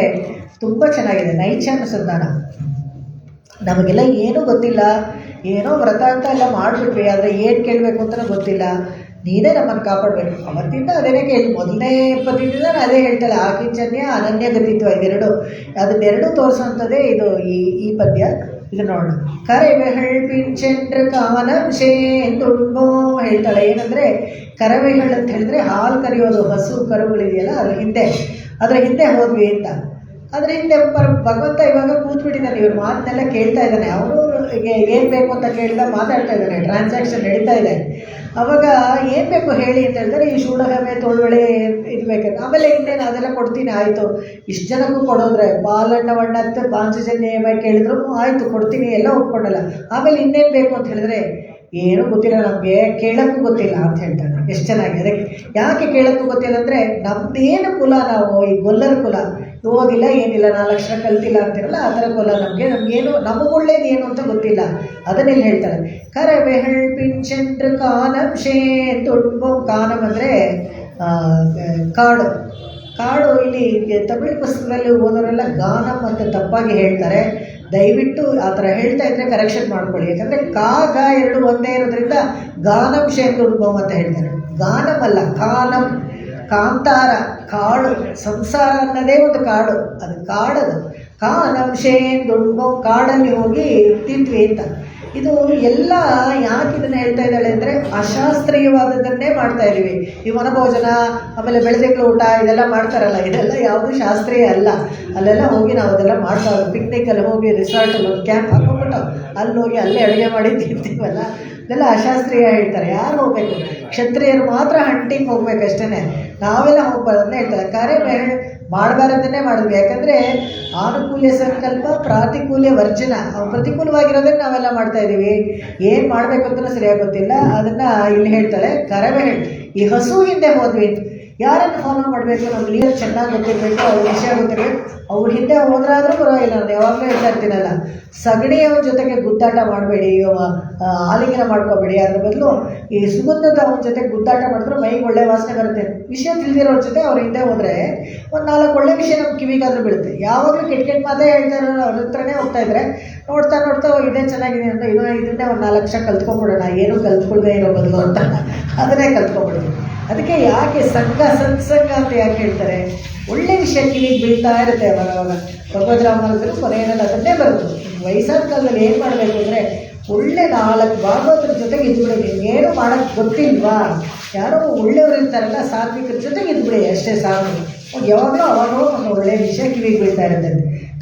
ತುಂಬ ಚೆನ್ನಾಗಿದೆ. ನೈಚಾನುಸಂಧಾನ. ನಮಗೆಲ್ಲ ಏನೂ ಗೊತ್ತಿಲ್ಲ, ಏನೋ ವ್ರತ ಅಂತ ಎಲ್ಲ ಮಾಡಿಬಿಟ್ವಿ, ಆದರೆ ಏನು ಕೇಳಬೇಕು ಅಂತಲೂ ಗೊತ್ತಿಲ್ಲ. ನೀನೇ ನಮ್ಮನ್ನು ಕಾಪಾಡಬೇಕು. ಅವತ್ತಿಂದ ಅದೇನೇ ಮೊದಲನೇ ಪದ್ಯದಿಂದ ನಾನು ಅದೇ ಹೇಳ್ತಾಳೆ, ಆಕಿಂಚನ್ಯ ಅನನ್ಯಗತಿತ್ವ ಅದನ್ನೆರಡೂ ತೋರಿಸೋಂಥದ್ದೇ ಇದು ಈ ಪದ್ಯ. ಇದು ನೋಡೋಣ. ಕರೆವೆಹಳ್ ಪಿಂಚೆಂಡ್ರ ಕಾನಂಶೇ ಎಂದುಂಬೋ ಹೇಳ್ತಾಳೆ. ಏನಂದರೆ ಕರವೆಹಳ್ ಅಂತ ಹೇಳಿದ್ರೆ ಹಾಲು ಕರೆಯೋದು, ಹಸು ಕರುಗಳಿದೆಯಲ್ಲ ಅದರ ಹಿಂದೆ ಹೋದ್ವಿ ಅಂತ. ಅದರ ಹಿಂದೆ ಭಗವಂತ ಇವಾಗ ಕೂತ್ಬಿಟ್ಟಿದ್ದಾನೆ. ಇವ್ರ ಮಾತನ್ನೆಲ್ಲ ಕೇಳ್ತಾ ಇದ್ದಾನೆ. ಅವರು ಏನು ಬೇಕು ಅಂತ ಕೇಳ್ತಾ ಮಾತಾಡ್ತಾ ಇದ್ದಾನೆ. ಟ್ರಾನ್ಸಾಕ್ಷನ್ ನಡೀತಾ ಇದೆ. ಅವಾಗ ಏನು ಬೇಕು ಹೇಳಿ ಅಂತ ಹೇಳ್ತಾರೆ. ಈ ಶೂಡಹಮೆ ತೊಳ್ವಳೆ ಇರಬೇಕಂತ. ಆಮೇಲೆ ಇನ್ನೇನು ಅದೆಲ್ಲ ಕೊಡ್ತೀನಿ, ಆಯಿತು. ಇಷ್ಟು ಜನಕ್ಕೂ ಕೊಡೋದ್ರೆ ಬಾಲಣ್ಣವಣ್ಣತ್ತು ಪಾಂಚಜನ್ಯ ಕೇಳಿದ್ರು, ಆಯಿತು ಕೊಡ್ತೀನಿ, ಎಲ್ಲ ಒಪ್ಕೊಂಡಲ್ಲ. ಆಮೇಲೆ ಇನ್ನೇನು ಬೇಕು ಅಂತ ಹೇಳಿದ್ರೆ ಏನೂ ಗೊತ್ತಿಲ್ಲ ನಮಗೆ, ಕೇಳೋಕ್ಕೂ ಗೊತ್ತಿಲ್ಲ ಅಂತ ಹೇಳ್ತಾನೆ. ಎಷ್ಟು ಚೆನ್ನಾಗಿ. ಅದಕ್ಕೆ ಯಾಕೆ ಕೇಳೋಕ್ಕೂ ಗೊತ್ತಿಲ್ಲ ಅಂದರೆ, ನಮ್ಮದೇನು ಕುಲ, ನಾವು ಈ ಗೊಲ್ಲರ ಕುಲ, ಓದಿಲ್ಲ ಏನಿಲ್ಲ, 4 ಅಕ್ಷರ ಕಲ್ತಿಲ್ಲ ಅಂತಿರಲ್ಲ, ಆ ಥರ ಕುಲ ನಮಗೇನು ನಮಗೊಳ್ಳೇದು ಏನು ಅಂತ ಗೊತ್ತಿಲ್ಲ. ಅದನ್ನೆಲ್ಲಿ ಹೇಳ್ತಾರೆ. ಕರವೆಹಳ್ ಪಿಂಚೆಂಡ್ರ ಕಾನಂಶೇ ತೊಡ್ಬೋ. ಕಾನಂ ಅಂದರೆ ಕಾಡು. ಇಲ್ಲಿ ತಮಿಳು ಪುಸ್ತಕದಲ್ಲಿ ಓದೋರೆಲ್ಲ ಗಾನಂ ಅಂತ ತಪ್ಪಾಗಿ ಹೇಳ್ತಾರೆ. ದಯವಿಟ್ಟು ಆ ಥರ ಹೇಳ್ತಾ ಇದ್ದರೆ ಕರೆಕ್ಷನ್ ಮಾಡ್ಕೊಳ್ಳಿ. ಯಾಕಂದರೆ ಗ ಎರಡು ಒಂದೇ ಇರೋದ್ರಿಂದ ಗಾನಂಶೇ ತೊಡ್ಬೋ ಅಂತ ಹೇಳ್ತಾರೆ. ಗಾನಮಲ್ಲ, ಕಾನಂ. ಕಾಂತಾರ, ಕಾಡು. ಸಂಸಾರ ಅನ್ನೋದೇ ಒಂದು ಕಾಡು, ಅದು ಕಾಡದು. ಕಾನಂಶೇ ದುಡ್ಬೋ, ಕಾಡಲ್ಲಿ ಹೋಗಿ ತಿಂದ್ವಿ ಅಂತ. ಇದು ಎಲ್ಲ ಯಾಕೆ ಇದನ್ನು ಹೇಳ್ತಾ ಇದ್ದಾಳೆ ಅಂದರೆ ಅಶಾಸ್ತ್ರೀಯವಾದದ್ದನ್ನೇ ಮಾಡ್ತಾ ಇದ್ದೀವಿ. ಈ ವನಭೋಜನ, ಆಮೇಲೆ ಬೆಳದಿಂಗಳ ಊಟ ಇದೆಲ್ಲ ಮಾಡ್ತಾರಲ್ಲ, ಇದೆಲ್ಲ ಯಾವುದು ಶಾಸ್ತ್ರೀಯ ಅಲ್ಲ. ಅಲ್ಲೆಲ್ಲ ಹೋಗಿ ನಾವು ಅದೆಲ್ಲ ಮಾಡ್ಬಾರ್ದು. ಪಿಕ್ನಿಕಲ್ಲಿ ಹೋಗಿ ರಿಸಾರ್ಟಲ್ಲಿ ಒಂದು ಕ್ಯಾಂಪ್ ಹಾಕೊಂಡ್ಬಿಟ್ಟು ಅಲ್ಲಿ ಹೋಗಿ ಅಲ್ಲೇ ಅಡುಗೆ ಮಾಡಿ ತಿಂತೀವಲ್ಲ, ಇದೆಲ್ಲ ಅಶಾಸ್ತ್ರೀಯ ಹೇಳ್ತಾರೆ. ಯಾರು ಹೋಗಬೇಕು? ಕ್ಷತ್ರಿಯರು ಮಾತ್ರ ಹಂಟಿಗೆ ಹೋಗ್ಬೇಕಷ್ಟೇ, ನಾವೆಲ್ಲ ಹೋಗ್ಬಾರ್ದು ಅಂತ ಹೇಳ್ತಾರೆ. ಕಾರ್ಯ ಮಾಡಬಾರದನ್ನೇ ಮಾಡಿದ್ವಿ. ಯಾಕಂದರೆ ಆನುಕೂಲ್ಯ ಸಂಕಲ್ಪ, ಪ್ರಾತಿಕೂಲ್ಯ ವರ್ಜನ, ಪ್ರತಿಕೂಲವಾಗಿರೋದಕ್ಕೆ ನಾವೆಲ್ಲ ಮಾಡ್ತಾ ಇದ್ದೀವಿ. ಏನು ಮಾಡಬೇಕು ಅಂತಲೂ ಸರಿಯಾಗಿ ಗೊತ್ತಿಲ್ಲ. ಅದನ್ನು ಇಲ್ಲಿ ಹೇಳ್ತಾಳೆ, ಕರವೇ ಹೇಳಿ ಈ ಹಸು ಹಿಂದೆ ಹೋದ್ವಿ. ಯಾರನ್ನು ಫಾಲೋ ಮಾಡಬೇಕು? ನಮ್ಮ ಲೀಡರ್ ಚೆನ್ನಾಗಿ ಗೊತ್ತಿರಬೇಕು, ಅವ್ರ ವಿಷಯ ಗೊತ್ತಿರಬೇಕು. ಅವ್ರ ಹಿಂದೆ ಹೋದ್ರಾದ್ರೂ ಪರವಾಗಿಲ್ಲ. ನಾನು ಯಾವಾಗಲೂ ಹೇಳ್ತಾ ಇರ್ತೀನಲ್ಲ, ಸಗಣಿಯವ್ರ ಜೊತೆಗೆ ಗುದ್ದಾಟ ಮಾಡಬೇಡಿ, ಆಲಿಂಗನ ಮಾಡ್ಕೋಬೇಡಿ. ಅದ್ರ ಬದಲು ಈ ಸುಗಂಧದ ಅವ್ರ ಜೊತೆ ಗುದ್ದಾಟ ಮಾಡಿದ್ರೆ ಮೈಗೆ ಒಳ್ಳೆ ವಾಸನೆ ಬರುತ್ತೆ. ವಿಷಯ ತಿಳಿದಿರೋರ ಜೊತೆ ಅವ್ರ ಹಿಂದೆ ಹೋದರೆ ಒಂದು 4 ಒಳ್ಳೆ ವಿಷಯ ನಮ್ಮ ಕಿವಿಗಾದ್ರೂ ಬೀಳುತ್ತೆ. ಯಾವಾಗಲೂ ಕೆಟ್ಟ ಮಾತೇ ಹೇಳ್ತಾ ಇರೋರು ಅವ್ರ ಹತ್ರನೇ ಹೋಗ್ತಾ ಇದ್ರೆ ನೋಡ್ತಾ ಇದೇ ಚೆನ್ನಾಗಿದೆ ಅಂತ ಇದನ್ನೇ ಒಂದು 4 ಲಕ್ಷ ಕಲ್ತ್ಕೊಂಡ್ಬಿಡೋಣ, ಏನೂ ಕಲ್ತ್ಕೊಳ್ದೇ ಇರೋ ಬದಲು ಅಂತ ಅದನ್ನೇ ಕಲ್ತ್ಕೊಂಡ್ಬಿಡೋದು. ಅದಕ್ಕೆ ಯಾಕೆ ಸತ್ಸಂಗ ಅಂತ ಯಾಕೆ ಹೇಳ್ತಾರೆ? ಒಳ್ಳೆ ವಿಷಯ ಕಿವಿಗೆ ಬೀಳ್ತಾ ಇರುತ್ತೆ ಅವಾಗ. ಭಗವದ್ರಾಮಾನಂದರು ಕೊನೆಯಲ್ಲಿ ಅದನ್ನೇ ಬರೋದು. ವಯಸ್ಸಾದ ಕಾಲದಲ್ಲಿ ಏನು ಮಾಡಬೇಕು ಅಂದರೆ, ಒಳ್ಳೆ 4 ಭಾಗವತರ ಜೊತೆಗೆ ಇದ್ಬಿಡಿ. ಏನು ಮಾಡೋಕ್ಕೆ ಗೊತ್ತಿಲ್ವಾ? ಯಾರೋ ಒಳ್ಳೆಯವರು ಇರ್ತಾರಲ್ಲ, ಸಾತ್ವಿಕರ ಜೊತೆಗೆ ಇದ್ಬಿಡಿ, ಅಷ್ಟೇ ಸಾಕು. ಯಾವಾಗಲೂ ಅವಾಗಲೂ ಒಂದು ಒಳ್ಳೆಯ ವಿಷಯ ಕಿವಿಗೆ ಬೀಳ್ತಾ ಇರುತ್ತೆ.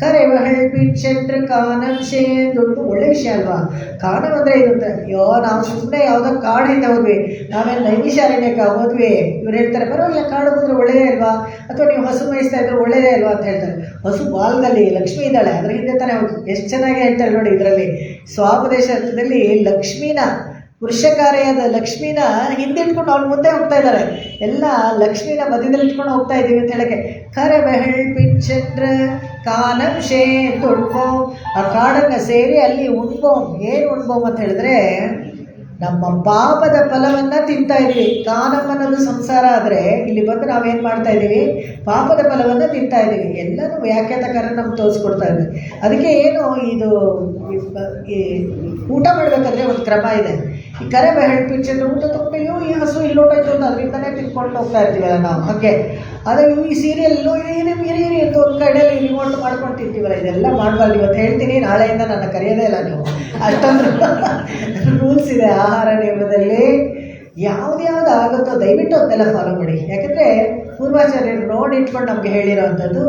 ಕರೆವ ಹೇಳ್ಬಿಟ್ರೆ ಕಾನಂಶೆ ದೊಡ್ಡ ಒಳ್ಳೆ ವಿಷಯ ಅಲ್ವಾ? ಕಾಣಂ ಅಂದರೆ ಇರುತ್ತೆ. ನಾವು ಸುಮ್ಮನೆ ಯಾವುದೋ ಕಾಡು ಹಿಂದೆ ಹೋದ್ವಿ, ನಾವೇನು ನೈಮಿಷಾರಣ್ಯಕ್ಕೆ ಹೋದ್ವಿ, ಇವ್ರು ಹೇಳ್ತಾರೆ ಪರವಾಗಿಲ್ಲ ಕಾಡು ಬಂದರೆ ಒಳ್ಳೆಯದೇ ಅಲ್ವಾ, ಅಥವಾ ನೀವು ಹಸು ಮೇಯಿಸ್ತಾ ಇದ್ರೆ ಒಳ್ಳೆಯದೇ ಅಲ್ವಾ ಅಂತ ಹೇಳ್ತಾರೆ. ಹಸು ಬಾಲ್ದಲ್ಲಿ ಲಕ್ಷ್ಮಿ ಇದ್ದಾಳೆ, ಅದ್ರ ಹಿಂದೆ ತಾನೇ ಹೋಗಿ ಎಷ್ಟು ಚೆನ್ನಾಗಿ ಹೇಳ್ತಾರೆ ನೋಡಿ. ಇದರಲ್ಲಿ ಸ್ವಾಪದೇಶ ಅರ್ಥದಲ್ಲಿ ಲಕ್ಷ್ಮೀನ, ವೃಷಕಾರ್ಯದ ಲಕ್ಷ್ಮೀನ ಹಿಂದಿಟ್ಕೊಂಡು ಅವ್ರು ಮುಂದೆ ಹೋಗ್ತಾ ಇದ್ದಾರೆ. ಎಲ್ಲ ಲಕ್ಷ್ಮೀನ ಮಧ್ಯದಲ್ಲಿ ಇಟ್ಕೊಂಡು ಹೋಗ್ತಾ ಇದ್ದೀವಿ ಅಂತ ಹೇಳಕ್ಕೆ. ಕರೆ ಬೆಹಳ್ ಪಿಚ್ಚಂದ್ರ ಕಾನಂಶೇ ಉಣ್ಬೋಮ್, ಆ ಕಾಡನ್ನು ಸೇರಿ ಅಲ್ಲಿ ಉಣ್ಬೋಮ್. ಏನು ಉಣ್ಬೋಮ್ ಅಂತ ಹೇಳಿದ್ರೆ, ನಮ್ಮ ಪಾಪದ ಫಲವನ್ನು ತಿಂತಾ ಇದ್ದೀವಿ. ಕಾನಂ ಅನ್ನೋದು ಸಂಸಾರ ಆದರೆ, ಇಲ್ಲಿ ಬಂದು ನಾವೇನು ಮಾಡ್ತಾ ಇದ್ದೀವಿ? ಪಾಪದ ಫಲವನ್ನು ತಿಂತಾ ಇದ್ದೀವಿ. ಎಲ್ಲನೂ ವ್ಯಾಖ್ಯಾತಕಾರ ನಮ್ಗೆ ತೋರಿಸ್ಕೊಡ್ತಾ ಇದ್ದೀವಿ. ಅದಕ್ಕೆ ಏನು ಇದು ಊಟ ಮಾಡಬೇಕಾದ್ರೆ ಒಂದು ಕ್ರಮ ಇದೆ. ಈ ಕರೆ ಬೆಹಳ್ ಪಿಚ್ಚಂದ್ರೆ ಊಟ ತೊಗೊಂಡು ಈ ಹಸು ಇಲ್ಲಿ ಹೊಟ್ಟೋಯ್ತು ಅಂತ ಅದರಿಂದನೇ ತಿನ್ಕೊಂಡು ಹೋಗ್ತಾ ಇರ್ತೀವಲ್ಲ ನಾವು. ಹಾಗೆ ಅದು ಈ ಸೀರಿಯಲ್ಲು ಇರಿ ಅಂತ ಒಂದು ಕಡೆಯಲ್ಲಿ ರಿಮೋಟ್ ಮಾಡ್ಕೊಂಡು ತಿಂತೀವಲ್ಲ, ಇದೆಲ್ಲ ಮಾಡಬಾರ್ದು. ಇವತ್ತು ಹೇಳ್ತೀನಿ, ನಾಳೆಯಿಂದ ನನ್ನ ಕರೆಯೋದೇ ಇಲ್ಲ ನೀವು. ಅಷ್ಟೊಂದು ರೂಲ್ಸ್ ಇದೆ ಆಹಾರ ನಿಯಮದಲ್ಲಿ. ಯಾವ್ದು ಆಗುತ್ತೋ ದಯವಿಟ್ಟು ಅದನ್ನೆಲ್ಲ ಫಾಲೋ ಮಾಡಿ. ಯಾಕಂದರೆ ಪೂರ್ವಾಚಾರ್ಯರು ನೋಡಿ ಇಟ್ಕೊಂಡು ನಮಗೆ ಹೇಳಿರೋವಂಥದ್ದು,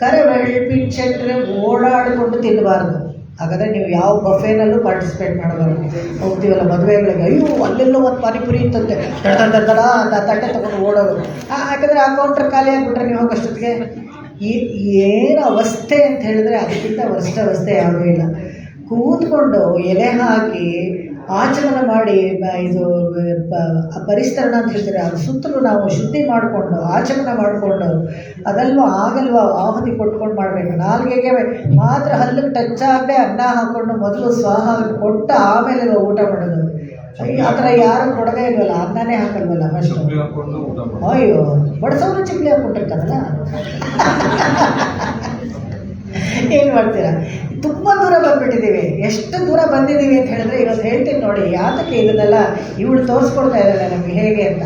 ಕರೆ ಬೆಹಳ್ ಪಿಚ್ಚಂದ್ರೆ ಓಡಾಡಿಕೊಂಡು ತಿನ್ನಬಾರ್ದು. ಹಾಗಾದರೆ ನೀವು ಯಾವ ಬಫೇನಲ್ಲೂ ಪಾರ್ಟಿಸಿಪೇಟ್ ಮಾಡಬಾರ್ದು. ಹೋಗ್ತೀವಲ್ಲ ಮದುವೆಗಳಿಗೆ, ಅಯ್ಯೋ ಅಲ್ಲೆಲ್ಲೋ ಒಂದು ಪಾನಿಪುರಿ ಇತ್ತಂತೆ, ದಡ ಅಂತ ತಟ್ಟೆ ತೊಗೊಂಡು ಓಡೋದು. ಯಾಕಂದರೆ ಆ ಕೌಂಟ್ರ್ ಖಾಲಿ ಆಗಿಬಿಟ್ರೆ ನೀವು ಹೋಗೋಷ್ಟೊತ್ತಿಗೆ ಏನು ಅವಸ್ಥೆ ಅಂತ ಹೇಳಿದ್ರೆ ಅದಕ್ಕಿಂತ ವರ್ಸ್ಟ್ ಅವಸ್ಥೆ ಯಾವುದೂ ಇಲ್ಲ. ಕೂತ್ಕೊಂಡು ಎಲೆ ಹಾಕಿ ಆಚಮನ ಮಾಡಿ, ಇದು ಪರಿಸ್ತರಣ ಅಂತ ಹೇಳ್ತಾರೆ, ಅದು ಸುತ್ತಲೂ ನಾವು ಶುದ್ಧಿ ಮಾಡಿಕೊಂಡು ಆಚಮನ ಮಾಡಿಕೊಂಡು ಅದಲ್ವ ಆಗಲ್ವ ಆಹುತಿ ಕೊಟ್ಕೊಂಡು ಮಾಡಬೇಕು. ನಾಲ್ಗೆಗೆ ಮಾತ್ರ ಹಲ್ಲಿಗೆ ಟಚ್ ಆಗದೆ ಅನ್ನ ಹಾಕ್ಕೊಂಡು ಮೊದಲು ಸ್ವಾಹ ಕೊಟ್ಟು ಆಮೇಲೆ ಊಟ ಮಾಡೋದು. ಆ ಥರ ಯಾರು ಕೊಡದೇ ಇಲ್ವಲ್ಲ, ಅನ್ನನೇ ಹಾಕಲ್ವಲ್ಲ ಫಸ್ಟು. ಅಯ್ಯೋ, ಬಡಿಸೋರು ಚಿಪ್ಲಿ ಹಾಕ್ಕೊಟ್ಟಿರ್ತಾರಲ್ಲ, ಏನು ಮಾಡ್ತೀರಾ? ತುಂಬ ದೂರ ಬಂದುಬಿಟ್ಟಿದ್ದೀವಿ. ಎಷ್ಟು ದೂರ ಬಂದಿದ್ದೀವಿ ಅಂತ ಹೇಳಿದ್ರೆ, ಇವತ್ತು ಹೇಳ್ತೀನಿ ನೋಡಿ ಯಾತಕ್ಕೆ ಇದನ್ನೆಲ್ಲ ಇವಳು ತೋರಿಸ್ಕೊಡ್ತಾ ಇದ್ದಾಳೆ ನಮಗೆ ಹೇಗೆ ಅಂತ.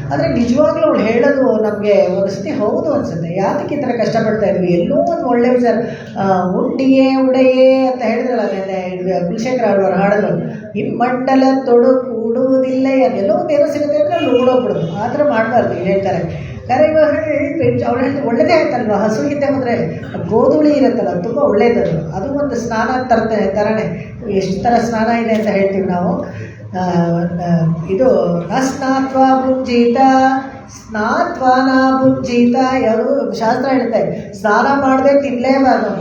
ಆದರೆ ನಿಜವಾಗ್ಲೂ ಅವಳು ಹೇಳೋದು ನಮಗೆ ಒಂದು ಸತಿ ಹೌದು ಅನಿಸುತ್ತೆ. ಯಾತಕ್ಕೆ ಈ ಥರ ಕಷ್ಟಪಡ್ತಾ ಇದ್ವಿ? ಎಲ್ಲೋ ಒಂದು ಒಳ್ಳೆ ವಿಚಾರ, ಉಂಡಿಯೇ ಉಡೆಯೇ ಅಂತ ಹೇಳಿದ್ರಲ್ಲ ನೆನ್ನೆ ಕುಲಶೇಖರ ಅವರು ಹಾಡೋದು, ಹಿಮ್ಮಂಡಲ ತೊಡು ಕೂಡುವುದಿಲ್ಲ, ಎಲ್ಲೋ ಒಂದು ಏನೋ ಸಿಗುತ್ತೆ ಅಂದರೆ ಅಲ್ಲಿ ಓಡೋಗ್ಬಿಡೋದು. ಆ ಥರ ಮಾಡಬಾರ್ದು. ಹೇಳ್ತಾರೆ ಕರೆಗಳು ಅವಳು ಹೇಳ್ತಾರೆ ಒಳ್ಳೆಯದೇ ಆಯ್ತಲ್ವ. ಹಸು ಹಿಂದೆ ಹೋದರೆ ಗೋಧೂಳಿ ಇರುತ್ತಲ್ಲ, ತುಂಬ ಒಳ್ಳೆಯದದು. ಅದು ಒಂದು ಸ್ನಾನ ಥರನೇ. ಎಷ್ಟು ಥರ ಸ್ನಾನ ಇದೆ ಅಂತ ಹೇಳ್ತೀವಿ ನಾವು. ಇದು ನ ಸ್ನಾತ್ವ ಭುಂಜೀತ, ಸ್ನಾತ್ವ ನ ಭುಂಜೀತ. ಯಾವುದು ಶಾಸ್ತ್ರ ಹೇಳುತ್ತೆ, ಸ್ನಾನ ಮಾಡದೆ ತಿನ್ನಲೇಬಾರ್ದು.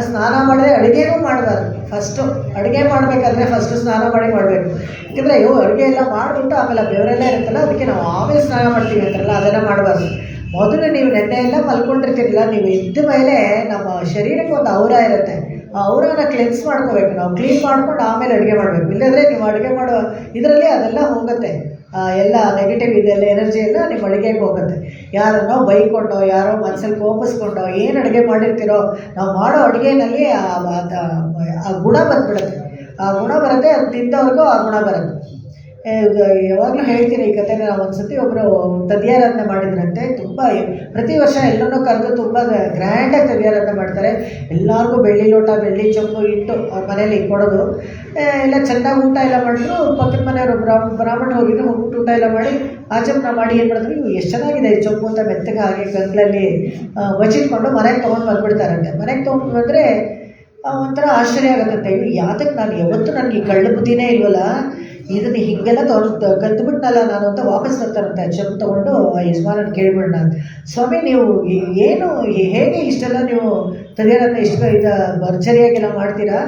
ಸ್ನಾನ ಮಾಡದೆ ಅಡುಗೆನೂ ಮಾಡಬಾರ್ದು. ಫಸ್ಟು ಅಡುಗೆ ಮಾಡಬೇಕಾದ್ರೆ ಫಸ್ಟು ಸ್ನಾನ ಮಾಡಬೇಕು. ಯಾಕೆಂದರೆ ಅಡುಗೆ ಎಲ್ಲ ಮಾಡಿಬಿಟ್ಟು ಆಮೇಲೆ ಬೆವರೆಲ್ಲ ಇರುತ್ತಲ್ಲ, ಅದಕ್ಕೆ ನಾವು ಆಮೇಲೆ ಸ್ನಾನ ಮಾಡ್ತೀವಿ ಅಂತಾರಲ್ಲ, ಅದನ್ನು ಮಾಡಬಾರ್ದು. ಮೊದಲು ನೀವು ನೆನ್ನೆ ಎಲ್ಲ ಮಲ್ಕೊಂಡಿರ್ತಿರಲಿಲ್ಲ, ನೀವು ಎದ್ದ ಮೇಲೆ ನಮ್ಮ ಶರೀರಕ್ಕೆ ಒಂದು ಔರ ಇರುತ್ತೆ. ಆ ಔರನ ಕ್ಲೆನ್ಸ್ ಮಾಡ್ಕೋಬೇಕು ನಾವು. ಕ್ಲೀನ್ ಮಾಡ್ಕೊಂಡು ಆಮೇಲೆ ಅಡುಗೆ ಮಾಡಬೇಕು. ಇಲ್ಲಂದರೆ ನೀವು ಅಡುಗೆ ಮಾಡೋ ಇದರಲ್ಲಿ ಅದೆಲ್ಲ ಹೋಗುತ್ತೆ. ಎಲ್ಲ ನೆಗೆಟಿವ್ ಇದೆಲ್ಲ ಎನರ್ಜಿ ಎಲ್ಲ ನಿಮ್ಮ ಅಡುಗೆಗೆ ಹೋಗುತ್ತೆ. ಯಾರನ್ನೋ ಬೈಕೊಂಡೋ, ಯಾರೋ ಮನಸ್ಸಲ್ಲಿ ಕೋಪಿಸ್ಕೊಂಡೋ ಏನು ಅಡುಗೆ ಮಾಡಿರ್ತೀರೋ, ನಾವು ಮಾಡೋ ಅಡುಗೆನಲ್ಲಿ ಆ ಗುಣ ಬಂದುಬಿಡುತ್ತೆ. ಆ ಗುಣ ಬರುತ್ತೆ, ಅದು ತಿಂದವ್ರಿಗೂ ಆ ಗುಣ ಬರುತ್ತೆ. ಯಾವಾಗಲೂ ಹೇಳ್ತೀನಿ ಈ ಕಥೆನ. ನಾವು ಒಂದ್ಸತಿ ಒಬ್ಬರು ತದಿಯಾರಾಧನೆ ಮಾಡಿದ್ರಂತೆ. ತುಂಬ ಪ್ರತಿ ವರ್ಷ ಎಲ್ಲರನ್ನೂ ಕರೆದು ತುಂಬ ಗ್ರ್ಯಾಂಡಾಗಿ ತದಿಯಾರಾಧನೆ ಮಾಡ್ತಾರೆ. ಎಲ್ಲರಿಗೂ ಬೆಳ್ಳಿ ಲೋಟ ಬೆಳ್ಳಿ ಚೊಂಬು ಇಟ್ಟು ಅವ್ರ ಮನೇಲಿ ಕೊಡೋದು. ಎಲ್ಲ ಚೆನ್ನಾಗಿ ಊಟ ಎಲ್ಲ ಮಾಡಿದ್ರು. ಪಕ್ಕದ ಮನೆಯವರು ಬ್ರಾಹ್ಮಣ ಹೋಗಿದ್ರು. ಹೋಗ್ಬಿಟ್ಟು ಊಟ ಎಲ್ಲ ಮಾಡಿ ಆಚಮನ ಮಾಡಿ ಏನು ಮಾಡಿದ್ರು, ಇವು ಎಷ್ಟು ಚೆನ್ನಾಗಿದೆ ಈ ಚೊಂಬು ಅಂತ ಮೆತ್ತಗೆ ಹಾಗೆ ಗಂಟ್ಲಲ್ಲಿ ಬಚ್ಚಿಟ್ಕೊಂಡು ಮನೆಗೆ ತೊಗೊಂಡು ಬಂದುಬಿಡ್ತಾರಂತೆ. ಮನೆಗೆ ತೊಗೊಂಡು ಬಂದರೆ ಒಂಥರ ಆಶ್ಚರ್ಯ ಆಗುತ್ತಂತೆ. ಇವು ಯಾತಕ್ಕೆ ನಾನು ಯಾವತ್ತೂ ನನಗೆ ಈ ಕಳ್ಳ ಬುದ್ಧಿನೇ ಇಲ್ವಲ್ಲ, ಇದನ್ನು ಹೀಗೆಲ್ಲ ಕದ್ದುಬಿಟ್ನಲ್ಲ ನಾನು ಅಂತ ವಾಪಸ್ ಬರ್ತಾರಂತೆ. ಚೊಂಬು ತೊಗೊಂಡು ಯಜಮಾನನ ಕೇಳಿಬಿಡೋಣ, ಸ್ವಾಮಿ ನೀವು ಏನು ಹೇಗೆ ಇಷ್ಟೆಲ್ಲ ನೀವು ತದಿಯಾರಾಧನೆ ಇಷ್ಟು ಭರ್ಜರಿಯಾಗೆಲ್ಲ ಮಾಡ್ತೀರಾ,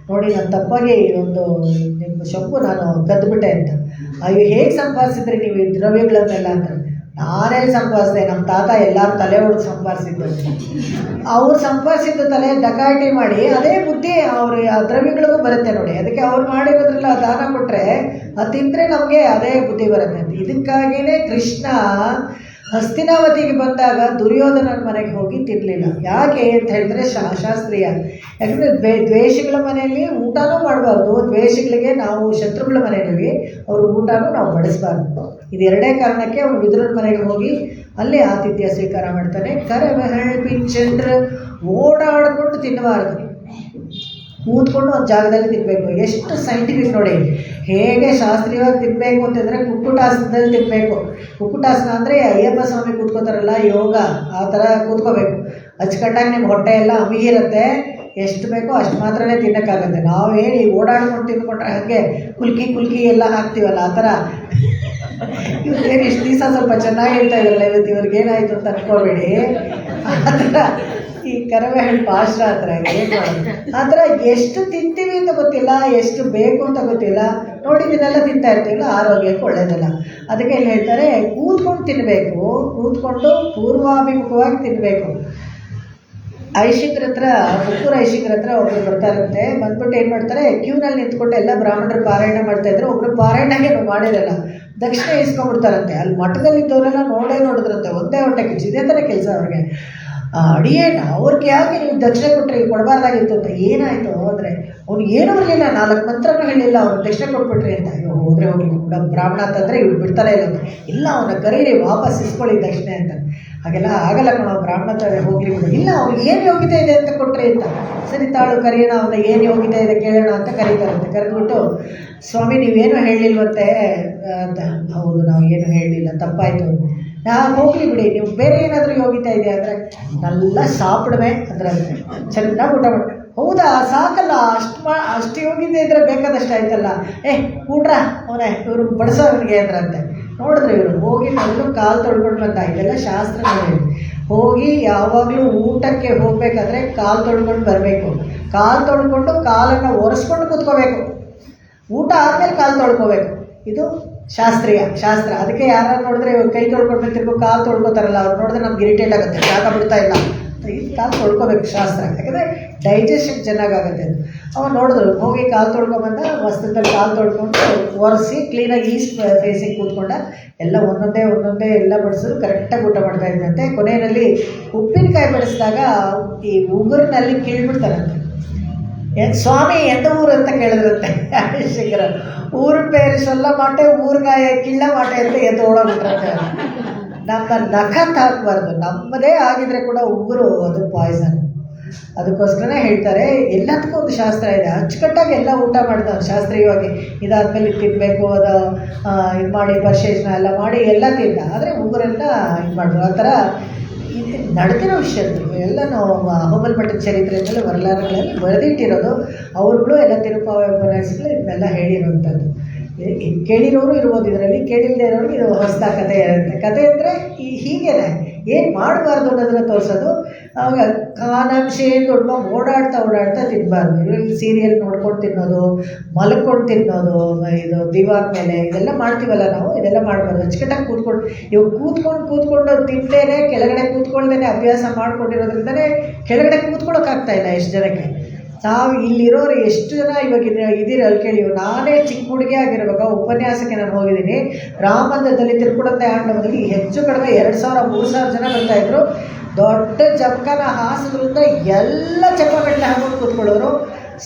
ನೋಡಿ ನಾನು ತಪ್ಪಾಗಿ ಒಂದು ನಿಮ್ಮ ಚೊಂಬು ನಾನು ಕದ್ದುಬಿಟ್ಟೆ ಅಂತ. ಅಯ್ಯೋ ಹೇಗೆ ಸಂಪಾದಿಸಿದ್ರಿ ನೀವು ಈ ದ್ರವ್ಯಗಳನ್ನೆಲ್ಲ ಅಂತ. ನಾನೇ ಸಂಪಾದಿಸಿದೆ, ನಮ್ಮ ತಾತ ಎಲ್ಲರೂ ತಲೆ ಹೊಡೆದು ಸಂಪಾದಿಸಿದ್ದು. ಅವ್ರು ಸಂಪಾದಿಸಿದ್ದು ತಲೆ ಡಕಾಯಿಟಿ ಮಾಡಿ ಅದೇ ಬುದ್ಧಿ ಅವ್ರು ಆ ದ್ರವ್ಯಗಳಿಗೂ ಬರುತ್ತೆ ನೋಡಿ. ಅದಕ್ಕೆ ಅವ್ರು ಮಾಡಿರೋದ್ರೆಲ್ಲ ದಾನ ಕೊಟ್ಟರೆ ಅದು ತಿಂದರೆ ನಮಗೆ ಅದೇ ಬುದ್ಧಿ ಬರುತ್ತೆ ಅಂತ. ಇದಕ್ಕಾಗಿಯೇ ಕೃಷ್ಣ ಹಸ್ತಿನಾವತಿಗೆ ಬಂದಾಗ ದುರ್ಯೋಧನನ ಮನೆಗೆ ಹೋಗಿ ತಿನ್ನಲಿಲ್ಲ. ಯಾಕೆ ಅಂತ ಹೇಳಿದ್ರೆ ಶಾಸ್ತ್ರೀಯ. ಯಾಕಂದರೆ ದ್ವೇಷಗಳ ಮನೆಯಲ್ಲಿ ಊಟನೂ ಮಾಡಬಾರ್ದು, ದ್ವೇಷಗಳಿಗೆ ನಾವು ಶತ್ರುಗಳ ಮನೆಯಲ್ಲಿ ಅವ್ರ ಊಟನೂ ನಾವು ಬಡಿಸಬಾರ್ದು. ಇದೆರಡೇ ಕಾರಣಕ್ಕೆ ಅವನು ವಿದುರನ ಮನೆಗೆ ಹೋಗಿ ಅಲ್ಲೇ ಆತಿಥ್ಯ ಸ್ವೀಕಾರ ಮಾಡ್ತಾನೆ. ಪಿಂಚಂದ್ರ ಓಡಾಡಿಕೊಂಡು ತಿನ್ನಬಾರ್ದು, ಕೂತ್ಕೊಂಡು ಒಂದು ಜಾಗದಲ್ಲಿ ತಿನ್ನಬೇಕು. ಎಷ್ಟು ಸೈಂಟಿಫಿಕ್ ನೋಡಿ, ಹೇಗೆ ಶಾಸ್ತ್ರೀಯವಾಗಿ ತಿನ್ನಬೇಕು ಅಂತಂದರೆ ಕುಕ್ಕುಟಾಸನದಲ್ಲಿ ತಿನ್ನಬೇಕು. ಕುಕ್ಕುಟಾಸನ ಅಂದರೆ ಅಯ್ಯಪ್ಪ ಸ್ವಾಮಿ ಕೂತ್ಕೋತಾರಲ್ಲ ಯೋಗ, ಆ ಥರ ಕೂತ್ಕೋಬೇಕು. ಅಚ್ಚುಕಟ್ಟಾಗಿ ನಿಮ್ಮ ಹೊಟ್ಟೆ ಎಲ್ಲ ಅಮಿಗಿರುತ್ತೆ, ಎಷ್ಟು ಬೇಕೋ ಅಷ್ಟು ಮಾತ್ರನೇ ತಿನ್ನೋಕ್ಕಾಗುತ್ತೆ. ನಾವು ಹೇಳಿ ಓಡಾಡ್ಕೊಂಡು ತಿಂದ್ಕೊಂಡ್ರೆ ಹಾಗೆ ಕುಲ್ಕಿ ಎಲ್ಲ ಹಾಕ್ತೀವಲ್ಲ ಆ ಥರ. ಇವ್ರಿಗೇನು ಇಷ್ಟು ದಿವಸ ಸ್ವಲ್ಪ ಚೆನ್ನಾಗಿ ಹೇಳ್ತಾ ಇದ್ರಲ್ಲ, ಇವತ್ತು ಇವ್ರಿಗೇನಾಯಿತು ಅಂತ ಅನ್ಕೋಬೇಡಿ. ಆ ಥರ ಈ ಕರವೇ ಹೇಳಿ ಪಾಶ್ರ ಆ ಥರ ಏನು ಮಾಡೋದು. ಆ ಥರ ಎಷ್ಟು ತಿಂತೀವಿ ಅಂತ ಗೊತ್ತಿಲ್ಲ, ಎಷ್ಟು ಬೇಕು ಅಂತ ಗೊತ್ತಿಲ್ಲ. ನೋಡಿ ಇದನ್ನೆಲ್ಲ ತಿಂತಾ ಇರ್ತೀವಲ್ಲ, ಆರೋಗ್ಯಕ್ಕೆ ಒಳ್ಳೆಯದಲ್ಲ. ಅದಕ್ಕೆ ಇಲ್ಲಿ ಹೇಳ್ತಾರೆ ಕೂತ್ಕೊಂಡು ತಿನ್ನಬೇಕು, ಕೂತ್ಕೊಂಡು ಪೂರ್ವಾಭಿಮುಖವಾಗಿ ತಿನ್ನಬೇಕು. ಐಶಿಕರ ಹತ್ರ, ಪುತ್ತೂರು ಐಶಿಕರ ಹತ್ರ ಒಬ್ಬರು ಬರ್ತಾರಂತೆ. ಬಂದ್ಬಿಟ್ಟು ಏನು ಮಾಡ್ತಾರೆ, ಕ್ಯೂನಲ್ಲಿ ನಿಂತ್ಕೊಂಡು ಎಲ್ಲ ಬ್ರಾಹ್ಮಣರು ಪಾರಾಯಣ ಮಾಡ್ತಾಯಿದ್ರು. ಒಬ್ಬರು ಪಾರಾಯಣಗೆ ಮಾಡಿರಲ್ಲ, ದಕ್ಷಿಣ ಇಸ್ಕೊಂಡ್ಬಿಡ್ತಾರಂತೆ. ಅಲ್ಲಿ ಮಠದಲ್ಲಿದ್ದವರೆಲ್ಲ ನೋಡಿದ್ರಂತೆ, ಒಂದೇ ಹೊಟ್ಟೆ ಕಿಚ್ಚು, ಇದೇ ಥರ ಕೆಲಸ ಅವ್ರಿಗೆ. ಅಡಿಯೇನ ಅವ್ರಿಗೆ ಯಾಕೆ ನೀವು ದಕ್ಷಿಣ ಕೊಟ್ಟರೆ ಕೊಡಬಾರ್ದಾಗಿತ್ತು ಅಂತ. ಏನಾಯಿತು ಅಂದರೆ ಅವ್ನಿಗೆ ಏನೂ ಬರಲಿಲ್ಲ, 4 ಮಂತ್ರನೂ ಹೇಳಿಲ್ಲ, ಅವ್ರು ದಕ್ಷಿಣ ಕೊಟ್ಬಿಟ್ರಿ ಅಂತ. ಅಯ್ಯೋ ಹೋದರೆ ಹೋಗಿ ಬ್ರಾಹ್ಮಣ ಅಂತಂದರೆ ಇವ್ರು ಬಿಡ್ತಾರೇ ಇಲ್ಲ ಅವನ್ನ ಕರೀರಿ ವಾಪಸ್ ಇಸ್ಕೊಳ್ಳಿ ದಕ್ಷಿಣೆ ಅಂತ. ಹಾಗೆಲ್ಲ ಆಗಲ್ಲ ಕಣೋ, ಬ್ರಾಹ್ಮಣ ಹತ್ರ ಹೋಗ್ಲಿ ಬಿಡು. ಇಲ್ಲ ಅವ್ನಿಗೆ ಏನು ಯೋಗ್ಯತೆ ಇದೆ ಅಂತ ಕೊಟ್ಟರೆ ಅಂತ. ಸರಿ ತಾಳು ಕರೆಯೋಣ, ಅವನ ಏನು ಯೋಗ್ಯತೆ ಇದೆ ಕೇಳೋಣ ಅಂತ ಕರೀತಾರಂತೆ. ಕರೆದ್ಬಿಟ್ಟು ಸ್ವಾಮಿ ನೀವೇನು ಹೇಳಿಲ್ವಂತೆ ಅಂತ. ಹೌದು ನಾವು ಏನು ಹೇಳಲಿಲ್ಲ, ತಪ್ಪಾಯಿತು. ನಾನು ಹೋಗಲಿ ಬಿಡಿ, ನೀವು ಬೇರೆ ಏನಾದರೂ ಯೋಗ್ಯತೆ ಇದೆ ಅಂದರೆ நல்லா ಸಾಪಿಡುವೆ ಅದರಂತೆ. ಚೆನ್ನಾಗಿ ಊಟ ಮಾಡಿ. ಹೌದಾ ಸಾಕಲ್ಲ, ಅಷ್ಟು ಯೋಗ್ಯತೆ ಇದ್ದರೆ ಬೇಕಾದಷ್ಟು ಆಯ್ತಲ್ಲ. ಊಟ್ರ ಅವನೇ ಇವರು ಬಡಿಸೋವನಿಗೆ ಅಂದ್ರಂತೆ. ನೋಡಿದ್ರೆ ಇವರು ಹೋಗಿ ಮೊದಲು ಕಾಲು ತೊಳ್ಕೊಂಡು ಬಂದ. ಇದೆಲ್ಲ ಶಾಸ್ತ್ರ ನೋಡಿ. ಹೋಗಿ ಯಾವಾಗಲೂ ಊಟಕ್ಕೆ ಹೋಗಬೇಕಾದ್ರೆ ಕಾಲು ತೊಳ್ಕೊಂಡು ಬರಬೇಕು. ಕಾಲು ತೊಳ್ಕೊಂಡು ಕಾಲನ್ನು ಒರೆಸ್ಕೊಂಡು ಕೂತ್ಕೋಬೇಕು. ಊಟ ಆದಮೇಲೆ ಕಾಲು ತೊಳ್ಕೋಬೇಕು. ಇದು ಶಾಸ್ತ್ರ. ಅದಕ್ಕೆ ಯಾರು ನೋಡಿದ್ರೆ ಕೈ ತೊಳ್ಕೊಂಡು ತಿರ್ಗೋ ಕಾಲು ತೊಳ್ಕೊತಾರಲ್ಲ, ಅವ್ರು ನೋಡಿದ್ರೆ ನಮ್ಗೆ ಇರಿಟೇಟ್ ಆಗುತ್ತೆ, ಜಾಗ ಬಿಡ್ತಾ ಇಲ್ಲ. ಕಾಲು ತೊಳ್ಕೊಬೇಕು ಶಾಸ್ತ್ರ, ಯಾಕಂದರೆ ಡೈಜೆಷನ್ ಚೆನ್ನಾಗಾಗುತ್ತೆ ಅದು. ಅವ್ರು ನೋಡಿದ್ರು ಹೋಗಿ ಕಾಲು ತೊಳ್ಕೊಂಬಂದ, ವಸ್ತ್ರದಲ್ಲಿ ಕಾಲು ತೊಳ್ಕೊಂಡು ಒರೆಸಿ ಕ್ಲೀನಾಗಿ ಈಸ್ಟ್ ಫೇಸಿಗೆ ಕೂತ್ಕೊಂಡ. ಎಲ್ಲ ಒಂದೊಂದೇ ಎಲ್ಲ ಬಡಿಸಿದ್ರು. ಕರೆಕ್ಟಾಗಿ ಊಟ ಮಾಡ್ತಾ ಇದ್ದಂತೆ. ಕೊನೆಯಲ್ಲಿ ಉಪ್ಪಿನಕಾಯಿ ಬಡಿಸಿದಾಗ ಈ ಉಗುರಿನಲ್ಲಿ ಕೀಳ್ಬಿಡ್ತಾರಂತೆ. ಸ್ವಾಮಿ ಎಂತ ಊರು ಅಂತ ಕೇಳಿದ್ರಂತೆ ಶಂಕರ. ಊರು ಪೇರು ಸೊಲ್ಲ ಮಾಟೆ ಊರ್ಗಾಯ ಕಿಳ್ಳ ಮಾಟೆ ಅಂತ ಎದ್ದು ಓಡೋಗ್ಬಿಟ್ರಂತೆ. ನಮ್ಮ ನಖ ಹಾಕಬಾರ್ದು, ನಮ್ಮದೇ ಆಗಿದ್ರೆ ಕೂಡ ಉಗುರು ಅದು ಪಾಯ್ಸನ್. ಅದಕ್ಕೋಸ್ಕರನೇ ಹೇಳ್ತಾರೆ ಎಲ್ಲದಕ್ಕೂ ಒಂದು ಶಾಸ್ತ್ರ ಇದೆ. ಅಚ್ಚುಕಟ್ಟಾಗಿ ಎಲ್ಲ ಊಟ ಮಾಡಿದವ್ರು ಶಾಸ್ತ್ರೀಯವಾಗಿ. ಇದಾದ್ಮೇಲೆ ಇದು ತಿನ್ನಬೇಕು, ಅದು ಇದು ಮಾಡಿ ಪರಿಶೇಷಣ ಎಲ್ಲ ಮಾಡಿ ಎಲ್ಲ ತಿಂದ. ಆದರೆ ಉಗುರೆಲ್ಲ ಇದು ಮಾಡಿದ್ರು. ಆ ಥರ ಇದು ನಡೆದಿರೋ ವಿಷಯದ್ದು ಎಲ್ಲನೂ ಅಹೋಬಲ್ ಮಠದ ಚರಿತ್ರೆಯಿಂದಲೂ ವರಲಾರಗಳಲ್ಲಿ ಬರೆದಿಟ್ಟಿರೋದು. ಅವ್ರುಗಳು ಎಲ್ಲ ತಿರುಪತಿಗಳು ಇದನ್ನೆಲ್ಲ ಹೇಳಿರುವಂಥದ್ದು. ಕೇಳಿರೋರು ಇರ್ಬೋದು ಇದರಲ್ಲಿ, ಕೇಳಿಲ್ಲದೆ ಇರೋರು ಇದು ಹೊಸ ಕಥೆ ಇರುತ್ತೆ. ಕಥೆ ಅಂದರೆ ಹೀಗೇನೆ ಏನು ಮಾಡಬಾರ್ದು ಅನ್ನೋದನ್ನು ತೋರಿಸೋದು. ಆವಾಗ ಕಾನಾಂಶೇನು ದೊಡ್ಡ ಓಡಾಡ್ತಾ ತಿನ್ನಬಾರ್ದು. ಇಲ್ಲಿ ಸೀರಿಯಲ್ ನೋಡ್ಕೊಂಡು ತಿನ್ನೋದು, ಮಲ್ಕೊಂಡು ತಿನ್ನೋದು, ಇದು ದಿವಾನ್ ಮೇಲೆ ಇದೆಲ್ಲ ಮಾಡ್ತೀವಲ್ಲ ನಾವು, ಇದೆಲ್ಲ ಮಾಡಬಾರ್ದು. ಅಚ್ಚುಕಟ್ಟಾಗಿ ಕೂತ್ಕೊಂಡು ತಿಂದೇನೆ, ಕೆಳಗಡೆ ಕೂತ್ಕೊಳ್ದೇನೆ ಅಭ್ಯಾಸ ಮಾಡ್ಕೊಂಡಿರೋದ್ರಿಂದನೇ ಕೆಳಗಡೆ ಕೂತ್ಕೊಳ್ಳೋಕ್ಕಾಗ್ತಾಯಿಲ್ಲ ಎಷ್ಟು ಜನಕ್ಕೆ. ನಾವು ಇಲ್ಲಿರೋರು ಎಷ್ಟು ಜನ ಇವಾಗ ಇದ್ದೀರ ಅಲ್ಲಿ ಕೇಳಿ. ನಾನೇ ಚಿಕ್ಕ ಹುಡುಗಿ ಆಗಿರುವಾಗ ಉಪನ್ಯಾಸಕ್ಕೆ ನಾನು ಹೋಗಿದ್ದೀನಿ. ರಾಮಂದ್ರದಲ್ಲಿ ತಿರುಪುಡಂತೆ ಆಂಡವದಲ್ಲಿ ಹೆಚ್ಚು ಕಡಿಮೆ 2000-3000 ಜನ ಬರ್ತಾಯಿದ್ರು. ದೊಡ್ಡ ಜಮಖಾನ ಹಾಸಿದ್ರಿಂದ ಎಲ್ಲ ಚಪ್ಪಮೆಟ್ಲೆ ಹಾಕೊಂಡು ಕೂತ್ಕೊಳ್ಳೋರು.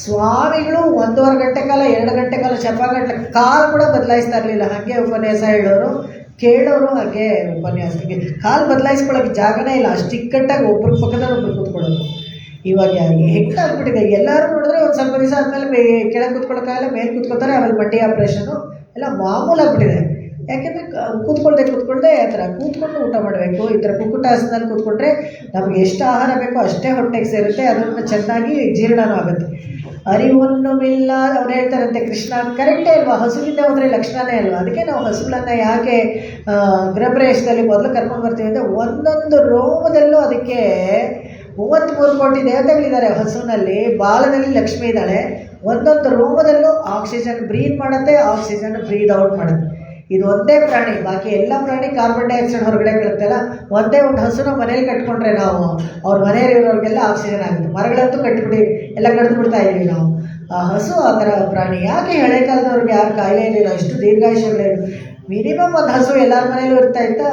ಸ್ವಾಮಿಗಳು 1.5 ಗಂಟೆ ಕಾಲ 2 ಗಂಟೆ ಕಾಲ ಗಂಟೆ ಕಾಲು ಕೂಡ ಬದಲಾಯಿಸ್ತಾ ಇರಲಿಲ್ಲ. ಹಾಗೆ ಉಪನ್ಯಾಸ ಹೇಳೋರು, ಕೇಳೋರು, ಹಾಗೆ ಉಪನ್ಯಾಸಕ್ಕೆ ಕಾಲು ಬದಲಾಯಿಸ್ಕೊಳ್ಳೋಕ್ಕೆ ಜಾಗನೇ ಇಲ್ಲ. ಅಷ್ಟು ಇಕ್ಕಟ್ಟಾಗಿ ಒಬ್ರ ಪಕ್ಕದಲ್ಲಿ ಒಬ್ರು ಕೂತ್ಕೊಳ್ಳೋದು. ಇವಾಗ ಹೆಂಗೆ ಆಗ್ಬಿಟ್ಟಿದೆ, ಎಲ್ಲರೂ ನೋಡಿದ್ರೆ ಒಂದು ಸ್ವಲ್ಪ ದಿವಸ ಆದಮೇಲೆ ಕೆಳಗೆ ಕೂತ್ಕೊಳ್ಳೋಕ್ಕಾಗಲ್ಲ, ಮೇಲೆ ಕೂತ್ಕೊತಾರೆ, ಆಮೇಲೆ ಮಂಡಿ ಆಪ್ರೇಷನು ಎಲ್ಲ ಮಾಮೂಲಾಗ್ಬಿಟ್ಟಿದೆ. ಯಾಕೆಂದರೆ ಕೂತ್ಕೊಳ್ದೆ ಆ ಥರ ಕೂತ್ಕೊಂಡು ಊಟ ಮಾಡಬೇಕು. ಈ ಥರ ಕುಕ್ಕುಟಾಸನದಲ್ಲಿ ಕೂತ್ಕೊಂಡ್ರೆ ನಮಗೆ ಎಷ್ಟು ಆಹಾರ ಬೇಕೋ ಅಷ್ಟೇ ಹೊಟ್ಟೆಗೆ ಸೇರುತ್ತೆ, ಅದನ್ನು ಚೆನ್ನಾಗಿ ಜೀರ್ಣನೂ ಆಗುತ್ತೆ. ಅರಿವೊನ್ನುಮಿಲ್ಲ ಅವ್ರು ಹೇಳ್ತಾರಂತೆ ಕೃಷ್ಣ. ಕರೆಕ್ಟೇ ಅಲ್ವಾ? ಹಸುವಿಂದ ಹೋದರೆ ಲಕ್ಷಣನೇ ಅಲ್ವಾ? ಅದಕ್ಕೆ ನಾವು ಹಸುಗಳನ್ನು ಯಾಕೆ ಗೃಹಪ್ರವೇಶದಲ್ಲಿ ಮೊದಲು ಕರ್ಕೊಂಡು ಬರ್ತೀವಿ ಅಂದರೆ ಒಂದೊಂದು ರೋಮದಲ್ಲೂ ಅದಕ್ಕೆ 33 ಕೋಟಿ ದೇವತೆಗಳಿದ್ದಾರೆ ಹಸುವಿನಲ್ಲಿ. ಬಾಲದಲ್ಲಿ ಲಕ್ಷ್ಮಿ ಇದ್ದಾಳೆ. ಒಂದೊಂದು ರೋಮದಲ್ಲೂ ಆಕ್ಸಿಜನ್ ಬ್ರೀತ್ ಮಾಡುತ್ತೆ, ಆಕ್ಸಿಜನ್ ಬ್ರೀದ್ ಔಟ್ ಮಾಡುತ್ತೆ. ಇದು ಒಂದೇ ಪ್ರಾಣಿ. ಬಾಕಿ ಎಲ್ಲ ಪ್ರಾಣಿ ಕಾರ್ಬನ್ ಡೈಆಕ್ಸೈಡ್ ಹೊರಗಡೆ ಬಿಡುತ್ತಲ್ಲ. ಒಂದೇ ಒಂದು ಹಸುನ ಮನೇಲಿ ಕಟ್ಕೊಂಡ್ರೆ ನಾವು ಅವ್ರ ಮನೆಯಲ್ಲಿರೋರಿಗೆಲ್ಲ ಆಕ್ಸಿಜನ್ ಆಗುತ್ತೆ. ಮರಗಳಂತೂ ಕಟ್ಟಿಬಿಡಿ ಎಲ್ಲ ಕಡಿದು ಬಿಡ್ತಾ ಇದ್ದೀವಿ ನಾವು. ಆ ಹಸು ಆ ಥರ ಪ್ರಾಣಿ. ಯಾಕೆ ಹಳೆ ಕಾಲದವ್ರಿಗೆ ಯಾರು ಕಾಯಿಲೆ ಇರಲಿಲ್ಲ, ಅಷ್ಟು ದೀರ್ಘಾಯುಷ್ಯಗಳೇನು? ಮಿನಿಮಮ್ ಒಂದು ಹಸು ಎಲ್ಲರ ಮನೇಲೂ ಇರ್ತಾ ಇತ್ತ.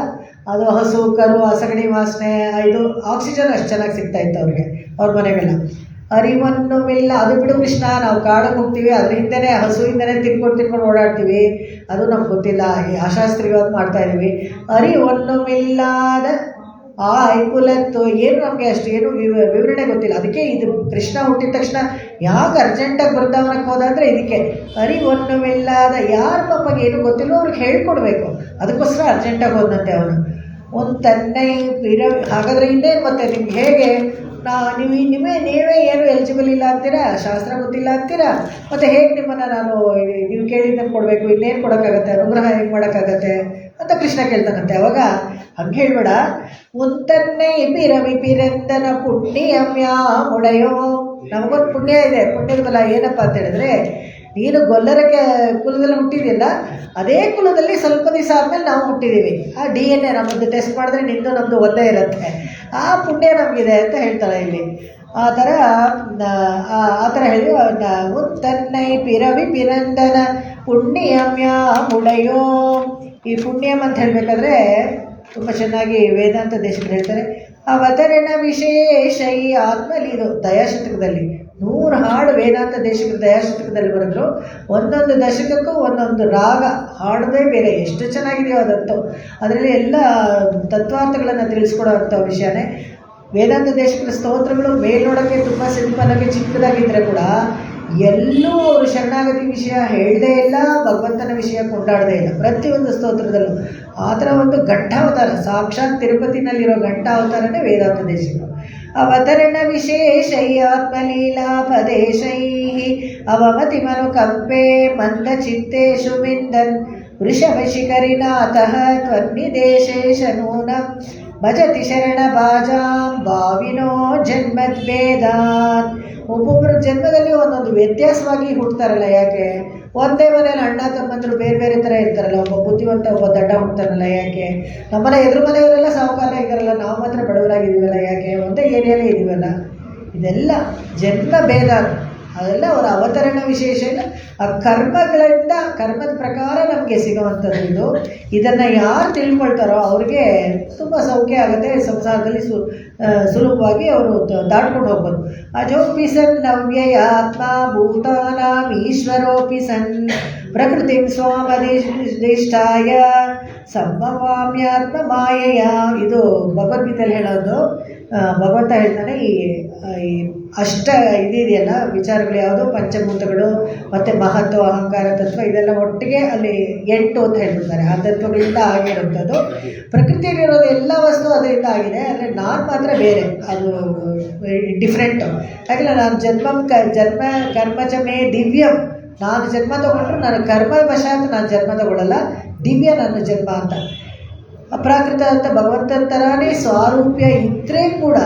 ಅದು ಹಸು ಕರು, ಆ ಸಗಣಿ ವಾಸನೆ, ಇದು ಆಕ್ಸಿಜನ್ ಅಷ್ಟು ಚೆನ್ನಾಗಿ ಸಿಗ್ತಾ ಇತ್ತು ಅವ್ರಿಗೆ, ಅವ್ರ ಮನೆಗೆಲ್ಲ. ಅರಿವೊನ್ನುಮಿಲ್ಲ. ಅದು ಬಿಡು ಕೃಷ್ಣ, ನಾವು ಕಾಡಿಗೆ ಹೋಗ್ತೀವಿ, ಅದ್ರ ಹಿಂದೆನೇ ಹಸುವಿಂದನೇ ತಿನ್ಕೊಂಡು ಓಡಾಡ್ತೀವಿ, ಅದು ನಮ್ಗೆ ಗೊತ್ತಿಲ್ಲ, ಅಶಾಸ್ತ್ರೀಯವಾಗಿ ಮಾಡ್ತಾ ಇದ್ದೀವಿ. ಅರಿವೊನ್ನುಮಿಲ್ಲಾದ ಆ ಐಕುಲತ್ತು ಏನು ನಮಗೆ ಅಷ್ಟು ಏನು ವಿವರಣೆ ಗೊತ್ತಿಲ್ಲ. ಅದಕ್ಕೆ ಇದು ಕೃಷ್ಣ ಹುಟ್ಟಿದ ತಕ್ಷಣ ಯಾಕೆ ಅರ್ಜೆಂಟಾಗಿ ಬೃಂದಾವನಕ್ಕೆ ಹೋದ ಅಂದರೆ ಇದಕ್ಕೆ. ಅರಿವೊನ್ನುಮಿಲ್ಲಾದ ಯಾರ ಪಾಪಗೆ ಏನು ಗೊತ್ತಿಲ್ಲ ಅವ್ರಿಗೆ ಹೇಳ್ಕೊಡ್ಬೇಕು, ಅದಕ್ಕೋಸ್ಕರ ಅರ್ಜೆಂಟಾಗಿ ಹೋದಂತೆ ಅವನು. ಒಂದು ತನ್ನೈ ಹಾಗಾದರೆ ಇನ್ನೇನು ಮತ್ತೆ ನಿಮ್ಗೆ ಹೇಗೆ ನೀವೇ ಏನು ಎಲಿಜಿಬಲ್ ಇಲ್ಲ ಅಂತೀರಾ, ಶಾಸ್ತ್ರ ಗೊತ್ತಿಲ್ಲ ಅಂತೀರಾ, ಮತ್ತು ಹೇಗೆ ನಿಮ್ಮನ್ನು ನಾನು ನೀವು ಕೇಳಿದ್ದನ್ನು ಕೊಡಬೇಕು, ಇನ್ನೇನು ಕೊಡೋಕ್ಕಾಗತ್ತೆ, ಅನುಗ್ರಹ ಹೇಗೆ ಮಾಡೋಕ್ಕಾಗತ್ತೆ ಅಂತ ಕೃಷ್ಣ ಕೇಳ್ತಾನಂತೆ. ಅವಾಗ ಹಂಗೆ ಹೇಳ್ಬೇಡ. ಮುಂತನ್ನೇ ಪಿರವಿ ಪಿರಂದನ ಪುಣ್ಯಮ್ಯಾ ಮುಡೆಯೋ. ನಮಗೊಂದು ಪುಣ್ಯ ಇದೆ. ಪುಣ್ಯದ ಬಲ ಏನಪ್ಪ ಅಂತ ಹೇಳಿದ್ರೆ, ನೀನು ಗೊಲ್ಲರ ಕುಲದಲ್ಲಿ ಹುಟ್ಟಿದ್ದಿಲ್ಲ, ಅದೇ ಕುಲದಲ್ಲಿ ಸ್ವಲ್ಪ ದಿವಸ ಆದಮೇಲೆ ನಾವು ಹುಟ್ಟಿದ್ದೀವಿ. ಆ DNA ನಮ್ಮದು ಟೆಸ್ಟ್ ಮಾಡಿದ್ರೆ ನಿಂದು ನಮ್ಮದು ಒಂದೇ ಇರುತ್ತೆ. ಆ ಪುಣ್ಯ ನಮಗಿದೆ ಅಂತ ಹೇಳ್ತಾಳೆ ಇಲ್ಲಿ. ಆ ಥರ ಹೇಳಿ ತನ್ನೈ ಪಿರವಿ ಪಿರಂದನ ಪುಣ್ಯಮ್ಯಾ ಮುಡೆಯೋ. ಈ ಪುಣ್ಯಂ ಅಂತ ಹೇಳಬೇಕಾದ್ರೆ ತುಂಬ ಚೆನ್ನಾಗಿ ವೇದಾಂತ ದೇಶಗಳು ಹೇಳ್ತಾರೆ. ಅವತರಣ ವಿಶೇಷೈ ಆತ್ಮಲಿ. ಇದು ದಯಾಶತಕದಲ್ಲಿ 100 ಹಾಡು ವೇದಾಂತ ದೇಶಗಳ ದಯಾಶತಕದಲ್ಲಿ ಬರೆದ್ರು. ಒಂದೊಂದು ದಶಕಕ್ಕೂ ಒಂದೊಂದು ರಾಗ ಹಾಡೋದೇ ಬೇರೆ, ಎಷ್ಟು ಚೆನ್ನಾಗಿದೆಯೋ ಅದಂತೂ. ಅದರಲ್ಲಿ ಎಲ್ಲ ತತ್ವಾರ್ಥಗಳನ್ನು ತಿಳಿಸ್ಕೊಡೋ ಅಂಥ ವಿಷಯನೇ ವೇದಾಂತ ದೇಶಗಳ ಸ್ತೋತ್ರಗಳು. ಮೇಲ್ನೋಡೋಕ್ಕೆ ತುಂಬ ಸಿಂಪಲ್ಲಾಗಿ ಚಿಕ್ಕದಾಗಿದ್ದರೆ ಕೂಡ ಎಲ್ಲೂ ಅವರು ಶರಣಾಗತಿ ವಿಷಯ ಹೇಳದೇ ಇಲ್ಲ, ಭಗವಂತನ ವಿಷಯ ಕೊಂಡಾಡದೇ ಇಲ್ಲ ಪ್ರತಿಯೊಂದು ಸ್ತೋತ್ರದಲ್ಲೂ. ಆ ಥರ ಒಂದು ಘಟ್ಟಾವತಾರ, ಸಾಕ್ಷಾತ್ ತಿರುಪತಿನಲ್ಲಿರೋ ಘಟ್ಟಾವತಾರನೇ ವೇದಾಂತ ದೇಶಗಳು. ಅವತರಣ ವಿಶೇಷೈ ಆತ್ಮಲೀಲಾ ಪದೇಶೈ ಅವಮತಿ ಮನು ಕಂಪೆ ಮಂದ ಚಿತ್ತೇಶು ಮಿಂದನ್ ವೃಷಭಶಿಖರಿನಾಥಃ ತ್ವನ್ನಿದೇಶೇಶ ನೂನಂ ಭಜತಿ ಶರಣ ಬಾಜಾಂ ಭಾವಿನೋ ಜನ್ಮದ್ವೇದಾನ್. ಒಬ್ಬೊಬ್ಬರ ಜನ್ಮದಲ್ಲಿ ಒಂದೊಂದು ವ್ಯತ್ಯಾಸವಾಗಿ ಹುಡ್ತಾರಲ್ಲ. ಯಾಕೆ? ಒಂದೇ ಮನೇಲಿ ಅಣ್ಣ ತಮ್ಮಂದರು ಬೇರೆ ಬೇರೆ ಥರ ಇರ್ತಾರಲ್ಲ. ಒಬ್ಬ ಬುದ್ಧಿವಂತ, ಒಬ್ಬ ದಡ್ಡ ಹುಡ್ತಾರಲ್ಲ. ಯಾಕೆ? ನಮ್ಮನೆ ಎದುರು ಮನೆಯವರೆಲ್ಲ ಸಾಹುಕಾರ ಇದ್ದಾರಲ್ಲ, ನಾವು ಮಾತ್ರ ಬಡವರಾಗಿದ್ದೀವಲ್ಲ. ಯಾಕೆ? ಒಂದೇ ಏರಿಯಾಲೇ ಇದ್ದೀವಲ್ಲ. ಇದೆಲ್ಲ ಜನ್ಮ ಭೇದ. ಅದೆಲ್ಲ ಅವರ ಅವತರಣ ವಿಶೇಷ ಇಲ್ಲ. ಆ ಕರ್ಮಗಳಿಂದ, ಕರ್ಮದ ಪ್ರಕಾರ ನಮಗೆ ಸಿಗುವಂಥದ್ದು ಇದು. ಇದನ್ನು ಯಾರು ತಿಳ್ಕೊಳ್ತಾರೋ ಅವ್ರಿಗೆ ತುಂಬ ಸೌಖ್ಯ ಆಗುತ್ತೆ. ಸಂಸಾರದಲ್ಲಿ ಸುಲಭವಾಗಿ ಅವರು ದಾಟ್ಕೊಂಡು ಹೋಗ್ಬೋದು. ಅಜೋಪಿ ಸನ್ ನವ್ಯಯ ಆತ್ಮ ಭೂತಾನಾಂ ಈಶ್ವರೋಪಿ ಸನ್ ಪ್ರಕೃತಿಂ ಸ್ವಾಮಧಿಷ್ಠಾಯ ಸಂಭವಾಮ್ಯಾತ್ಮ ಮಾಯೆಯ. ಇದು ಭಗವದ್ಗೀತೆಯಲ್ಲಿ ಹೇಳೋದು. ಭಗವಂತ ಹೇಳ್ತಾನೆ, ಈ ಅಷ್ಟ ಇದೆಯಲ್ಲ ವಿಚಾರಗಳು, ಯಾವುದು ಪಂಚಭೂತಗಳು ಮತ್ತು ಮಹತ್ವ, ಅಹಂಕಾರ ತತ್ವ, ಇದೆಲ್ಲ ಒಟ್ಟಿಗೆ ಅಲ್ಲಿ 8 ಅಂತ ಹೇಳ್ಬಿಡ್ತಾರೆ. ಆ ತತ್ವಗಳಿಂದ ಆಗಿರುವಂಥದ್ದು. ಪ್ರಕೃತಿಯಲ್ಲಿರೋದು ಎಲ್ಲ ವಸ್ತು ಅದರಿಂದ ಆಗಿದೆ, ಅಂದರೆ ನಾನು ಮಾತ್ರ ಬೇರೆ, ಅದು ಡಿಫ್ರೆಂಟು. ಯಾಕಂದರೆ ನಾನು ಜನ್ಮ ಕರ್ಮಜಮೇ ದಿವ್ಯಂ. ನಾನು ಜನ್ಮ ತೊಗೊಂಡ್ರು ನಾನು ಕರ್ಮವಶಾತ್ ನಾನು ಜನ್ಮ ತಗೊಳ್ಳಲ್ಲ, ದಿವ್ಯ ನನ್ನ ಜನ್ಮ ಅಂತ. ಅಪ್ರಾಕೃತ ಅಂತ ಭಗವಂತನ ಥರನೇ ಸ್ವಾರೂಪ್ಯ ಇದ್ದರೆ ಕೂಡ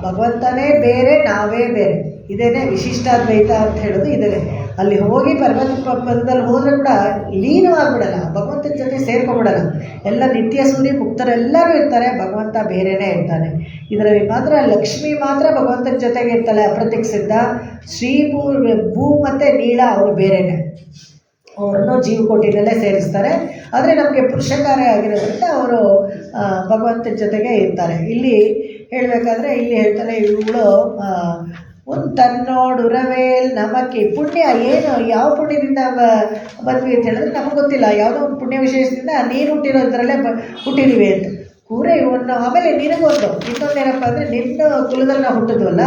ಭಗವಂತನೇ ಬೇರೆ, ನಾವೇ ಬೇರೆ. ಇದೇನೇ ವಿಶಿಷ್ಟಾದ್ವೈತ ಅಂತ ಹೇಳೋದು ಇದೇ. ಅಲ್ಲಿ ಹೋಗಿ ಪದದಲ್ಲಿ ಹೋದರೆ ಕೂಡ ಲೀನವಾಗಿಬಿಡಲ್ಲ, ಭಗವಂತನ ಜೊತೆ ಸೇರ್ಕೊಂಡ್ಬಿಡಲ್ಲ. ಎಲ್ಲ ನಿತ್ಯ ಸೂರ್ಯ ಮುಕ್ತರೆಲ್ಲರೂ ಇರ್ತಾರೆ, ಭಗವಂತ ಬೇರೆಯೇ ಇರ್ತಾನೆ. ಇದರಲ್ಲಿ ಮಾತ್ರ ಲಕ್ಷ್ಮಿ ಮಾತ್ರ ಭಗವಂತನ ಜೊತೆಗೆ ಇರ್ತಾಳೆ, ಅಪ್ರತ್ಯಕ್ಷಿದ್ದ. ಭೂ ಮತ್ತು ನೀಳ ಅವರು ಬೇರೆಯೇ, ಅವ್ರನ್ನೂ ಜೀವಕೋಟಿನಲ್ಲೇ ಸೇರಿಸ್ತಾರೆ. ಆದರೆ ನಮಗೆ ಪುರುಷಕಾರ್ಯ ಆಗಿರೋದ್ರಿಂದ ಅವರು ಭಗವಂತನ ಜೊತೆಗೆ ಇರ್ತಾರೆ. ಇಲ್ಲಿ ಹೇಳಬೇಕಾದ್ರೆ ಇಲ್ಲಿ ಹೇಳ್ತಾರೆ, ಇವಳು ಒಂದು ತನ್ನೋಡುರವೇಲ್ ನಮಕ್ಕೆ ಪುಣ್ಯ ಏನು ಯಾವ ಪುಣ್ಯದಿಂದ ಬಂದ್ವಿ ಅಂತ ಹೇಳಿದ್ರೆ ನಮಗೆ ಗೊತ್ತಿಲ್ಲ. ಯಾವುದೋ ಒಂದು ಪುಣ್ಯ ವಿಶೇಷದಿಂದ ನೀನು ಹುಟ್ಟಿರೋದ್ರಲ್ಲೇ ಹುಟ್ಟಿದೀವಿ ಅಂತ ಕೂರೆ ಇವನು. ಆಮೇಲೆ ನಿನಗೊಂದು ಇನ್ನೊಂದೇನಪ್ಪ ಅಂದರೆ ನಿನ್ನ ಕುಲದಲ್ಲಿ ನಾವು ಹುಟ್ಟಿದ್ವಲ್ಲ,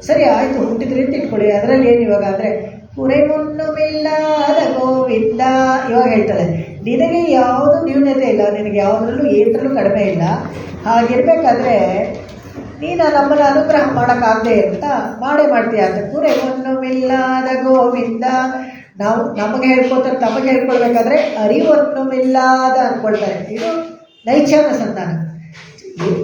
ಸರಿ ಆಯಿತು ಹುಟ್ಟಿದ್ರಿ ಅಂತ ಇಟ್ಕೊಳ್ಳಿ, ಅದರಲ್ಲಿ ಏನು ಇವಾಗ ಅಂದರೆ ಕುರೆ ಮುನ್ನುಮಿಲ್ಲದ ಗೋವಿಂದ ಇವಾಗ ಹೇಳ್ತಾಳೆ, ನಿನಗೆ ಯಾವುದು ನ್ಯೂನತೆ ಇಲ್ಲ, ನಿನಗೆ ಯಾವುದ್ರಲ್ಲೂ ಏನರಲ್ಲೂ ಕಡಿಮೆ ಇಲ್ಲ. ಹಾಗಿರ್ಬೇಕಾದ್ರೆ ನೀನು ನಮ್ಮನ್ನು ಅನುಗ್ರಹ ಮಾಡೋಕ್ಕಾಗದೆ ಅಂತ ಮಾಡೇ ಮಾಡ್ತೀಯ ಅಂತ. ಕುರೆ ಮುನ್ನುಮಿಲ್ಲದ ಗೋವಿಂದ. ನಾವು ನಮಗೆ ಹೇಳ್ಕೊತಾರೆ, ತಮಗೆ ಹೇಳ್ಕೊಳ್ಬೇಕಾದ್ರೆ ಅರಿವನ್ನುಮಿಲ್ಲದ ಅಂದ್ಕೊಳ್ತಾರೆ. ಇದು ನೈಚ್ಯಾನುಸಂಧಾನ.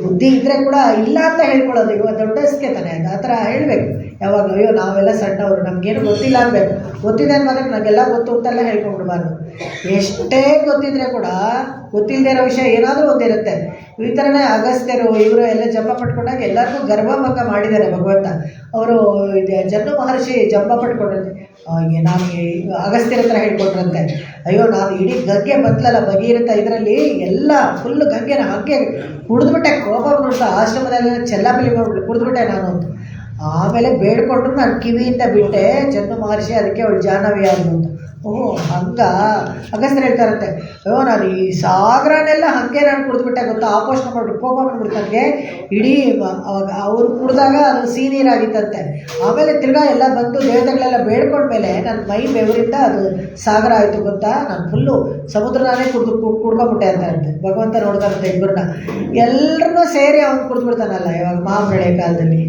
ಬುದ್ಧಿ ಇದ್ದರೆ ಕೂಡ ಇಲ್ಲ ಅಂತ ಹೇಳ್ಕೊಳ್ಳೋದು ಇವಾಗ ದೊಡ್ಡಸ್ಕೆ ತಾನೆ. ಅದು ಆ ಥರ ಹೇಳಬೇಕು ಯಾವಾಗ. ಅಯ್ಯೋ ನಾವೆಲ್ಲ ಸಣ್ಣವರು, ನಮಗೇನು ಗೊತ್ತಿಲ್ಲ ಅನ್ಬೇಕು. ಗೊತ್ತಿದೆ ಅನ್ನೋದ್ರೆ ನನಗೆಲ್ಲ ಗೊತ್ತು ಅಂತೆಲ್ಲ ಹೇಳ್ಕೊಂಡ್ಬಿಡ್ಬಾರ್ದು. ಎಷ್ಟೇ ಗೊತ್ತಿದ್ರೆ ಕೂಡ ಗೊತ್ತಿಲ್ಲದೆ ಇರೋ ವಿಷಯ ಏನಾದರೂ ಒಂದಿರುತ್ತೆ. ಈ ಥರನೇ ಅಗಸ್ತ್ಯರು ಇವರು ಎಲ್ಲ ಜಪ ಪಟ್ಕೊಂಡಾಗ ಎಲ್ಲರಿಗೂ ಗರ್ಭಭಂಗ ಮಾಡಿದ್ದಾರೆ ಭಗವಂತ. ಅವರು ಜನ್ಮ ಮಹರ್ಷಿ ಜಪ ಪಟ್ಕೊಂಡ್ರಂತೆ. ನಾನು ಅಗಸ್ತ್ಯರ ಹತ್ರ ಹೇಳ್ಕೊಟ್ರಂತೆ, ಅಯ್ಯೋ ನಾನು ಇಡೀ ಗಂಗೆ ಬತ್ತಲಲ್ಲ ಭಗೀರಥ, ಇದರಲ್ಲಿ ಎಲ್ಲ ಫುಲ್ಲು ಗಂಗೆನ ಹಾಗೆ ಕುಡಿದ್ಬಿಟ್ಟೆ, ಕೋಪ ಬಂದ್ಬಿಡ್ತಾ ಆಶ್ರಮದಲ್ಲೆಲ್ಲ ಚೆಲ್ಲಾಪಿಲಿ ಮಾಡ್ಬಿಟ್ಟು ಕುಡಿದ್ಬಿಟ್ಟೆ ನಾನು ಅಂತ. ಆಮೇಲೆ ಬೇಡ್ಕೊಂಡ್ರು ನಾನು ಕಿವಿಯಿಂದ ಬಿಟ್ಟೆ ಜನ್ಮ ಮಹರ್ಷಿ, ಅದಕ್ಕೆ ಅವಳು ಜಾಹ್ನವಿ ಆದ್ರು ಅಂತ. ಓಹೋ ಹಂಗ ಅಗಸ್ತ್ಯರು ಹೇಳ್ತಾರಂತೆ, ಅಯ್ಯೋ ನಾನು ಈ ಸಾಗರನೆಲ್ಲ ಹಾಗೆ ನಾನು ಕುಡಿದ್ಬಿಟ್ಟೆ ಗೊತ್ತಾ, ಆಪೋಷಣ ಮಾಡಿಬಿಟ್ಟು ಕೋಪ ಬಂದ್ಬಿಡ್ತು ನನಗೆ. ಇಡೀ ಅವಾಗ ಅವ್ರು ಕುಡಿದಾಗ ಅದು ಸಿಹಿ-ನೀರಾಗಿತ್ತಂತೆ. ಆಮೇಲೆ ತಿರ್ಗಾ ಎಲ್ಲ ಬಂದು ದೇವತೆಗಳೆಲ್ಲ ಬೇಡ್ಕೊಂಡ್ಮೇಲೆ ನನ್ನ ಮೈ ಬೆವರಿಂದ ಅದು ಸಾಗರ ಆಯಿತು ಗೊತ್ತಾ, ನಾನು ಫುಲ್ಲು ಸಮುದ್ರನೇ ಕುಡ್ಕೊಂಬಿಟ್ಟೆ ಅಂತ ಇರುತ್ತೆ. ಭಗವಂತ ನೋಡ್ತಾರಂತೆ ಇಬ್ಬರನ್ನ, ಎಲ್ಲರನ್ನೂ ಸೇರಿ ಅವ್ನು ಕುಡಿದ್ಬಿಡ್ತಾನಲ್ಲ ಇವಾಗ ಮಹಾಮಳೆ ಕಾಲದಲ್ಲಿ.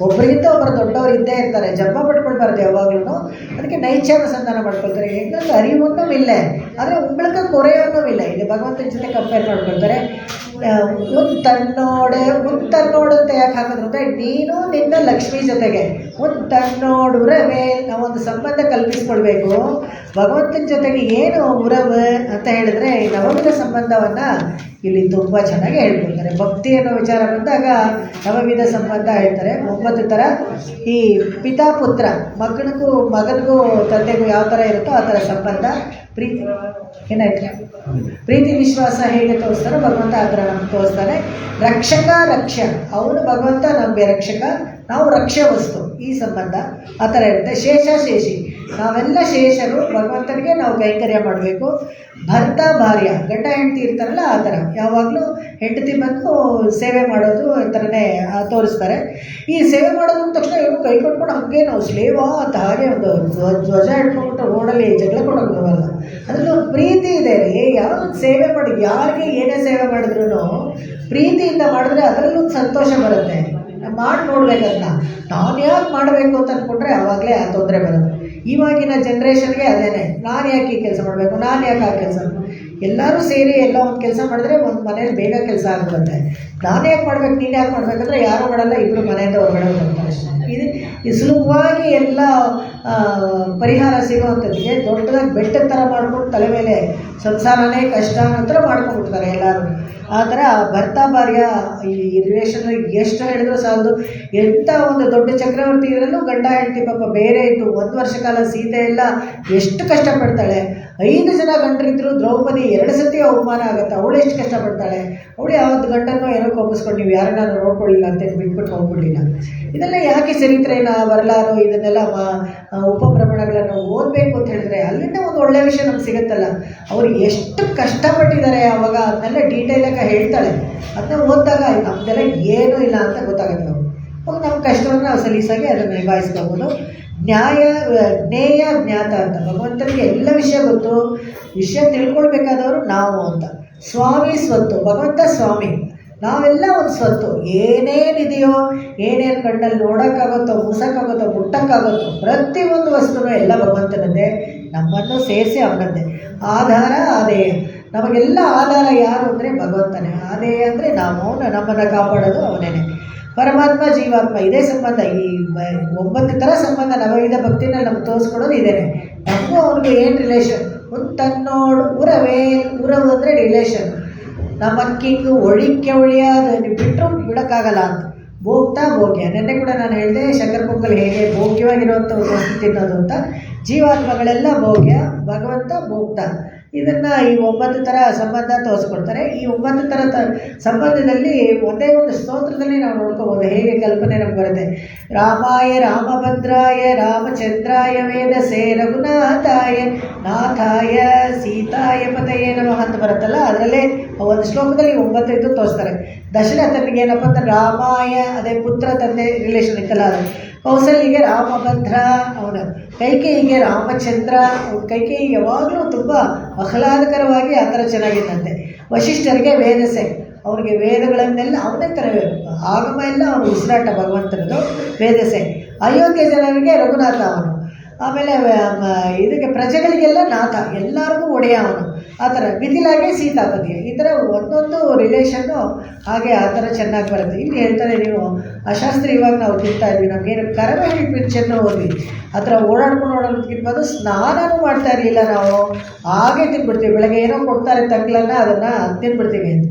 ಒಬ್ಬರಿಗಿಂತ ಒಬ್ಬರು ದೊಡ್ಡವರು ಇದ್ದೇ ಇರ್ತಾರೆ, ಜಪ ಪಟ್ಕೊಳ್ಬಾರ್ದು ಯಾವಾಗಲೂ. ಅದಕ್ಕೆ ನೈಚ್ಯಾನುಸಂಧಾನ ಮಾಡ್ಕೊಳ್ತಾರೆ. ಹೆಂಗಂದ್ರೆ ಅರಿವನ್ನೂ ಇಲ್ಲ, ಆದರೆ ಉಂಬಳಕ ಕೊರೆಯೋನ್ನೂ ಇಲ್ಲ. ಇದು ಭಗವಂತನ ಜೊತೆ ಕಂಪೇರ್ ಮಾಡ್ಕೊಳ್ತಾರೆ. ತನ್ನೋಡು ಅಂತ ಯಾಕೆ ಹಾಕಿದ್ರು ಅಂದರೆ ನೀನು ನಿನ್ನ ಲಕ್ಷ್ಮಿ ಜೊತೆಗೆ ತನ್ನೋಡು ಉರವೇ ನಾವೊಂದು ಸಂಬಂಧ ಕಲ್ಪಿಸ್ಕೊಳ್ಬೇಕು ಭಗವಂತನ ಜೊತೆಗೆ. ಏನು ಉರವು ಅಂತ ಹೇಳಿದ್ರೆ ಈ ನವವಿಧ ಸಂಬಂಧವನ್ನು ಇಲ್ಲಿ ತುಂಬ ಚೆನ್ನಾಗಿ ಹೇಳ್ಕೊಳ್ತಾರೆ. ಭಕ್ತಿ ಅನ್ನೋ ವಿಚಾರ ಬಂದಾಗ ನವವಿಧ ಸಂಬಂಧ ಹೇಳ್ತಾರೆ. 9 ಥರ. ಈ ಪಿತಾ ಪುತ್ರ, ಮಗನಿಗೂ ತಂದೆಗೂ ಯಾವ ಥರ ಇರುತ್ತೋ ಆ ಥರ ಸಂಬಂಧ. ಪ್ರೀತಿ ಏನಾಯ್ತು, ಪ್ರೀತಿ ವಿಶ್ವಾಸ ಹೇಗೆ ತೋರಿಸ್ತಾರೋ ಭಗವಂತ ಆ ಥರ ನಮ್ಗೆ ತೋರಿಸ್ತಾನೆ. ರಕ್ಷಕ ರಕ್ಷ, ಅವನು ಭಗವಂತ ನಮಗೆ ರಕ್ಷಕ, ನಾವು ರಕ್ಷ ವಸ್ತು, ಈ ಸಂಬಂಧ ಆ ಥರ ಇರುತ್ತೆ. ಶೇಷಿ, ನಾವೆಲ್ಲ ಶೇಷರು, ಭಗವಂತನಿಗೆ ನಾವು ಕೈಂಕರ್ಯ ಮಾಡಬೇಕು. ಭರ್ತ ಭಾರ್ಯ, ಗಂಡ ಹೆಂಡತಿ ಇರ್ತಾರಲ್ಲ ಆ ಥರ, ಯಾವಾಗಲೂ ಹೆಂಡತಿ ಬಂದು ಸೇವೆ ಮಾಡೋದು ಈ ಥರನೇ ತೋರಿಸ್ತಾರೆ. ಈ ಸೇವೆ ಮಾಡೋದು ಅಂದ ತಕ್ಷಣ ಇವರು ಕೈ ಕೊಟ್ಕೊಂಡು ಹಾಗೆ ನಾವು ಸ್ಲೇವಾ ಅಂತ ಹಾಗೆ ಒಂದು ಧ್ವಜ ಇಟ್ಕೊಂಡ್ಬಿಟ್ಟು ರೋಡಲ್ಲಿ ಜಗಳ ಕೊಡೋಕೆ ಬರಲ್ಲ. ಅದರಲ್ಲಿ ಒಂದು ಪ್ರೀತಿ ಇದೆ ರೀ. ಯಾವ್ದೊಂದು ಸೇವೆ ಮಾಡಿ, ಯಾರಿಗೆ ಏನೇ ಸೇವೆ ಮಾಡಿದ್ರು ಪ್ರೀತಿಯಿಂದ ಮಾಡಿದ್ರೆ ಅದರಲ್ಲೂ ಒಂದು ಸಂತೋಷ ಬರುತ್ತೆ. ಮಾಡಿ ನೋಡ್ಬೇಕಂತ ನಾನು ಯಾಕೆ ಮಾಡಬೇಕು ಅಂತ ಅಂದ್ಕೊಂಡ್ರೆ ಆವಾಗಲೇ ಆ ತೊಂದರೆ ಬರುತ್ತೆ. ಇವಾಗಿನ ಜನ್ರೇಷನ್ಗೆ ಅದೇನೆ, ನಾನು ಯಾಕೆ ಈ ಕೆಲಸ ಮಾಡಬೇಕು, ನಾನು ಯಾಕೆ ಆ ಕೆಲಸ. ಎಲ್ಲರೂ ಸೇರಿ ಎಲ್ಲ ಒಂದು ಕೆಲಸ ಮಾಡಿದ್ರೆ ಒಂದು ಮನೇಲಿ ಬೇಗ ಕೆಲಸ ಆಗುತ್ತೆ. ನಾನು ಯಾಕೆ ಮಾಡ್ಬೇಕು, ನೀನು ಯಾಕೆ ಮಾಡಬೇಕಂದ್ರೆ ಯಾರೂ ಮಾಡಲ್ಲ, ಇಬ್ಬರು ಮನೆಯಿಂದ ಹೊರಗಡೆ ಹೋಗ್ತಾರೆ ಅಷ್ಟೇ. ಇದು ಸುಲಭವಾಗಿ ಎಲ್ಲ ಪರಿಹಾರ ಸಿಗೋವಂಥದ್ದಿಗೆ ದೊಡ್ಡದಾಗಿ ಬೆಟ್ಟದ ಥರ ಮಾಡ್ಕೊಂಡು ತಲೆ ಮೇಲೆ ಸಂಸಾರನೇ ಕಷ್ಟ ನಂತರ ಮಾಡ್ಕೊಂಡ್ಬಿಡ್ತಾರೆ ಎಲ್ಲರೂ. ಆ ಥರ ಭರ್ತ ಭಾರ್ಯ ಈ ರಿಲೇಷನ್ ಎಷ್ಟು ಹೇಳಿದ್ರು ಸಾಲದು. ಎಂಥ ಒಂದು ದೊಡ್ಡ ಚಕ್ರವರ್ತಿ ಇದ್ರಲ್ಲೂ ಗಂಡ ಹೆಂಡತಿ ಪಾಪ ಬೇರೆ ಇದ್ದು 1 ವರ್ಷ ಕಾಲ ಸೀತೆ ಎಲ್ಲ ಎಷ್ಟು ಕಷ್ಟಪಡ್ತಾಳೆ. 5 ಜನ ಗಂಡರಿದ್ರು, ದ್ರೌಪದಿ 2 ಸತಿ ಅವಮಾನ ಆಗುತ್ತೆ. ಅವಳು ಎಷ್ಟು ಕಷ್ಟಪಡ್ತಾಳೆ. ಅವಳು ಯಾವತ್ತು ಗಂಡನ್ನು ಏನೋ ಕೋಪಿಸ್ಕೊಂಡು ನೀವು ಯಾರನ್ನ ನೋಡ್ಕೊಳ್ಳಿಲ್ಲ ಅಂತ ಬಿಟ್ಬಿಟ್ಟು ಹೋಗ್ಬಿಡಲಿಲ್ಲ. ಇದೆಲ್ಲ ಯಾಕೆ ಚರಿತ್ರೆನ ಬರಲಾರೋ ಇದನ್ನೆಲ್ಲ ಉಪಪ್ರಮಾಣಗಳನ್ನು ಓದಬೇಕು ಅಂತ ಹೇಳಿದ್ರೆ ಅಲ್ಲಿಂದ ಒಂದು ಒಳ್ಳೆಯ ವಿಷಯ ನಮ್ಗೆ ಸಿಗುತ್ತಲ್ಲ. ಅವರು ಎಷ್ಟು ಕಷ್ಟಪಟ್ಟಿದ್ದಾರೆ ಆವಾಗ ಅದನ್ನೆಲ್ಲ ಡೀಟೇಲಾಗಿ ಹೇಳ್ತಾಳೆ. ಅದನ್ನ ಓದಿದಾಗ ನಮ್ದೆಲ್ಲ ಏನೂ ಇಲ್ಲ ಅಂತ ಗೊತ್ತಾಗುತ್ತೆ. ನಾವು ಅವಾಗ ನಮ್ಮ ಕಷ್ಟವನ್ನು ನಾವು ಸಲೀಸಾಗಿ ಅದನ್ನು ನಿಭಾಯಿಸ್ಕೋಬೋದು. ಜ್ಞೇಯ ಜ್ಞಾತ ಅಂತ ಭಗವಂತನಿಗೆ ಎಲ್ಲ ವಿಷಯ ಗೊತ್ತು. ವಿಷಯ ತಿಳ್ಕೊಳ್ಬೇಕಾದವರು ನಾವು ಅಂತ. ಸ್ವಾಮಿ ಸ್ವತ್ತು, ಭಗವಂತ ಸ್ವಾಮಿ, ನಾವೆಲ್ಲ ಒಂದು ಸ್ವತ್ತು. ಏನೇನಿದೆಯೋ, ಏನೇನು ಕಣ್ಣಲ್ಲಿ ನೋಡೋಕ್ಕಾಗುತ್ತೋ, ಮುಸಕ್ಕಾಗುತ್ತೋ, ಮುಟ್ಟಕ್ಕಾಗುತ್ತೋ, ಪ್ರತಿಯೊಂದು ವಸ್ತುನೂ ಎಲ್ಲ ಭಗವಂತನದ್ದೇ, ನಮ್ಮನ್ನು ಸೇರಿಸಿ ಅವನದ್ದೇ. ಆಧಾರ ಆದೇಯ, ನಮಗೆಲ್ಲ ಆಧಾರ ಯಾರು ಅಂದರೆ ಭಗವಂತನೇ. ಆದೇಯ ಅಂದರೆ ನಾವು, ನಮ್ಮನ್ನು ಕಾಪಾಡೋದು ಅವನೇನೆ. ಪರಮಾತ್ಮ ಜೀವಾತ್ಮ ಇದೇ ಸಂಬಂಧ. ಈ 9 ಥರ ಸಂಬಂಧ ನವವಿಧ ಭಕ್ತಿನ ನಮ್ಗೆ ತೋರಿಸ್ಕೊಡೋದು ಇದೇನೆ. ನಮಗೂ ಅವ್ರಿಗೆ ಏನು ರಿಲೇಷನ್, ಒಂದು ತನ್ನೋಡು ಉರವೇ. ಉರವು ಅಂದರೆ ರಿಲೇಷನ್. ನಮ್ಮ ಅಕ್ಕಿಂಗು ಒಳಿಕೆ ಒಳಿಯಾದ ನೀವು ಬಿಟ್ಟರು ಬಿಡೋಕ್ಕಾಗಲ್ಲ ಅಂತ. ಭೋಗ್ತಾ ಭೋಗ್ಯ. ನೆನ್ನೆ ಕೂಡ ನಾನು ಹೇಳಿದೆ ಶಂಕರ ಪೊಂಗಲ್ ಹೇಗೆ ಭೋಗ್ಯವಾಗಿರುವಂಥ ವಸ್ತು ತಿನ್ನೋದು ಅಂತ. ಜೀವಾತ್ಮಗಳೆಲ್ಲ ಭೋಗ್ಯ, ಭಗವಂತ ಭೋಗ್ತಾ. ಇದನ್ನು ಈ 9 ಥರ ಸಂಬಂಧ ತೋರಿಸ್ಕೊಡ್ತಾರೆ. ಈ 9 ಥರ ಸಂಬಂಧದಲ್ಲಿ ಒಂದೇ ಒಂದು ಸ್ತೋತ್ರದಲ್ಲಿ ನಾವು ನೋಡ್ಕೋಬೋದು ಹೇಗೆ ಕಲ್ಪನೆ ನಮ್ಗೆ ಬರುತ್ತೆ. ರಾಮಾಯ ರಾಮಭದ್ರಾಯ ರಾಮಚಂದ್ರಾಯ ವೇದಸೇ ರಘುನಾಥಾಯ ನಾಥಾಯ ಸೀತಾಯ ಪತಯೇ ನಮಃ ಅಂತ ಬರುತ್ತಲ್ಲ, ಅದರಲ್ಲೇ ಒಂದು ಶ್ಲೋಕದಲ್ಲಿ 9 ಇದು ತೋರಿಸ್ತಾರೆ. ದಶರಥನಿಗೆ ಏನಪ್ಪ ಅಂತ ರಾಮಾಯ, ಅದೇ ಪುತ್ರ ತಂದೆ ರಿಲೇಷನ್ ಇತ್ತಲ್ಲ ಅದು. ಕೌಸಲ್ಯಗೆ ರಾಮಭದ್ರ, ಅವನು ಕೈಕೇಯಿಗೆ ರಾಮಚಂದ್ರ. ಕೈಕೇಯಿ ಯಾವಾಗಲೂ ತುಂಬ ಆಹ್ಲಾದಕರವಾಗಿ ಆ ಥರ ಚೆನ್ನಾಗಿದ್ದಂತೆ. ವಶಿಷ್ಠರಿಗೆ ವೇದಸೆ, ಅವ್ರಿಗೆ ವೇದಗಳನ್ನೆಲ್ಲ ಅವನೇ ತರಬೇಕು, ಆಗಮ ಎಲ್ಲ ಅವನು ಉಸಿರಾಟ ಭಗವಂತನದು ವೇದಸೆ. ಅಯೋಧ್ಯೆ ಜನರಿಗೆ ರಘುನಾಥ ಅವನು. ಆಮೇಲೆ ಇದಕ್ಕೆ ಪ್ರಜೆಗಳಿಗೆಲ್ಲ ನಾಥ, ಎಲ್ಲರಿಗೂ ಒಡೆಯ ಅವನು. ಆ ಥರ ಮಿಥಿಲಾಗೆ ಸೀತಾಪತಿ. ಈ ಥರ ಒಂದೊಂದು ರಿಲೇಷನ್ನು ಹಾಗೆ ಆ ಥರ ಚೆನ್ನಾಗಿ ಬರುತ್ತೆ. ಇಲ್ಲಿ ಹೇಳ್ತಾರೆ, ನೀವು ಅಶಾಸ್ತ್ರಿ ಇವಾಗ ನಾವು ತಿಂತಾ ಇದ್ವಿ, ನಮಗೇನು ಕರವೇ ಪಿಕ್ಚರ್ನ ಓದ್ವಿ, ಆ ಥರ ಓಡಾಡ್ಕೊಂಡು ಸ್ನಾನನೂ ಮಾಡ್ತಾ ಇರಲಿಲ್ಲ ನಾವು, ಹಾಗೆ ತಿಂದ್ಬಿಡ್ತೀವಿ. ಬೆಳಗ್ಗೆ ಏನೋ ಕೊಡ್ತಾರೆ ತಗ್ಲನ್ನ, ಅದನ್ನು ತಿಂದ್ಬಿಡ್ತೀವಿ ಅಂತ.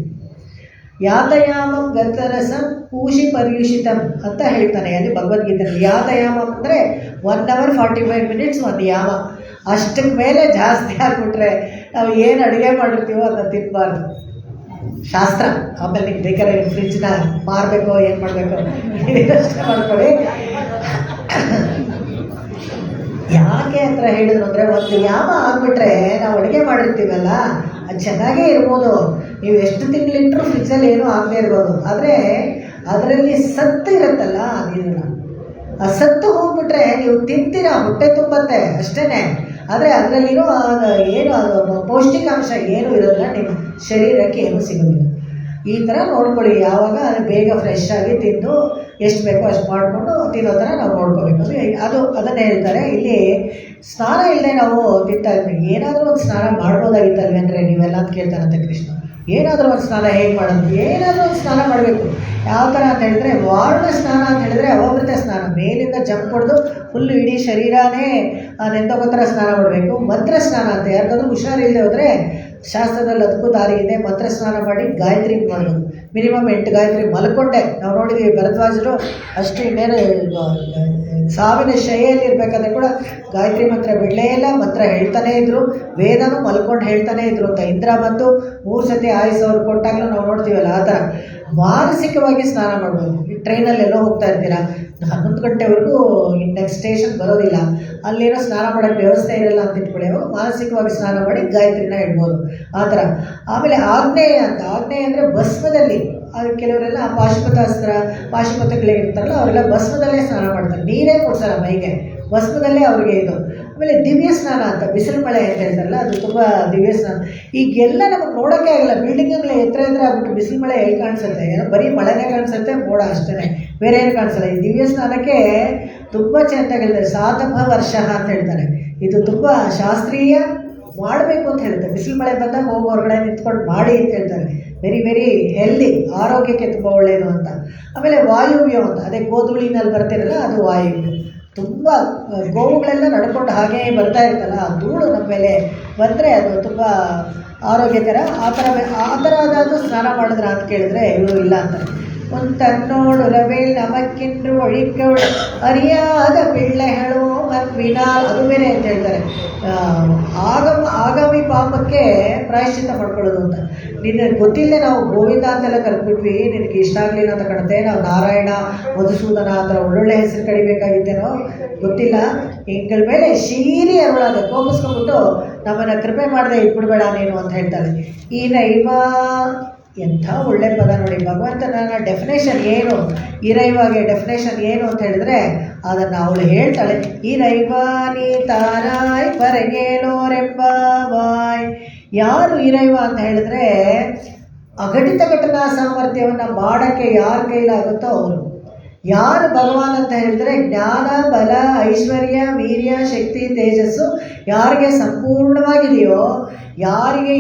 ಯಾತಯಾಮಂ ಗತರಸಂ ಪೂಷಿ ಪರ್ಯುಷಿತಂ ಅಂತ ಹೇಳ್ತಾನೆ ಅಲ್ಲಿ ಭಗವದ್ಗೀತೆಯಲ್ಲಿ. ಯಾತಯಾಮಂ ಅಂದರೆ 1 hour 45 minutes ಒಂದು ಯಾಮ. ಅಷ್ಟಕ್ಕೆ ಮೇಲೆ ಜಾಸ್ತಿ ಆಗಿಬಿಟ್ರೆ ನಾವು ಏನು ಅಡುಗೆ ಮಾಡಿರ್ತೀವೋ ಅದನ್ನು ತಿನ್ನಬಾರ್ದು, ಶಾಸ್ತ್ರ. ಆಮೇಲೆ ನೀವು ಬೇಕಾದ್ರೆ ಫ್ರಿಜ್ನ ಮಾರಬೇಕು, ಏನು ಮಾಡಬೇಕು ನೀವಷ್ಟೇ ಮಾಡ್ಕೊಳ್ಳಿ. ಯಾಕೆ ಅಂತ ಹೇಳಿದ್ರು ಅಂದರೆ, ಒಂದು ಯಾಮ ಆಗಿಬಿಟ್ರೆ ನಾವು ಅಡುಗೆ ಮಾಡಿರ್ತೀವಲ್ಲ ಅದು ಚೆನ್ನಾಗೇ ಇರ್ಬೋದು, ನೀವು ಎಷ್ಟು ತಿಂಗಳಿಟ್ಟರು ಫ್ರಿಜ್ಜಲ್ಲಿ ಏನೂ ಆಗದೆ ಇರ್ಬೋದು. ಆದರೆ ಅದರಲ್ಲಿ ಸತ್ತು ಇರುತ್ತಲ್ಲ, ಅದಿರಲ್ಲ. ಆ ಸತ್ತು ಹೋಗ್ಬಿಟ್ರೆ ನೀವು ತಿಂತೀರಾ, ಹೊಟ್ಟೆ ತುಂಬತ್ತೆ ಅಷ್ಟೇ. ಆದರೆ ಅದರಲ್ಲಿರೋ ಏನು ಪೌಷ್ಟಿಕಾಂಶ ಏನು ಇರೋದಿಲ್ಲ, ನಿಮ್ಮ ಶರೀರಕ್ಕೆ ಏನೂ ಸಿಗೋದಿಲ್ಲ. ಈ ಥರ ನೋಡ್ಕೊಳ್ಳಿ. ಯಾವಾಗ ಬೇಗ ಫ್ರೆಶ್ ಆಗಿ ತಿಂದು ಎಷ್ಟು ಬೇಕೋ ಅಷ್ಟು ಮಾಡಿಕೊಂಡು ತಿನ್ನೋ ಥರ ನಾವು ನೋಡ್ಕೋಬೇಕು. ಅದನ್ನೇ ಹೇಳ್ತಾರೆ ಇಲ್ಲಿ. ಸ್ನಾನ ಇಲ್ಲದೆ ನಾವು ತಿಂತಾ ಇದ್ವಿ, ಏನಾದರೂ ಒಂದು ಸ್ನಾನ ಮಾಡ್ಬೋದಾಗಿತ್ತಲ್ವೇ ಅಂದರೆ ನೀವೆಲ್ಲ ಅಂತ ಕೇಳ್ತಾರಂತೆ ಕೃಷ್ಣ. ಏನಾದರೂ ಒಂದು ಸ್ನಾನ ಹೇಗೆ ಮಾಡೋದು? ಏನಾದರೂ ಒಂದು ಸ್ನಾನ ಮಾಡಬೇಕು. ಯಾವ ಥರ ಅಂತ ಹೇಳಿದ್ರೆ, ವಾರುಣ ಸ್ನಾನ ಅಂತ ಹೇಳಿದ್ರೆ ಅವಭೃತ ಸ್ನಾನ, ಮೇಲಿಂದ ಜಂಪ್ ಹೊಡೆದು ಫುಲ್ಲು ಇಡೀ ಶರೀರನೇ ನೆಂದೋಗೋ ಥರ ಸ್ನಾನ ಮಾಡಬೇಕು. ಮಂತ್ರ ಸ್ನಾನ ಅಂತ ಯಾರಿಗಾದ್ರೂ ಹುಷಾರಿಲ್ಲದೆ ಹೋದರೆ ಶಾಸ್ತ್ರದಲ್ಲಿ ಅದಕ್ಕೂ ದಾರಿ ಇದೆ. ಮಂತ್ರ ಸ್ನಾನ ಮಾಡಿ ಗಾಯತ್ರಿ ಮಾಡೋದು, ಮಿನಿಮಮ್ 8 ಗಾಯತ್ರಿ ಮಲ್ಕೊಂಡೆ. ನಾವು ನೋಡಿದ್ದೀವಿ ಭರದ್ವಾಜರು ಅಷ್ಟು ಇನ್ನೇನು ಸಾವಿನ ಶೈಯಲ್ಲಿ ಇರಬೇಕಾದ್ರೆ ಕೂಡ ಗಾಯತ್ರಿ ಮಂತ್ರ ಬಿಡಲೇ ಇಲ್ಲ, ಮಂತ್ರ ಹೇಳ್ತಾನೇ ಇದ್ರು, ವೇದನೂ ಮಲ್ಕೊಂಡು ಹೇಳ್ತಾನೇ ಇದ್ರು ಅಂತ. ಇಂದ್ರ ಬಂದು 3 ಸತಿ ಆಯುಸ್ ಅವ್ರು ಕೊಟ್ಟಾಗಲೂ ನಾವು ನೋಡ್ತೀವಲ್ಲ, ಆ ಥರ ಮಾನಸಿಕವಾಗಿ ಸ್ನಾನ ಮಾಡ್ಬೋದು. ಈ ಟ್ರೈನಲ್ಲೆಲ್ಲೋ ಹೋಗ್ತಾ ಇರ್ತೀರಾ, 11 ಗಂಟೆವರೆಗೂ ನೆಕ್ಸ್ಟ್ ಸ್ಟೇಷನ್ ಬರೋದಿಲ್ಲ, ಅಲ್ಲೇನೋ ಸ್ನಾನ ಮಾಡೋಕ್ಕೆ ವ್ಯವಸ್ಥೆ ಇರಲ್ಲ ಅಂತ ಇಟ್ಕೊಳ್ಳಿ, ಮಾನಸಿಕವಾಗಿ ಸ್ನಾನ ಮಾಡಿ ಗಾಯತ್ರಿನ ಇಡ್ಬೋದು ಆ ಥರ. ಆಮೇಲೆ ಆಗ್ನೇಯ ಅಂತ, ಆಗ್ನೇಯ ಅಂದರೆ ಭಸ್ಮದಲ್ಲಿ. ಅದು ಕೆಲವರೆಲ್ಲ ಪಾಶುಪತಗಳಿರ್ತಾರಲ್ಲ ಅವರೆಲ್ಲ ಭಸ್ಮದಲ್ಲೇ ಸ್ನಾನ ಮಾಡ್ತಾರೆ, ನೀರೇ ಕೊಡ್ಸಲ್ಲ ಮೈಗೆ, ಭಸ್ಮದಲ್ಲೇ ಅವ್ರಿಗೆ ಇದು. ಆಮೇಲೆ ದಿವ್ಯ ಸ್ನಾನ ಅಂತ, ಬಿಸಿಲು ಮಳೆ ಅಂತ ಹೇಳ್ತಾರಲ್ಲ, ಅದು ತುಂಬ ದಿವ್ಯ ಸ್ನಾನ. ಈಗೆಲ್ಲ ನಮಗೆ ನೋಡೋಕ್ಕೆ ಆಗಲ್ಲ, ಬಿಲ್ಡಿಂಗ್ಗಳ ಎತ್ತರ ಆಗ್ಬಿಟ್ಟು ಬಿಸಿಲು ಮಳೆ ಎಲ್ಲಿ ಕಾಣಿಸುತ್ತೆ? ಏನೋ ಬರೀ ಮಳೆನೇ ಕಾಣಿಸುತ್ತೆ, ಮೋಡ ಅಷ್ಟೇ, ಬೇರೆ ಏನು ಕಾಣಿಸಲ್ಲ. ಈ ದಿವ್ಯ ಸ್ನಾನಕ್ಕೆ ತುಂಬ ಚೆಂದಾಗಿ ಹೇಳ್ತಾರೆ, ಸಾತಮ ವರ್ಷ ಅಂತ ಹೇಳ್ತಾರೆ. ಇದು ತುಂಬ ಶಾಸ್ತ್ರೀಯ, ಮಾಡಬೇಕು ಅಂತ ಹೇಳ್ತಾರೆ. ಬಿಸಿಲು ಮಳೆ ಬಂದಾಗ ಹೋಗಿ ಹೊರಗಡೆ ನಿಂತ್ಕೊಂಡು ಮಾಡಿ ಅಂತ ಹೇಳ್ತಾರೆ. ವೆರಿ ವೆರಿ ಹೆಲ್ದಿ, ಆರೋಗ್ಯಕ್ಕೆ ತುಂಬ ಒಳ್ಳೆಯದು ಅಂತ. ಆಮೇಲೆ ವಾಯುವ್ಯ ಅಂತ, ಅದೇ ಗೋಧೂಳಿನಲ್ಲಿ ಬರ್ತಿರಲ್ಲ ಅದು ವಾಯುವ್ಯ. ತುಂಬ ಗೋವುಗಳೆಲ್ಲ ನಡ್ಕೊಂಡು ಹಾಗೇ ಬರ್ತಾ ಇರ್ತಲ್ಲ, ಆ ಧೂಳು ನಮ್ಮ ಮೇಲೆ ಬಂದರೆ ಅದು ತುಂಬ ಆರೋಗ್ಯಕರ. ಆ ಥರ ಅದಾದರೂ ಸ್ನಾನ ಮಾಡಿದ್ರ ಅಂತ ಕೇಳಿದ್ರೆ ಇವರು ಇಲ್ಲ ಅಂತಾರೆ. ಒಂದು ತನ್ನೋಡು ರವೇಲ್ ನಮಕ್ಕಿಂದ್ರು ಒಳಿಕವಳು ಅರಿಯಾದ ಪಿಳ್ಳೆಗಳು ಮತ್ವಿನಾಲ್, ಅದು ಬೇರೆ ಅಂತ ಹೇಳ್ತಾರೆ. ಆಗಾಮಿ ಪಾಪಕ್ಕೆ ಪ್ರಾಯಶ್ಚಿತ್ತ ಮಾಡ್ಕೊಳ್ಳೋದು ಅಂತ. ನಿನಗೆ ಗೊತ್ತಿಲ್ಲದೆ ನಾವು ಗೋವಿಂದ ಅಂತೆಲ್ಲ ಕರೆದ್ಬಿಟ್ವಿ, ನಿನಗೆ ಇಷ್ಟ ಆಗಲಿಲ್ಲ ಅಂತ ಕಾಣುತ್ತೆ, ನಾವು ನಾರಾಯಣ ಮಧುಸೂದನ ಆ ಥರ ಒಳ್ಳೊಳ್ಳೆ ಹೆಸರು ಕಡಿಬೇಕಾಗಿತ್ತೇನೋ ಗೊತ್ತಿಲ್ಲ. ಹಿಂಗಳ ಮೇಲೆ ಶೀರಿ ಅರುಳಾದ ಕೋಪಿಸ್ಕೊಂಡ್ಬಿಟ್ಟು ನಮ್ಮನ್ನು ಕೃಪೆ ಮಾಡದೆ ಇಟ್ಬಿಡ್ಬೇಡ ನೀನು ಅಂತ ಹೇಳ್ತಾಳೆ. ಈ ನೈವ ಎಂಥ ಒಳ್ಳೆ ಪದ ನೋಡಿ. ಭಗವಂತನ ಡೆಫಿನೇಷನ್ ಏನು, ಇರೈವಾಗೆ ಡೆಫಿನೇಷನ್ ಏನು ಅಂತ ಹೇಳಿದ್ರೆ ಅದನ್ನು ಅವಳು ಹೇಳ್ತಾಳೆ. ಇರೈವಾನಿ ತಾರಾಯ್ ಪರಗೇನೋರೆಂಬಾಯ್. ಯಾರು ಇರೈವ ಅಂತ ಹೇಳಿದ್ರೆ ಅಘಟಿತ ಘಟನಾ ಸಾಮರ್ಥ್ಯವನ್ನು ಮಾಡೋಕ್ಕೆ ಯಾರ ಕೈಲಾಗುತ್ತೋ ಅವರು. ಯಾರು ಭಗವಾನ್ ಅಂತ ಹೇಳಿದ್ರೆ ಜ್ಞಾನ, ಬಲ, ಐಶ್ವರ್ಯ, ವೀರ್ಯ, ಶಕ್ತಿ, ತೇಜಸ್ಸು ಯಾರಿಗೆ ಸಂಪೂರ್ಣವಾಗಿದೆಯೋ, ಯಾರಿಗೆ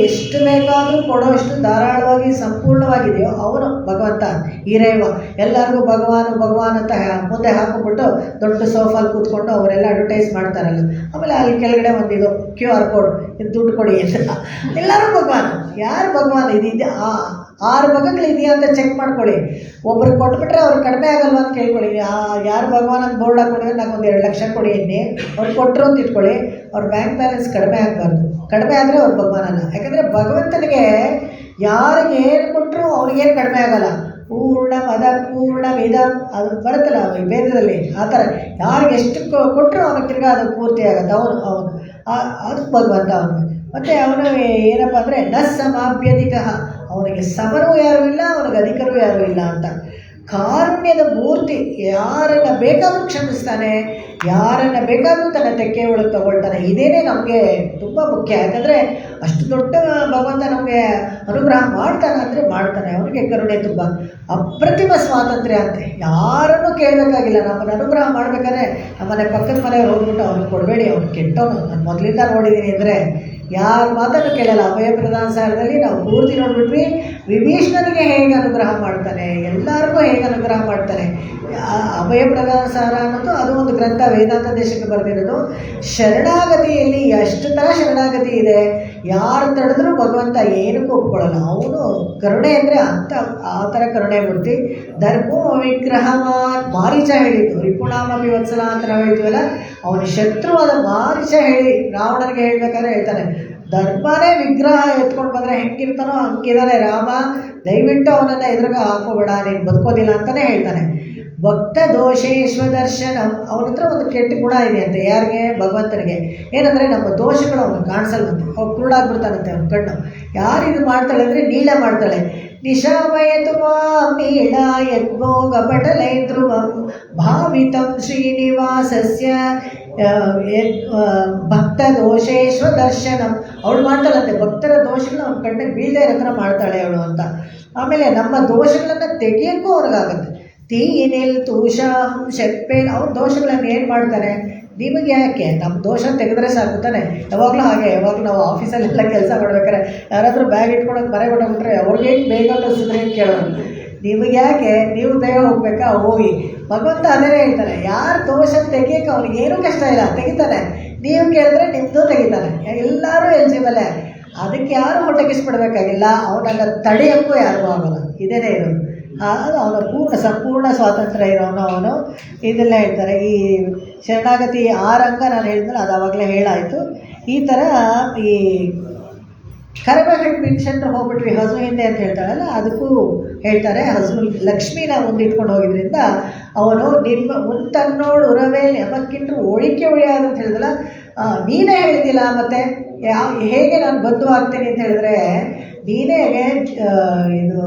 ಎಷ್ಟು ಬೇಕಾದರೂ ಕೊಡೋಷ್ಟು ಧಾರಾಳವಾಗಿ ಸಂಪೂರ್ಣವಾಗಿದೆಯೋ ಅವನು ಭಗವಂತ ಹಿರೇವ. ಎಲ್ಲರಿಗೂ ಭಗವಾನ್ ಅಂತ ಮುಂದೆ ಹಾಕೊಂಡ್ಬಿಟ್ಟು ದೊಡ್ಡ ಸೋಫಾಲ್ ಕೂತ್ಕೊಂಡು ಅವರೆಲ್ಲ ಅಡ್ವರ್ಟೈಸ್ ಮಾಡ್ತಾರಲ್ಲ. ಆಮೇಲೆ ಅಲ್ಲಿ ಕೆಳಗಡೆ ಒಂದಿದು QR ಕೋಡ್, ಇದು ದುಡ್ಡು ಕೊಡಿ ಅಂತ. ಎಲ್ಲರೂ ಭಗವಾನ್. ಯಾರು ಭಗವಾನ್? ಇದು 6 ಭಾಗಗಳಿದೆಯಾ ಅಂತ ಚೆಕ್ ಮಾಡ್ಕೊಳ್ಳಿ. ಒಬ್ರಿಗೆ ಕೊಟ್ಬಿಟ್ರೆ ಅವ್ರು ಕಡಿಮೆ ಆಗಲ್ವ ಅಂತ ಕೇಳ್ಕೊಳ್ಳಿ. ಯಾರು ಭಗವಾನ್ ಅಂತ ಬೋರ್ಡ್ ಹಾಕ್ಕೊಂಡಿದ್ರೆ ನಂಗೊಂದು 2 ಲಕ್ಷ ಕೊಡಿ ಎನ್ನಿ, ಅವ್ರು ಕೊಟ್ಟರು ಅಂತ ಇಟ್ಕೊಳ್ಳಿ. ಅವ್ರ ಬ್ಯಾಂಕ್ ಬ್ಯಾಲೆನ್ಸ್ ಕಡಿಮೆ ಆಗಬಾರ್ದು. ಕಡಿಮೆ ಆದರೆ ಅವ್ರು ಭಗವಾನಲ್ಲ. ಯಾಕಂದರೆ ಭಗವಂತನಿಗೆ ಯಾರಿಗೆ ಏನು ಕೊಟ್ಟರು ಅವ್ರಿಗೇನು ಕಡಿಮೆ ಆಗಲ್ಲ. ಪೂರ್ಣ ಮದ ಪೂರ್ಣಮಿದ ಅದು ಬರುತ್ತಲ್ಲ ಈ ವೇದದಲ್ಲಿ, ಆ ಥರ ಯಾರಿಗೆ ಎಷ್ಟು ಕೊಟ್ಟರು ಅವ್ನಿಗೆ ತಿರ್ಗಾ ಅದು ಪೂರ್ತಿ ಆಗುತ್ತೆ. ಅವನು ಅದು ಭಗವಂತ ಅವನು. ಮತ್ತು ಅವನು ಏನಪ್ಪ ಅಂದರೆ ನ ಸಮಾಭ್ಯಧಿಕ, ಅವನಿಗೆ ಸಮರೂ ಯಾರೂ ಇಲ್ಲ, ಅವನಿಗೆ ಅಧಿಕರೂ ಯಾರೂ ಇಲ್ಲ ಅಂತ. ಕಾರುಣ್ಯದ ಮೂರ್ತಿ, ಯಾರನ್ನು ಬೇಕಾದರೂ ಕ್ಷಮಿಸ್ತಾನೆ, ಯಾರನ್ನು ಬೇಕಾದರೂ ತನ್ನ ತೆಕ್ಕೆ ಒಳಗೆ ತಗೊಳ್ತಾನೆ. ಇದೇನೇ ನಮಗೆ ತುಂಬ ಮುಖ್ಯ. ಯಾಕಂದರೆ ಅಷ್ಟು ದೊಡ್ಡ ಭಗವಂತ ನಮಗೆ ಅನುಗ್ರಹ ಮಾಡ್ತಾನೆ ಅಂದರೆ ಮಾಡ್ತಾನೆ. ಅವನಿಗೆ ಕರುಣೆ ತುಂಬ ಅಪ್ರತಿಮ ಸ್ವಾತಂತ್ರ್ಯ ಅಂತೆ. ಯಾರನ್ನೂ ಕೇಳಬೇಕಾಗಿಲ್ಲ. ನಮ್ಮನ್ನು ಅನುಗ್ರಹ ಮಾಡಬೇಕಾದ್ರೆ ನಮ್ಮನೆ ಪಕ್ಕದ ಮನೆಯವ್ರು ಹೋಗ್ಬಿಟ್ಟು ಅವ್ನಿಗೆ ಕೊಡಬೇಡಿ, ಅವ್ನು ಕೆಟ್ಟವನು, ನಾನು ಮೊದಲಿಂದ ನೋಡಿದ್ದೀನಿ ಅಂದರೆ ಯಾರ ಮಾತನ್ನು ಕೇಳಲ್ಲ. ಅಭಯ ಪ್ರದಾನ ಸಾರದಲ್ಲಿ ನಾವು ಪೂರ್ತಿ ನೋಡ್ಬಿಟ್ವಿ. ವಿಭೀಷಣನಿಗೆ ಹೇಗೆ ಅನುಗ್ರಹ ಮಾಡ್ತಾನೆ, ಎಲ್ಲರಿಗೂ ಹೇಗೆ ಅನುಗ್ರಹ ಮಾಡ್ತಾನೆ. ಅಭಯ ಪ್ರದಾನ ಸಾರ ಅನ್ನೋದು ಅದು ಒಂದು ಗ್ರಂಥ, ವೇದಾಂತ ದೇಶಕ್ಕೆ ಬರೆದಿರೋದು. ಶರಣಾಗತಿಯಲ್ಲಿ ಎಷ್ಟು ಥರ ಶರಣಾಗತಿ ಇದೆ. ಯಾರು ತಡೆದ್ರೂ ಭಗವಂತ ಏನಕ್ಕೂ ಒಪ್ಕೊಳ್ಳಲ್ಲ. ಅವನು ಕರುಣೆ ಅಂದರೆ ಅಂತ ಆ ಥರ ಕರುಣೆ ಮೂರ್ತಿ. ಧರ್ಮೋ ವಿಗ್ರಹವಾನ್, ಮಾರೀಚ ಹೇಳಿದ್ದು ರಿಪುಣಾಮಿ ವತ್ಸಲ ಅಂತ ನಾವು ಹೇಳ್ತೀವಲ್ಲ, ಅವನ ಶತ್ರುವಾದ ಮಾರೀಚ ಹೇಳಿ ರಾವಣನಿಗೆ ಹೇಳ್ಬೇಕಾದ್ರೆ ಹೇಳ್ತಾನೆ, ಧರ್ಮನೇ ವಿಗ್ರಹ ಎತ್ಕೊಂಡು ಬಂದರೆ ಹೆಂಗಿರ್ತಾನೋ ಹಂಗಿದ್ದಾನೆ ರಾಮ, ದಯವಿಟ್ಟು ಅವನನ್ನು ಎದುರುಗ ಹಾಕೋಬೇಡ, ನೀನು ಬದುಕೋದಿಲ್ಲ ಅಂತಲೇ ಹೇಳ್ತಾನೆ. ಭಕ್ತ ದೋಷೇಶ್ವ ದರ್ಶನಂ, ಅವನ ಹತ್ರ ಒಂದು ಕೆಟ್ಟ ಗುಣ ಇದೆ ಅಂತೆ. ಯಾರಿಗೆ? ಭಗವಂತನಿಗೆ. ಏನಂದರೆ ನಮ್ಮ ದೋಷಗಳು ಅವನು ಕಾಣಿಸಲ್ವಂತೆ. ಅವ್ನು ಕುರುಡಾಗ್ಬಿಡ್ತಾನಂತೆ ಅವನ ಕಣ್ಣು. ಯಾರು ಇದು ಮಾಡ್ತಾಳೆ ಅಂದರೆ ನೀಳ ಮಾಡ್ತಾಳೆ. ನಿಶಾಮಯತು ಮಾಂ ನೀಳ ಯದ್ಭೋಗ ಪಟಲೈ ಧ್ರುವಂ ಭಾವಿತಂ ಶ್ರೀನಿವಾಸಸ್ಯ ಭಕ್ತ ದೋಷೇಶ್ವ ದರ್ಶನಂ. ಅವಳು ಮಾಡ್ತಾಳಂತೆ ಭಕ್ತರ ದೋಷಗಳನ್ನ ಅವ್ನ ಕಣ್ಣಿಗೆ ಬೀಳದೆ ಇರೋ ಥರ ಮಾಡ್ತಾಳೆ ಅವಳು ಅಂತ. ಆಮೇಲೆ ನಮ್ಮ ದೋಷಗಳನ್ನು ತೆಗಿಯೋಕ್ಕೂ ಅವ್ರಿಗಾಗುತ್ತೆ. ತೀನಿಲ್ ತೂಷಾಂ ಶೆಪ್ಪೇಲ್, ಅವ್ರ ದೋಷಗಳನ್ನು ಏನು ಮಾಡ್ತಾನೆ? ನಿಮಗೆ ಯಾಕೆ? ನಮ್ಮ ದೋಷ ತೆಗೆದ್ರೆ ಸಾಕು ತಾನೆ. ಯಾವಾಗಲೂ ಹಾಗೆ, ಯಾವಾಗಲೂ ನಾವು ಆಫೀಸಲ್ಲೆಲ್ಲ ಕೆಲಸ ಮಾಡ್ಬೇಕಾದ್ರೆ ಯಾರಾದರೂ ಬ್ಯಾಗ್ ಇಟ್ಕೊಳಕ್ಕೆ ಮರೆ ಬಿಟ್ಟೋಗ್ಬಿಟ್ರೆ ಅವ್ರಿಗೇನು ಬೇಗ ಕಳಿಸಿದ್ರೆ ಅಂತ ಕೇಳೋರು. ನಿಮಗೆ ಯಾಕೆ? ನೀವು ಬೇಗ ಹೋಗ್ಬೇಕಾ? ಹೋಗಿ. ಭಗವಂತ ಅದೇ ಹೇಳ್ತಾನೆ, ಯಾರು ದೋಷ ತೆಗಿಯೋಕೆ ಅವ್ನಿಗೇನೂ ಕಷ್ಟ ಇಲ್ಲ, ತೆಗಿತಾನೆ. ನೀವು ಕೇಳಿದ್ರೆ ನಿಮ್ಮದು ತೆಗಿತಾನೆ. ಎಲ್ಲರೂ ಎಲಿಜಿಬಲೇ. ಅದಕ್ಕೆ ಯಾರು ಹೊಟ್ಟೆಗಿಸ್ಬಿಡ್ಬೇಕಾಗಿಲ್ಲ. ಅವನನ್ನು ತಡೆಯೋಕ್ಕೂ ಯಾರಿಗೂ ಆಗೋಲ್ಲ. ಇದೇನೇ ಇರೋದು. ಅದು ಅವನ ಸಂಪೂರ್ಣ ಸ್ವಾತಂತ್ರ್ಯ ಇರೋನು ಅವನು. ಇದೆಲ್ಲ ಹೇಳ್ತಾರೆ. ಈ ಶರಣಾಗತಿ ಆರಂಗ ನಾನು ಹೇಳಿದ್ಮೇಲೆ ಅದು ಆವಾಗಲೇ ಹೇಳಾಯಿತು. ಈ ಥರ ಈ ಕರಮಗಳು ಪಿನ್ಷನ್ರು ಹೋಗ್ಬಿಟ್ರಿ ಹಸು ಹಿಂದೆ ಅಂತ ಹೇಳ್ತಾಳಲ್ಲ, ಅದಕ್ಕೂ ಹೇಳ್ತಾರೆ. ಹಸು ಲಕ್ಷ್ಮೀನ ಮುಂದಿಟ್ಕೊಂಡು ಹೋಗಿದ್ರಿಂದ ಅವನು ನಿಮ್ಮ ಮುಂತನ್ನೋಡು ಉರವೇ ಎಮಕ್ಕಿಂತ ಒಳಿಕೆ ಒಳಿಯಾದ ಅಂತ ಹೇಳಿದಲ್ಲ, ನೀನೇ ಹೇಳಿದಿಲ್ಲ ಮತ್ತು ಹೇಗೆ ನಾನು ಬಂಧು ಆಗ್ತೀನಿ ಅಂತ ಹೇಳಿದ್ರೆ, ನೀನೇ ಇದು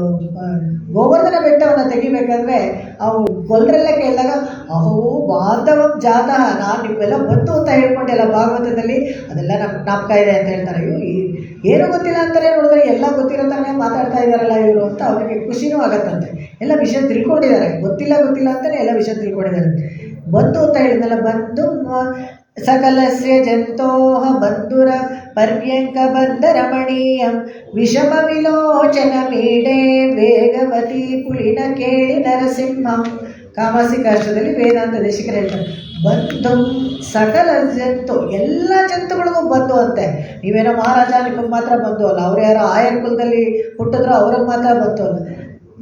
ಗೋವರ್ಧನ ಬೆಟ್ಟವನ್ನು ತೆಗಿಬೇಕಾದ್ರೆ ಅವು ಗೊಲ್ಲರೆಲ್ಲ ಕೇಳಿದಾಗ ಅಹೋ ಬಾಂಧವಂ ಜಾತಃ, ನಾನು ನಿಮ್ಮೆಲ್ಲ ಬಂತು ಅಂತ ಹೇಳ್ಕೊಂಡೆಲ್ಲ ಭಾಗವತದಲ್ಲಿ, ಅದೆಲ್ಲ ನಮ್ಗೆ ಜ್ಞಾಪಕ ಇದೆ ಅಂತ ಹೇಳ್ತಾರೆ. ಇವು ಏನು ಗೊತ್ತಿಲ್ಲ ಅಂತಾರೆ, ನೋಡಿದ್ರೆ ಎಲ್ಲ ಗೊತ್ತಿರೋತಾನೆ ಮಾತಾಡ್ತಾ ಇದ್ದಾರಲ್ಲ ಇವರು ಅಂತ ಅವರಿಗೆ ಖುಷಿನೂ ಆಗತ್ತಂತೆ. ಎಲ್ಲ ವಿಷಯ ತಿಳ್ಕೊಂಡಿದ್ದಾರೆ, ಗೊತ್ತಿಲ್ಲ ಅಂತಲೇ ಎಲ್ಲ ವಿಷಯ ತಿಳ್ಕೊಂಡಿದ್ದಾರೆ. ಬಂತು ಅಂತ ಹೇಳಿದ್ನಲ್ಲ, ಬಂದು ಸಕಲಸ್ಯ ಜಂತೋಹ ಬಂಧುರ ಪರ್ಯಂಕ ಬಂಧ ರಮಣೀಯಂ ವಿಷಮ ವಿಲೋಚನ ಮೀಡೆ ವೇಗವತಿ ಪುಳಿನ ಕೇಳಿ ನರಸಿಂಹಂ. ಕಾಮಸಿಕಾಷ್ಟದಲ್ಲಿ ವೇದಾಂತ ದೇಶಿಕರು ಹೇಳ್ತಾರೆ, ಬಂಧು ಸಕಲ ಜಂತು, ಎಲ್ಲ ಜಂತುಗಳಿಗೂ ಬಂಧು ಅಂತೆ. ನೀವೇನೋ ಮಹಾರಾಜನಿಗೆ ಮಾತ್ರ ಬಂಧು ಅಲ್ಲ, ಅವ್ರು ಯಾರೋ ಆಯರ್ ಕುಲದಲ್ಲಿ ಹುಟ್ಟಿದ್ರು ಅವ್ರಿಗೆ ಮಾತ್ರ ಬಂಧು ಅಲ್ಲ.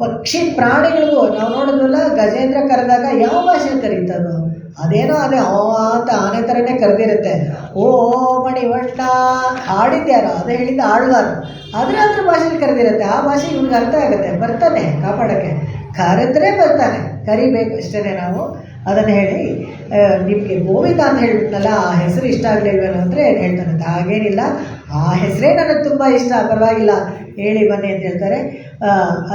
ಪಕ್ಷಿ ಪ್ರಾಣಿಗಳಿಗೂ ನಾವು ನೋಡಿದ್ವಲ್ಲ, ಗಜೇಂದ್ರ ಕರೆದಾಗ ಯಾವ ಭಾಷೆ ಕರೀತದೋ ಅದೇನೋ ಅದೇ ಅಂತ ಆನೆ ಥರನೇ ಕರೆದಿರುತ್ತೆ. ಓ ಮಣಿವಣ್ಣ ಹಾಡಿದ್ಯಾರೋ ಅದೇ ಹೇಳಿದ್ದು ಆಳ್ವಾರು, ಆದರೆ ಅದ್ರ ಭಾಷೆಯಲ್ಲಿ ಕರೆದಿರುತ್ತೆ. ಆ ಭಾಷೆ ಇವ್ನಿಗೆ ಅರ್ಥ ಆಗುತ್ತೆ, ಬರ್ತಾನೆ ಕಾಪಾಡೋಕ್ಕೆ. ಕರೆದ್ರೆ ಬರ್ತಾನೆ, ಕರಿಬೇಕು ಅಷ್ಟೇ ನಾವು. ಅದನ್ನು ಹೇಳಿ ನಿಮಗೆ ಗೋವಿಂದ ಅಂತ ಹೇಳ್ಬಿಟ್ನಲ್ಲ, ಆ ಹೆಸರು ಇಷ್ಟ ಆಗಲಿಲ್ವೇನೋ ಅಂದರೆ ಏನು ಹೇಳ್ತಾನಂತೆ, ಹಾಗೇನಿಲ್ಲ, ಆ ಹೆಸರೇ ನನಗೆ ತುಂಬ ಇಷ್ಟ, ಪರವಾಗಿಲ್ಲ ಹೇಳಿ ಬನ್ನಿ ಅಂತ ಹೇಳ್ತಾರೆ.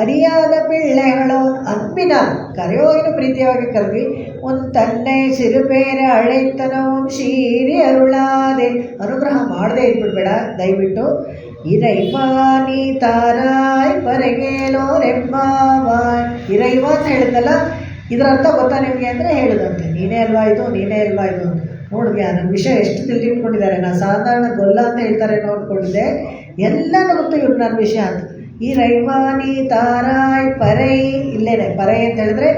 ಅರಿಯಾದ ಪಿಳ್ಳೆಗಳು ಅನ್ಪಿನ ಕರೆಯೋಗಿನ ಪ್ರೀತಿಯಾಗಿ ಕರೆದ್ವಿ. ಒಂದು ತನ್ನೆ ಸಿರುಪೇರೆ ಹಳೆತನവും ಶೀರಿ ಅರುಳಾದೆ, ಅನುಗ್ರಹ ಮಾಡದೆ ಇದ್ಬಿಡ್ಬೇಡ ದಯವಿಟ್ಟು. ಇರೈವಾನಿ ತಾರಾಯ್ ಪರಗೇಲೋರೆಂಬಾವಾಯ್. ಇರೈವ ಅಂತ ಹೇಳಿದ್ನಲ್ಲ, ಇದರ ಅರ್ಥ ಗೊತ್ತಾ ನಿಮಗೆ ಅಂದರೆ ಹೇಳೋದಂತೆ, ನೀನೇ ಅಲ್ವಾ ಇದು, ನೀನೇ ಅಲ್ವಾ ಇದು ಅಂತ. ನೋಡಿದ್ಯಾ ನನ್ನ ವಿಷಯ ಎಷ್ಟು ತಿಳಿದುಕೊಂಡಿದ್ದಾರೆ. ನಾನು ಸಾಧಾರಣ ಗೊಲ್ಲ ಅಂತ ಹೇಳ್ತಾರೆ ನೋಡ್ಕೊಂಡಿದ್ದೆ, ಎಲ್ಲನೂ ಗೊತ್ತು ಇವ್ರು ನನ್ನ ವಿಷಯ ಅಂತ. ಈ ರೈವಾನಿ ತಾರಾಯ್ ಪರೈ, ಇಲ್ಲೇನೆ ಪರೈ ಅಂತ ಹೇಳಿದ್ರೆ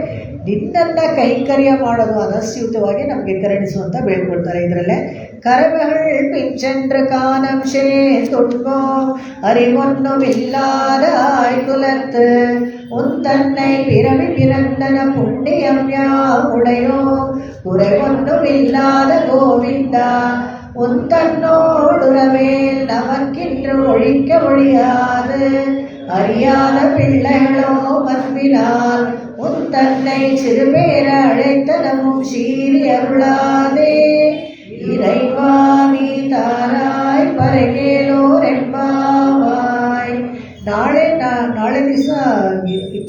ನಿನ್ನನ್ನು ಕೈಂಕರ್ಯ ಮಾಡೋದು ಅನಸ್ಯೂತವಾಗಿ ನಮಗೆ ಕರುಣಿಸುವಂತ ಬೇಡ್ಕೊಳ್ತಾರೆ. ಇದರಲ್ಲೇ ಕರಮಗಳು ಪಿಂಚಂದ್ರ ಕಾನಂಶೇ ತುಟ್ಕೋ அறிவொன்னுமில்லாத ஆய்குலத்து உன் தன்னை பிறவி பிறந்தன புண்ணியம் யாவுடையோ குறைவொன்னுமில்லாத கோவிந்தா உந்தன்னோடுறவேல் நமக்கின்று ஒழிக்க ஒழியாது அறியாத பிள்ளைகளோ மன்பினால் உன் தன்னை சிறுபேர அழைத்தனமும் சீறி அருளாதே இறைவா நீ தாராய் பரகேலோர் ಎಂಬಾವಾಯ್. ನಾಳೆ ದಿವಸ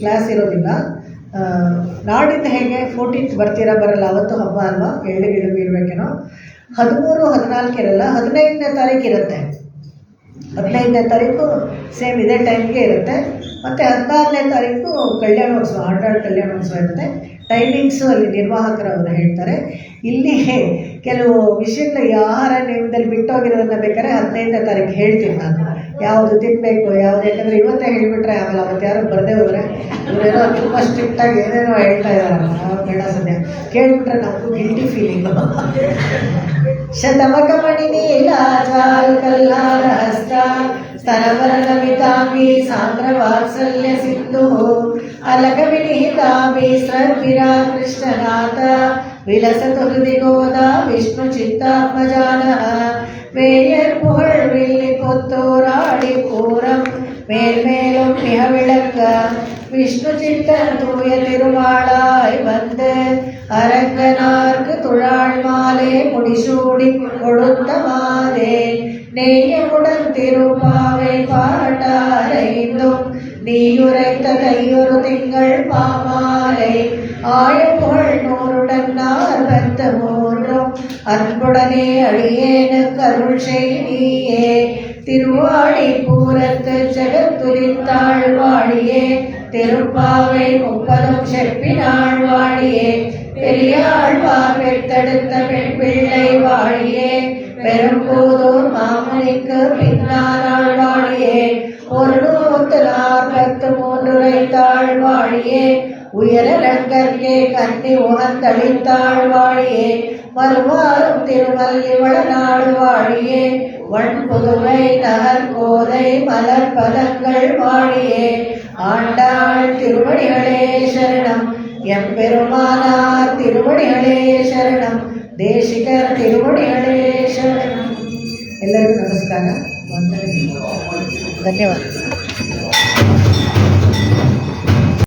ಕ್ಲಾಸ್ ಇರೋದಿಲ್ಲ. ನಾಡಿದ್ದು ಹೇಗೆ 14th ಬರ್ತೀರಾ ಬರಲ್ಲ, ಅವತ್ತು ಹಬ್ಬ ಅಲ್ವಾ, ಎಳ್ಳು ಗಿಡಗು ಇರಬೇಕೇನೋ. 13, 14 ಇರಲ್ಲ, 15ನೇ ತಾರೀಕು ಇರುತ್ತೆ. 15ನೇ ತಾರೀಕು ಸೇಮ್ ಇದೇ ಟೈಮ್ಗೆ ಇರುತ್ತೆ. ಮತ್ತು 16ನೇ ತಾರೀಕು ಕಲ್ಯಾಣೋತ್ಸವ, ಆಟಾಡ್ ಕಲ್ಯಾಣೋತ್ಸವ ಇರುತ್ತೆ. ಟೈಮಿಂಗ್ಸು ಅಲ್ಲಿ ನಿರ್ವಾಹಕರು ಅವರು ಹೇಳ್ತಾರೆ. ಇಲ್ಲಿ ಕೆಲವು ವಿಷಯಗಳು ಈ ಆಹಾರ ನಿಯಮದಲ್ಲಿ ಬಿಟ್ಟೋಗಿರೋದನ್ನ ಬೇಕಾದ್ರೆ 15ನೇ ತಾರೀಕು ಹೇಳ್ತೀನಿ ನಾನು, ಯಾವುದು ತಿನ್ನಬೇಕು ಯಾವುದು. ಯಾಕಂದರೆ ಇವತ್ತೇ ಹೇಳಿಬಿಟ್ರೆ ಆಮೇಲೆ ಅವತ್ತು ಯಾರು ಬರದೇ ಹೋದರೆ ಇವರೇನೋ ತುಂಬ ಸ್ಟ್ರಿಕ್ಟಾಗಿ ಏನೇನೋ ಹೇಳ್ತಾ ಇದ್ದಾರಲ್ಲ, ಬೇಡ ಸದ್ಯ ಕೇಳಿಬಿಟ್ರೆ ನಮಗೂ ಗಿಲ್ಟಿ ಫೀಲಿಂಗು. ಶತಮಕಮಣಿನೀಲಾಜಾಲ್ ಕಲ್ಲಾರ ಹಸ್ತ ಸ್ತನವರ್ಣಮಿತಾಂಬಿ ಸಾಂದ್ರವಾತ್ಸಲ್ಯ ಸಿಂಧು ಅಲಕವಿನಿಹಿತಾಂಬಿ ಸ್ರದ್ವಿರಾ ಕೃಷ್ಣನಾಥ ವಿಲಸತು ಹೃದಿ ಗೋದ ವಿಷ್ಣು ಚಿತ್ತಾತ್ಮಜಾನಃ வேயர் புகழ் வில்லி கொத்தோராடி பூரம் மேல்மேலும் மிக விளக்க விஷ்ணு சித்தன் தூய திருமாளாய் வந்து அரங்கனார்க்கு துழாள் மாலே முடிசூடி கொடுத்த மாதே நேயமுடன் திருப்பாவை பாட்டாரைந்தும் நீயுரைத்த கையொரு திங்கள் பாமாலை ஆயப்புகழ் 100 அன்புடனே அடியேனுக்கு அருள் செய்தியே திருவாடி பூரத்து ஜெகத்துரித்தாள் வாழியே திருப்பாவை 30 செப்பினாள் வாழியே பெரியாள் பார்வெடுத்தெடுத்த பெண் பிள்ளை வாழியே பெரும்பூதூர் மாமுனிக்கு பின்னானாள் வாழியே 143 உரைத்தாள் வாழியே உயரங்கற்கே கண்ணி உகந்தளித்தாள் வாழியே மறுவாரும் திருமல்லி வளநாடு வாழியே வண்புதுவை நகர் கோதை மலர் பதங்கள் வாழியே ஆண்டாள் திருவடிகளே சரணம் எம்பெருமானார் திருவடிகளே ಶರಣಂ ದೇಶಿಕರ್ ತಿರುವಡಿಗಳೇ ಶರಣಂ. ಎಲ್ಲರಿಗೂ ನಮಸ್ಕಾರ, ವಂದನೆ, ಧನ್ಯವಾದ.